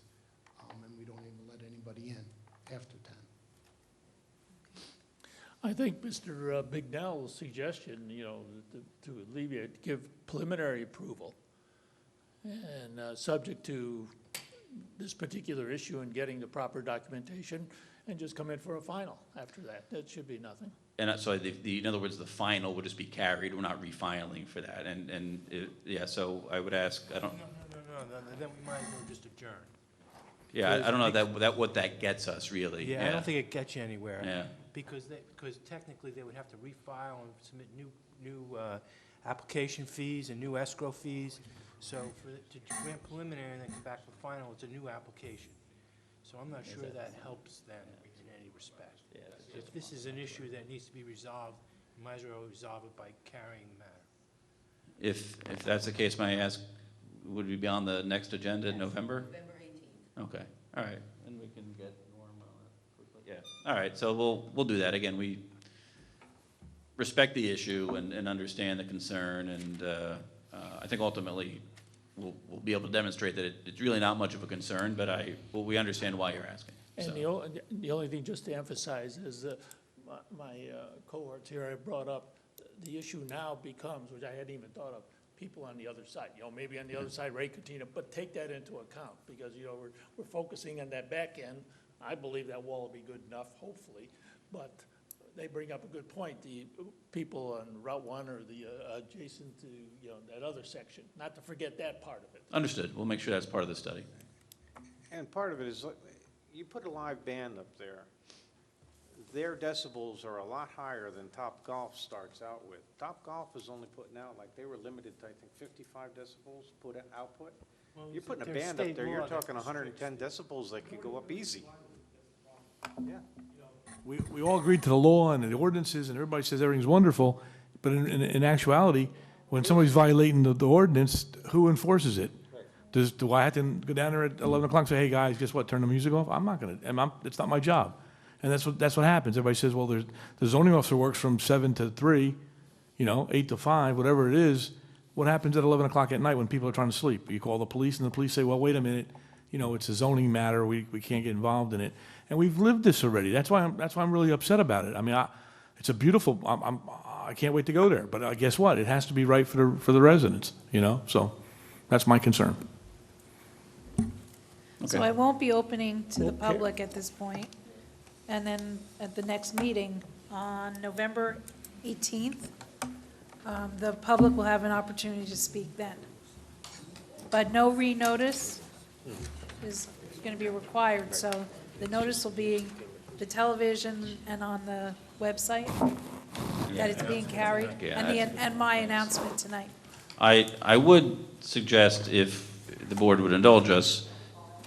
and we don't even let anybody in after 10. I think Mr. Bignell's suggestion, you know, to alleviate, give preliminary approval and subject to this particular issue and getting the proper documentation, and just come in for a final after that. That should be nothing. And so in other words, the final would just be carried. We're not refiling for that. Yeah, so I would ask, I don't. No, then we might as well just adjourn. Yeah, I don't know what that gets us, really. Yeah, I don't think it gets you anywhere. Yeah. Because technically they would have to refile and submit new application fees and new escrow fees. So to grant preliminary and then come back for final, it's a new application. So I'm not sure that helps them in any respect. Yeah, If this is an issue that needs to be resolved, you might as well resolve it by carrying the matter. If that's the case, may I ask, would we be on the next agenda in November? November 18th. Okay, all right, and we can get Norm on that quickly. Yeah, all right, so we'll do that. Again, we respect the issue and understand the concern, and I think ultimately we'll be able to demonstrate that it's really not much of a concern, but we understand why you're asking. And So. the only thing just to emphasize is my cohorts here, I brought up, the issue now becomes, which I hadn't even thought of, people on the other side, you know, maybe on the other side, Ray Catino, but take that into account, because, you know, we're focusing on that back end. I believe that wall will be good enough, hopefully, but they bring up a good point, the people on Route 1 or the adjacent to, you know, that other section, not to forget that part of it. Understood. We'll make sure that's part of the study. And part of it is, you put a live band up there, their decibels are a lot higher than Top Golf starts out with. Top Golf is only putting out, like, they were limited to, I think, 55 decibels output. Well, You're putting a there's band up state there, you're law that talking 110 decibels that could go up easy. Yeah. We all agreed to the law and the ordinances, and everybody says everything's wonderful, but in actuality, when somebody's violating the ordinance, who enforces it? Do I have to go down there at 11 o'clock and say, hey, guys, guess what, turn the music off? I'm not going to, it's not my job. And that's what happens. Everybody says, well, the zoning officer works from 7 to 3, 8 to 5, whatever it is. What happens at 11 o'clock at night when people are trying to sleep? You call the police, and the police say, well, wait a minute, it's a zoning matter, we can't get involved in it. And we've lived this already. That's why I'm really upset about it. I mean, it's a beautiful, I can't wait to go there. But guess what? It has to be right for the residents, you know? So that's my concern. So I won't be opening to the public at this point. And then at the next meeting on November 18th, the public will have an opportunity to speak then. But no renotice is going to be required, so the notice will be the television and on the website that it's being carried, and my announcement tonight. I would suggest, if the board would indulge us,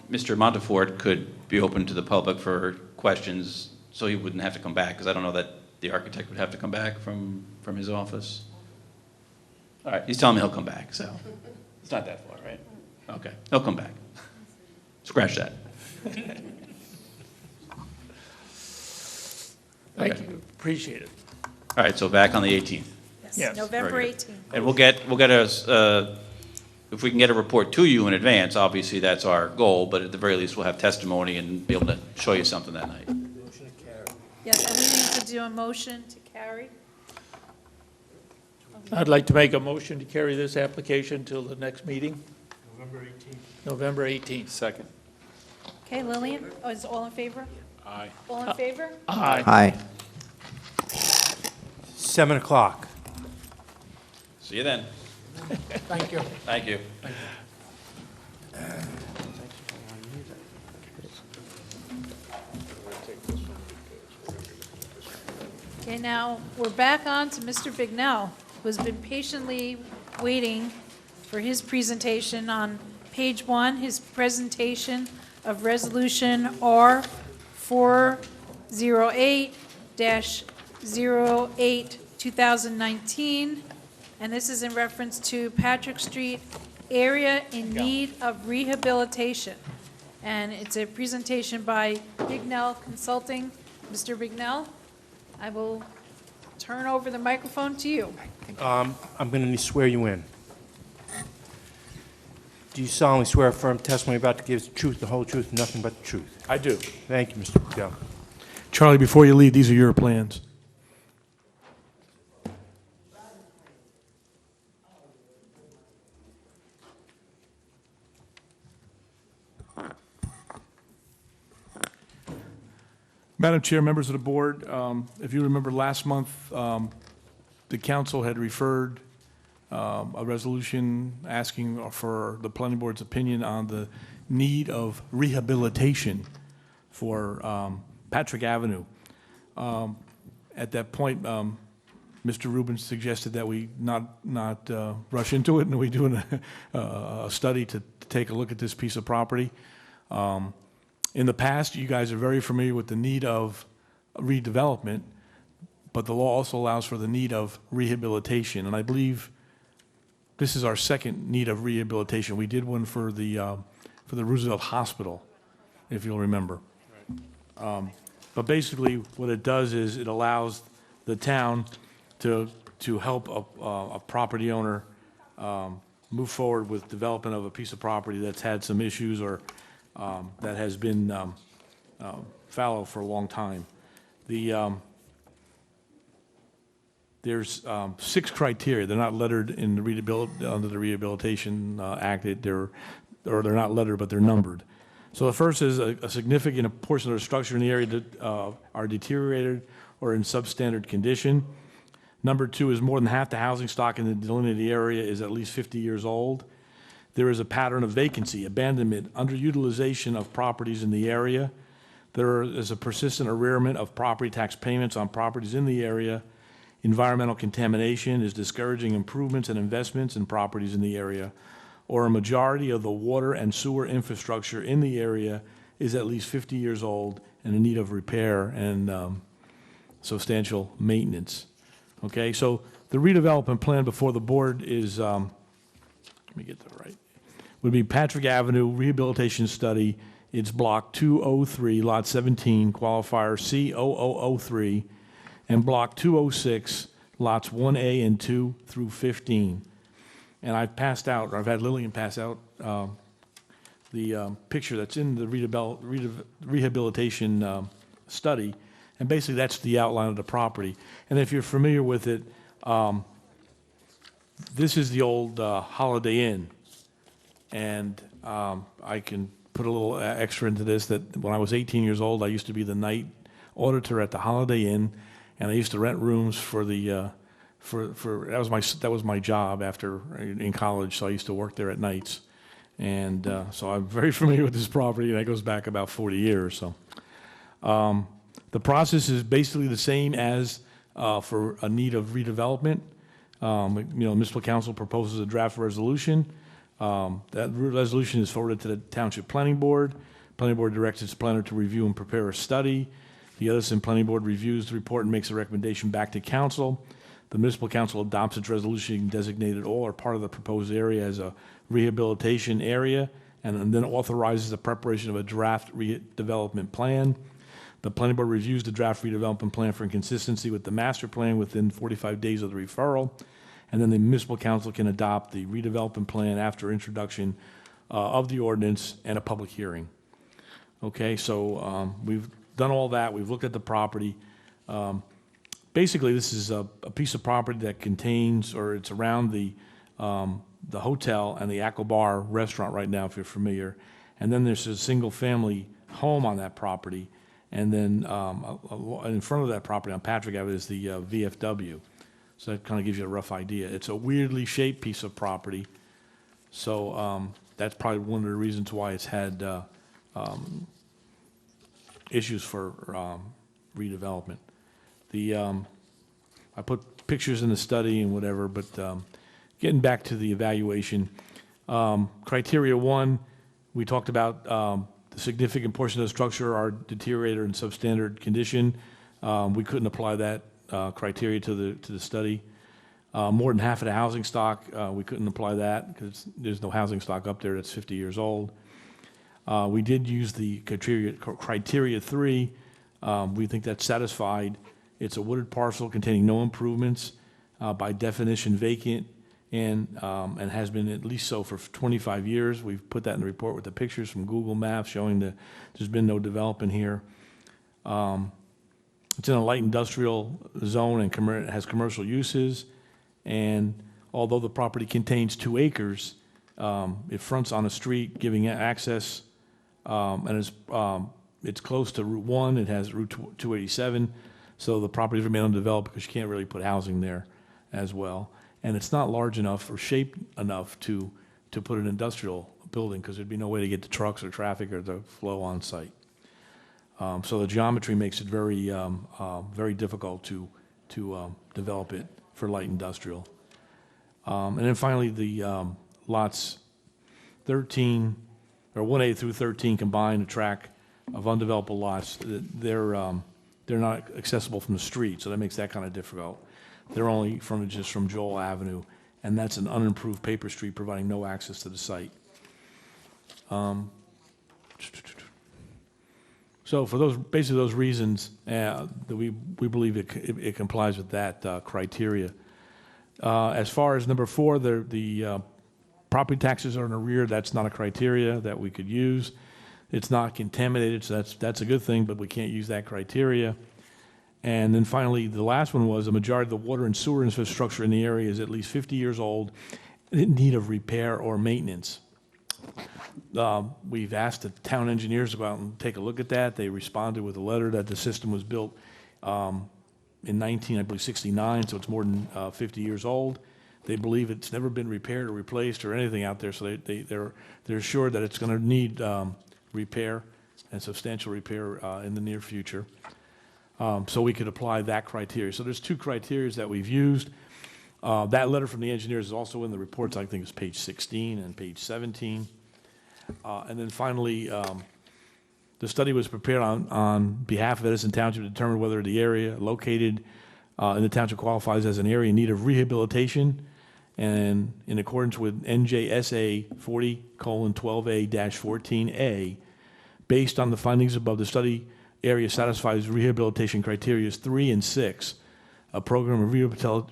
Mr. Montefort could be open to the public for questions, so he wouldn't have to come back, because I don't know that the architect would have to come back from his office. All right, he's telling me he'll come back, so it's not that far, right? Okay, he'll come back. Scratch that. Thank you, appreciate it. All right, so back on the 18th. Yes. November Very good. 18th. And we'll get if we can get a report to you in advance, obviously that's our goal, but at the very least, we'll have testimony and be able to show you something that night. Yes, and we need to do a motion to carry. I'd like to make a motion to carry this application till the next meeting, November 18th. November 18th. Second. Okay, Lillian, is all in favor? Aye. All in favor? Aye. Aye. 7 o'clock. See you then. Thank you. Thank you. Okay, now, we're back on to Mr. Bignell, who's been patiently waiting for his presentation. On page 1, his presentation of Resolution R408-08-2019, and this is in reference to Patrick Street area in need of rehabilitation. And it's a presentation by Bignell Consulting. Mr. Bignell, I will turn over the microphone to you. I'm going to swear you in. Do you solemnly swear a firm testimony about to give the truth, the whole truth, and nothing but the truth? I do. Thank you, Mr. Bignell. Charlie, before you leave, these are your plans. Madam Chair, members of the board, if you remember last month, the council had referred a resolution asking for the planning board's opinion on the need of rehabilitation for Patrick Avenue. At that point, Mr. Rubin suggested that we not rush into it, and we do a study to take a look at this piece of property. In the past, you guys are very familiar with the need of redevelopment, but the law also allows for the need of rehabilitation. And I believe this is our second need of rehabilitation. We did one for the Roosevelt Hospital, if you'll remember. But basically, what it does is it allows the town to help a property owner move forward with development of a piece of property that's had some issues or that has been fallow for a long time. There's 6 criteria. They're not lettered in the under the Rehabilitation Act. They're not lettered, but they're numbered. So the first is a significant portion of the structure in the area that are deteriorated or in substandard condition. Number 2 is more than half the housing stock in the delineated area is at least 50 years old. There is a pattern of vacancy, abandonment, underutilization of properties in the area. There is a persistent arrearment of property tax payments on properties in the area. Environmental contamination is discouraging improvements and investments in properties in the area, or a majority of the water and sewer infrastructure in the area is at least 50 years old and in need of repair and substantial maintenance. Okay, so the redevelopment plan before the board is, let me get that right, would be Patrick Avenue Rehabilitation Study. It's Block 203, Lot 17, qualifier C0003, and Block 206, Lots 1A and 2 through 15. And I've passed out, or I've had Lillian pass out the picture that's in the rehabilitation study, and basically that's the outline of the property. And if you're familiar with it, This is the old Holiday Inn, and I can put a little extra into this, that when I was 18 years old, I used to be the night auditor at the Holiday Inn, and I used to rent rooms for the that was my job after in college. So I used to work there at nights, and so I'm very familiar with this property, and that goes back about 40 years. So the process is basically the same as for a need of redevelopment. Municipal council proposes a draft resolution. That resolution is forwarded to the Township Planning Board. Planning Board directs its planner to review and prepare a study. The Edison Planning Board reviews the report and makes a recommendation back to council. The municipal council adopts its resolution designated all or part of the proposed area as a rehabilitation area, and then authorizes the preparation of a draft redevelopment plan. The planning board reviews the draft redevelopment plan for inconsistency with the master plan within 45 days of the referral, and then the municipal council can adopt the redevelopment plan after introduction of the ordinance and a public hearing. Okay, so we've done all that. We've looked at the property. Basically, this is a piece of property that contains, or it's around the hotel and the Aquabar restaurant right now, if you're familiar. And then there's a single-family home on that property. And then in front of that property on Patrick Avenue is the VFW. So that kind of gives you a rough idea. It's a weirdly shaped piece of property. So that's probably one of the reasons why it's had issues for redevelopment. I put pictures in the study and whatever, but getting back to the evaluation, criteria 1, we talked about the significant portion of the structure are deteriorated or in substandard condition. We couldn't apply that criteria to the study. More than half of the housing stock, we couldn't apply that because there's no housing stock up there that's 50 years old. We did use the criteria 3. We think that's satisfied. It's a wooded parcel containing no improvements, by definition vacant, and has been at least so for 25 years. We've put that in the report with the pictures from Google Maps showing that there's been no development here. It's in a light industrial zone and has commercial uses. And although the property contains 2 acres, it fronts on a street giving access, and it's close to Route 1. It has Route 287. So the properties remain undeveloped because you can't really put housing there as well. And it's not large enough or shaped enough to put an industrial building because there'd be no way to get the trucks or traffic or the flow on site. So the geometry makes it very, very difficult to develop it for light industrial. And then finally, the lots 13, or 1A through 13 combine a tract of undevelopable lots. They're not accessible from the street, so that makes that kind of difficult. They're only just from Joel Avenue, and that's an unimproved paper street providing no access to the site. So for basically those reasons, that we believe it complies with that criteria. As far as number 4, the property taxes are in arrear. That's not a criteria that we could use. It's not contaminated, so that's a good thing, but we can't use that criteria. And then finally, the last one was a majority of the water and sewer infrastructure in the area is at least 50 years old and in need of repair or maintenance. We've asked the town engineers to go out and take a look at that. They responded with a letter that the system was built in 1969, so it's more than 50 years old. They believe it's never been repaired or replaced or anything out there, so they're assured that it's going to need repair and substantial repair in the near future. So we could apply that criteria. So there's 2 criteria that we've used. That letter from the engineers is also in the reports. I think it's page 16 and page 17. And then finally, the study was prepared on behalf of Edison Township to determine whether the area located in the township qualifies as an area in need of rehabilitation, and in accordance with NJSA 40:12A-14A, based on the findings above, the study area satisfies rehabilitation criteria 3 and 6. A program of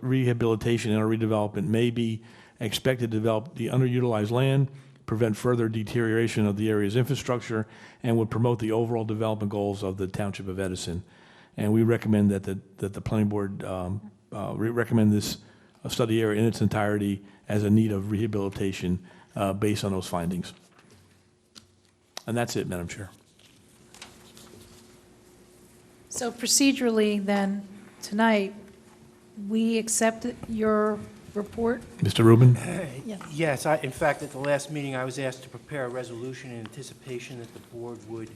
rehabilitation and redevelopment may be expected to develop the underutilized land, prevent further deterioration of the area's infrastructure, and would promote the overall development goals of the Township of Edison. And we recommend that the Planning Board recommend this study area in its entirety as in need of rehabilitation based on those findings. And that's it, Madam Chair. So procedurally, then, tonight, we accept your report? Mr. Rubin? Yes, in fact, at the last meeting, I was asked to prepare a resolution in anticipation that the board would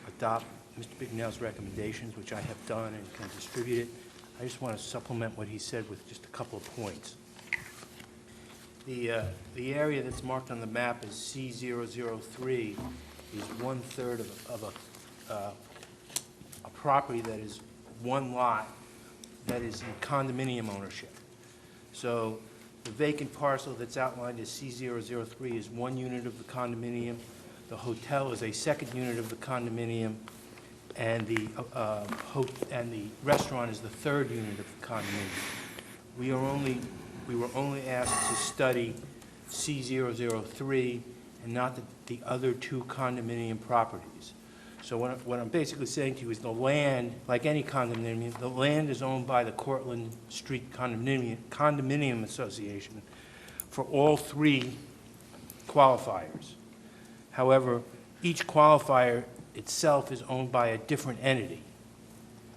adopt Mr. Bignell's recommendations, which I have done and can distribute it. I just want to supplement what he said with just a couple of points. The area that's marked on the map as C003 is 1/3 of a property that is one lot that is in condominium ownership. So the vacant parcel that's outlined as C003 is one unit of the condominium. The hotel is a second unit of the condominium, and the restaurant is the third unit of the condominium. We were only asked to study C003 and not the other two condominium properties. So what I'm basically saying to you is the land, like any condominium, the land is owned by the Cortlandt Street Condominium Association for all three qualifiers. However, each qualifier itself is owned by a different entity.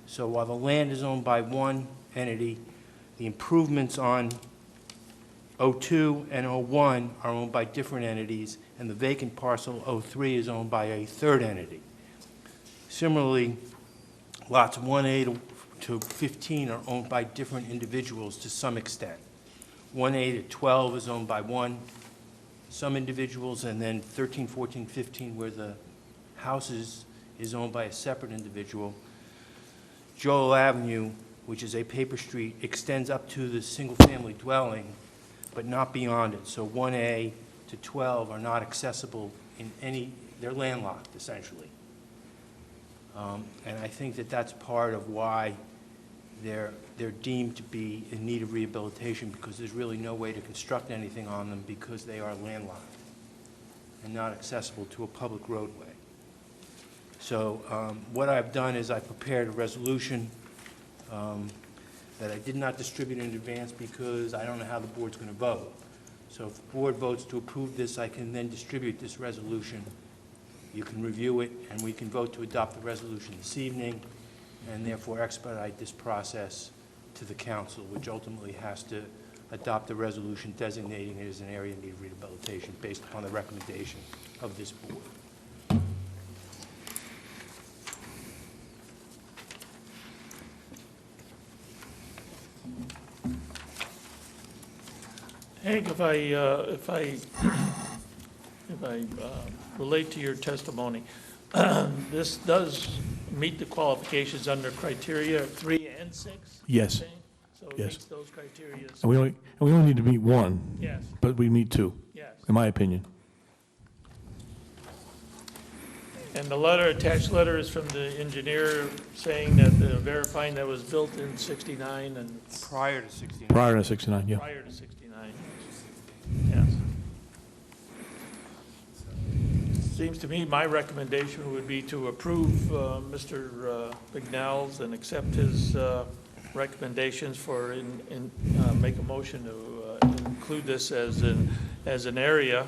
So while the land is owned by one entity, the improvements on 02 and 01 are owned by different entities, and the vacant parcel 03 is owned by a third entity. Similarly, lots 1A to 15 are owned by different individuals to some extent. 1A to 12 is owned by some individuals, and then 13, 14, 15, where the houses is owned by a separate individual. Joel Avenue, which is a paper street, extends up to the single-family dwelling, but not beyond it. So 1A to 12 are not accessible in any, they're landlocked, essentially. And I think that that's part of why they're deemed to be in need of rehabilitation, because there's really no way to construct anything on them because they are landlocked and not accessible to a public roadway. So what I've done is I prepared a resolution that I did not distribute in advance because I don't know how the board's going to vote. So if the board votes to approve this, I can then distribute this resolution. You can review it, and we can vote to adopt the resolution this evening, and therefore expedite this process to the council, which ultimately has to adopt a resolution designating it as an area in need of rehabilitation based upon the recommendation of this board. Hank, if I relate to your testimony, this does meet the qualifications under criteria 3 and 6? Yes. So it Yes. meets those criteria. And we only need to meet one. Yes. But we meet two. Yes. In my opinion. And the attached letter is from the engineer saying that, verifying that it was built in 69 and... Prior to 69. Prior to 69, yeah. Prior to 69, yes. Seems to me my recommendation would be to approve Mr. Bignell's and accept his recommendations make a motion to include this as an area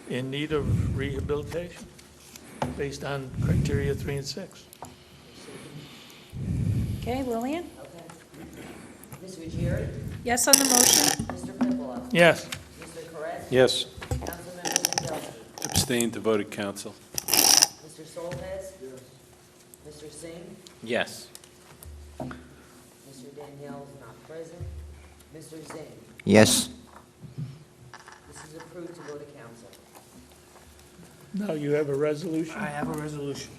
in need of rehabilitation based on criteria 3 and 6. Okay, Lillian? Ms. Ruggieri? Yes on the motion? Mr. Pippola? Yes. Mr. Correct? Yes. Councilmember Mendoza? Abstain to vote at council. Mr. Soltis? Yes. Mr. Singh? Yes. Mr. Danielle is not present. Mr. Zinn? Yes. This is approved to go to council. Now you have a resolution? I have a resolution.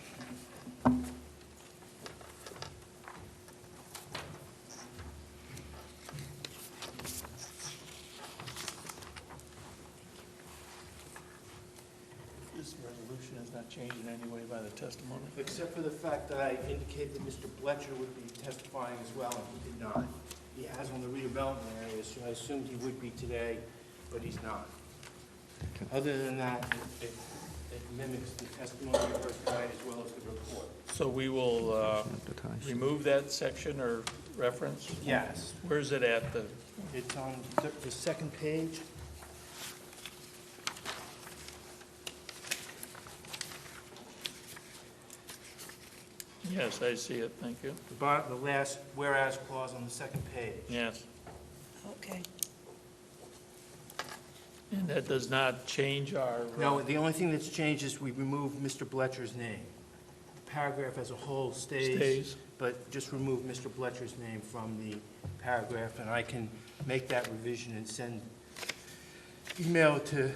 This resolution is not changed in any way by the testimony? Except for the fact that I indicated that Mr. Fletcher would be testifying as well, and he did not. He has on the redevelopment area, so I assumed he would be today, but he's not. Other than that, it mimics the testimony you heard tonight as well as the report. So we will remove that section or reference? Yes. Where's it at? It's on the second page. Yes, I see it, thank you. The last whereas clause on the second page. Yes. Okay. And that does not change our... No, the only thing that's changed is we removed Mr. Bletcher's name. The paragraph as a whole stays, but just remove Mr. Bletcher's name from the paragraph, and I can make that revision and send, email it to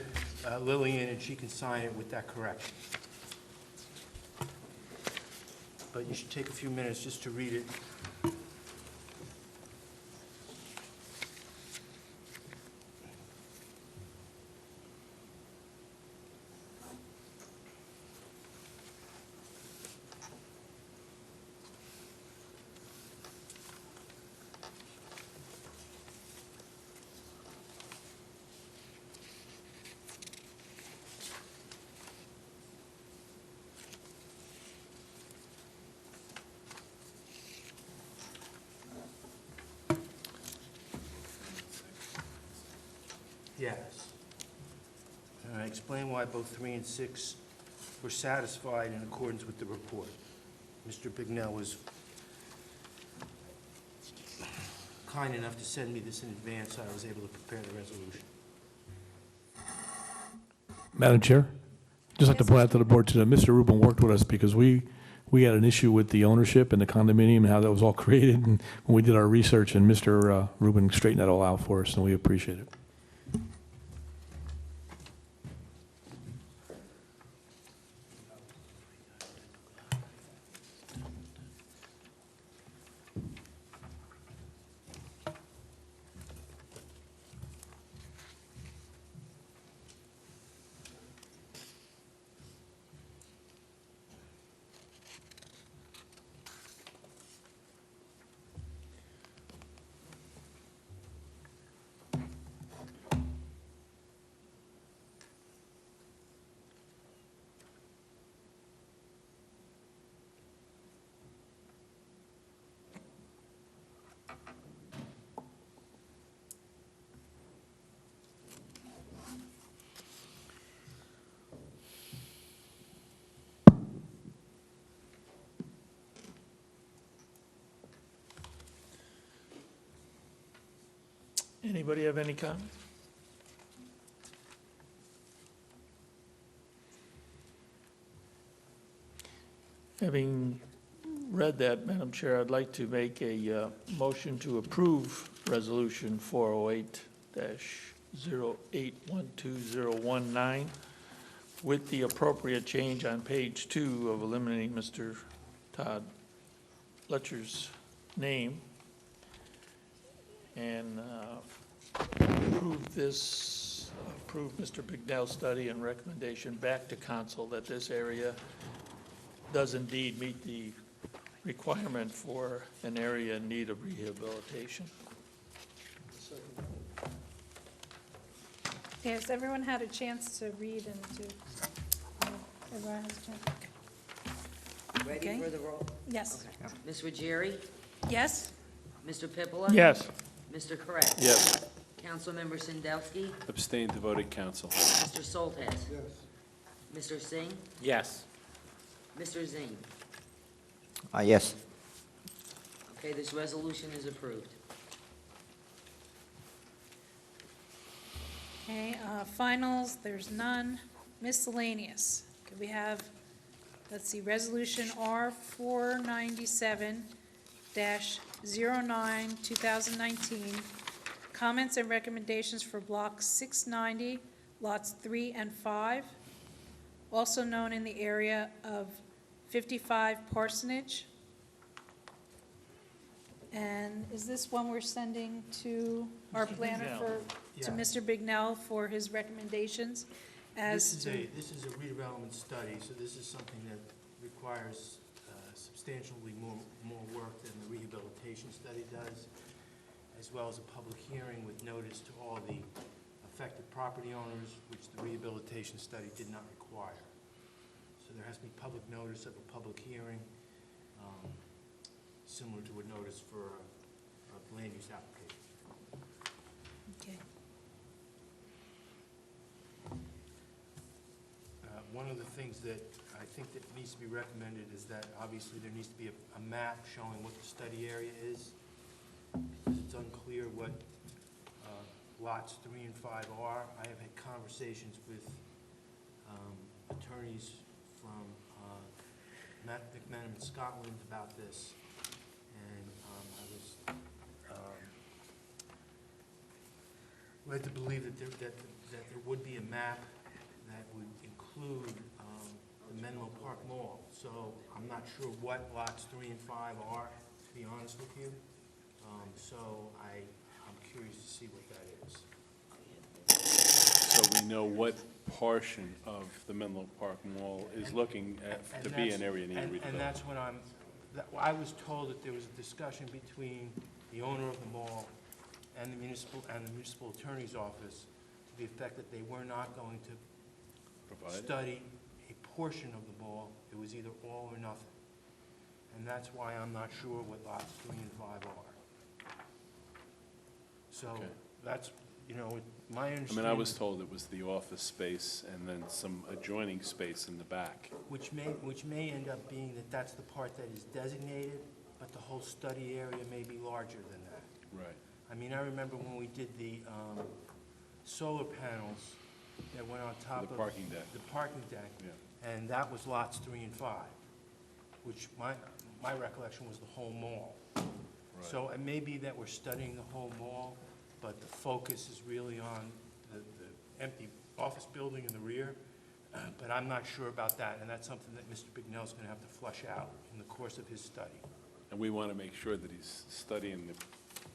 Lillian, and she can sign it with that correction. But you should take a few minutes just to read it. Yes. And I explain why both 3 and 6 were satisfied in accordance with the report. Mr. Bignell was kind enough to send me this in advance, so I was able to prepare the resolution. Madam Chair, just like to point out to the board too, that Mr. Rubin worked with us because we had an issue with the ownership and the condominium and how that was all created, and when we did our research, and Mr. Rubin straightened that all out for us, and we appreciate it. Anybody have any comments? Having read that, Madam Chair, I'd like to make a motion to approve Resolution 408-081219 with the appropriate change on page 2 of eliminating Mr. Todd Fletcher's name, and approve Mr. Bignell's study and recommendation back to council that this area does indeed meet the requirement for an area in need of rehabilitation. Has everyone had a chance to read and to, everyone has a chance? Ready Okay. for the roll? Yes. Okay. Ms. Ruggieri? Yes? Mr. Pippola? Yes. Mr. Correct? Yes. Councilmember Sindelsky? Abstain to vote at council. Mr. Soltesz? Mr. Singh? Yes. Mr. Zine? Yes. Okay, this resolution is approved. Okay, finals, there's none. Miscellaneous. Could we have, let's see, Resolution R 497-09, 2019. Comments and recommendations for Block 690, lots 3 and 5, also known in the area of 55 Parsonage. And is this one we're sending to our Mr. planner Bignell. to Yeah. Mr. Bignell for his recommendations as to? This is a redevelopment study, so this is something that requires substantially more work than the rehabilitation study does, as well as a public hearing with notice to all the affected property owners, which the rehabilitation study did not require. So there has to be public notice of a public hearing, similar to a notice for land use application. Okay. One of the things that I think that needs to be recommended is that obviously there needs to be a map showing what the study area is, because it's unclear what lots 3 and 5 are. I have had conversations with attorneys from McMahon in Scotland about this, and I was led to believe that there would be a map that would include the Menlo Park Mall. So I'm not sure what lots 3 and 5 are, to be honest with you. So I'm curious to see what that is. So we know what portion of the Menlo Park Mall is looking at, to be an area needed redevelopment. And that's what I was told that there was a discussion between the owner of the mall and the municipal attorney's office to the effect that they were not going to Provide. study a portion of the mall. It was either all or nothing. And that's why I'm not sure what lots 3 and 5 are. So Okay. that's, my I understanding. mean, I was told it was the office space and then some adjoining space in the back. Which may end up being that that's the part that is designated, but the whole study area may be larger than that. Right. I mean, I remember when we did the solar panels that went on top of. The parking deck. The parking deck. Yeah. And that was lots 3 and 5, which my recollection was the whole mall. So it may be that we're studying the whole mall, but the focus is really on the empty office building in the rear. But I'm not sure about that, and that's something that Mr. Bignell's going to have to flush out in the course of his study. And we want to make sure that he's studying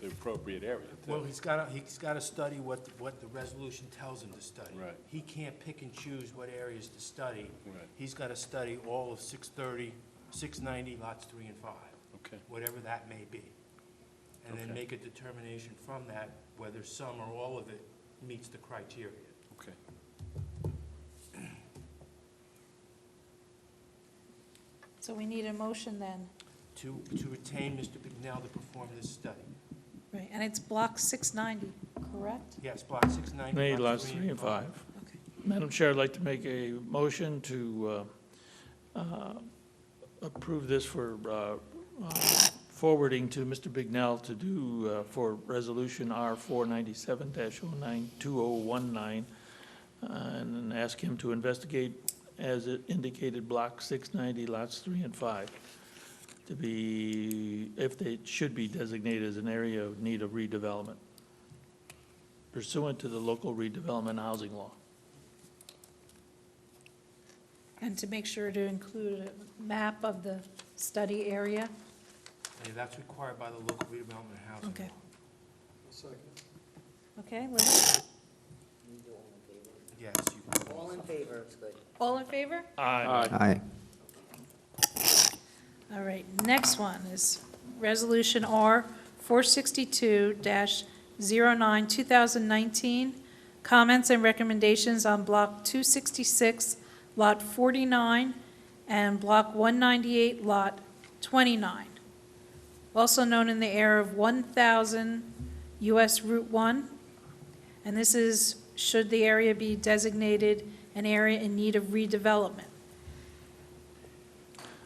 the appropriate area, too. Well, he's got to study what the resolution tells him to study. Right. He can't pick and choose what areas to study. Right. He's got to study all of 630, 690, lots 3 and 5. Okay. Whatever that may be. And then Okay. make a determination from that whether some or all of it meets the criteria. Okay. So we need a motion then. To retain Mr. Bignell to perform this study. Right, and it's block 690, correct? Yes, block 690. Made lots 3 and 5. Okay. Madam Chair, I'd like to make a motion to approve this for forwarding to Mr. Bignell to do for Resolution R 497-092019, and then ask him to investigate, as it indicated, block 690, lots 3 and 5, to be, if they should be designated as an area of need of redevelopment pursuant to the local redevelopment housing law. And to make sure to include a map of the study area. Yeah, that's required by the local redevelopment housing. Okay. law. Okay, Lynn? Yes, you can. All in favor, it's good. All in favor? Aye. All right, next one is Resolution R 462-09-2019, comments and recommendations on Block 266, Lot 49, and Block 198, Lot 29, also known in the area of 1000 US Route 1. And this is, should the area be designated an area in need of redevelopment.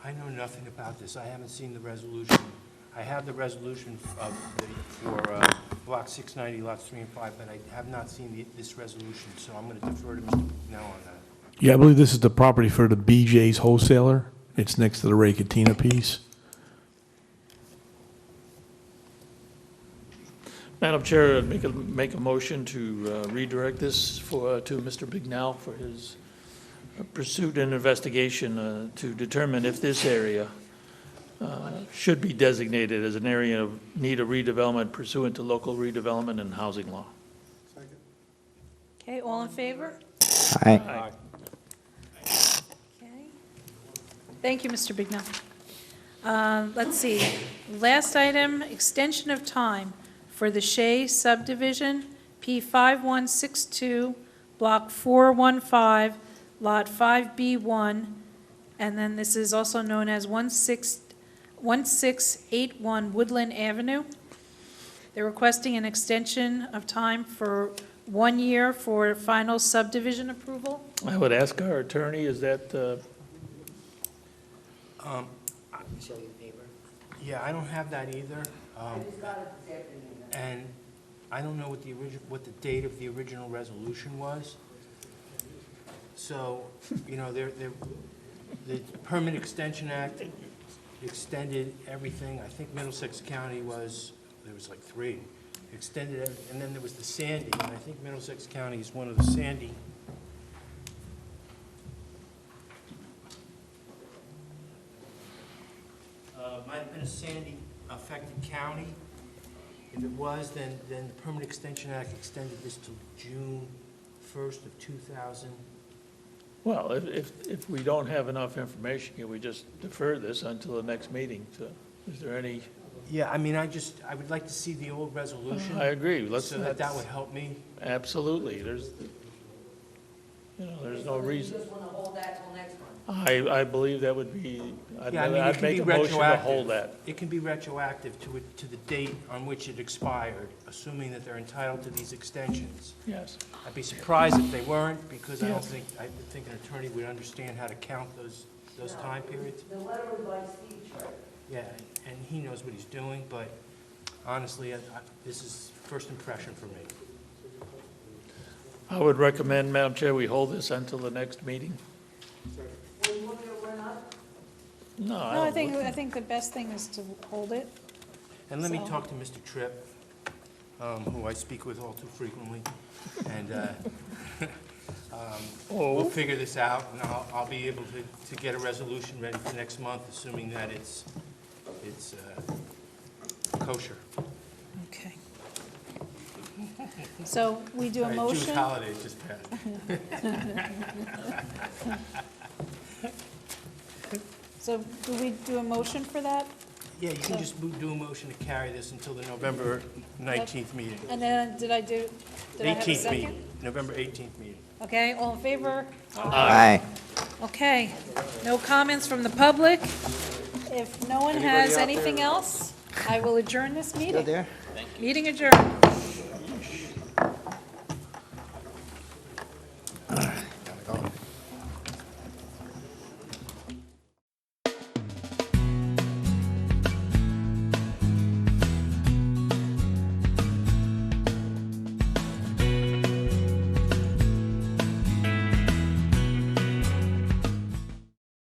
I know nothing about this. I haven't seen the resolution. I have the resolution for block 690, lots 3 and 5, but I have not seen this resolution, so I'm going to defer to Mr. Now on that. Yeah, I believe this is the property for the BJ's wholesaler. It's next to the Ray Cattina piece. Madam Chair, I'd make a motion to redirect this to Mr. Bignell for his pursuit and investigation to determine if this area should be designated as an area of need of redevelopment pursuant to local redevelopment and housing law. Okay, all in favor? Aye. Okay. Thank you, Mr. Bignell. Let's see. Last item, extension of time for the Shea subdivision, P5162, Block 415, Lot 5B1, and then this is also known as 1681 Woodland Avenue. They're requesting an extension of time for 1 year for final subdivision approval. I would ask our attorney, is that, Show your paper. Yeah, I don't have that either. And I don't know what the date of the original resolution was. So, you know, the Permit Extension Act extended everything. I think Middlesex County there was like 3. Extended it, and then there was the Sandy, and I think Middlesex County is one of the Sandy. Might have been a Sandy affected county. If it was, then the Permanent Extension Act extended this to June 1st of 2000. well, if we don't have enough information, can we just defer this until the next meeting? Is there any? Yeah, I mean, I would like to see the old resolution. I agree. So that would help me. Absolutely. There's no reason. You just want to hold that till next month? I believe that would be, Yeah, I mean, it I'd can make be a motion to retroactive. hold that. It can be retroactive to the date on which it expired, assuming that they're entitled to these extensions. Yes. I'd be surprised if they weren't, because I Yes. think an attorney would understand how to count those time periods. The letter was by Steve Tripp. Yeah, and he knows what he's doing, but honestly, this is first impression for me. I would recommend, Madam Chair, we hold this until the next meeting. Well, you want me to run up? No, No, I think the best thing is to hold it. And let me So- talk to Mr. Tripp, who I speak with all too frequently, and we'll figure this out, and I'll be able to get a resolution ready for next month, assuming that it's kosher. Okay. So we do a Sorry, motion? Jewish holidays just passed. So do we do a motion for that? Yeah, you can just do a motion to carry this until the November 19th meeting. And then, did I have a 18th second? meeting, November 18th meeting. Okay, all in favor? Aye. Okay, no comments from the public. If no one has Anybody out anything there? else, I will adjourn this meeting. there? Meeting adjourned.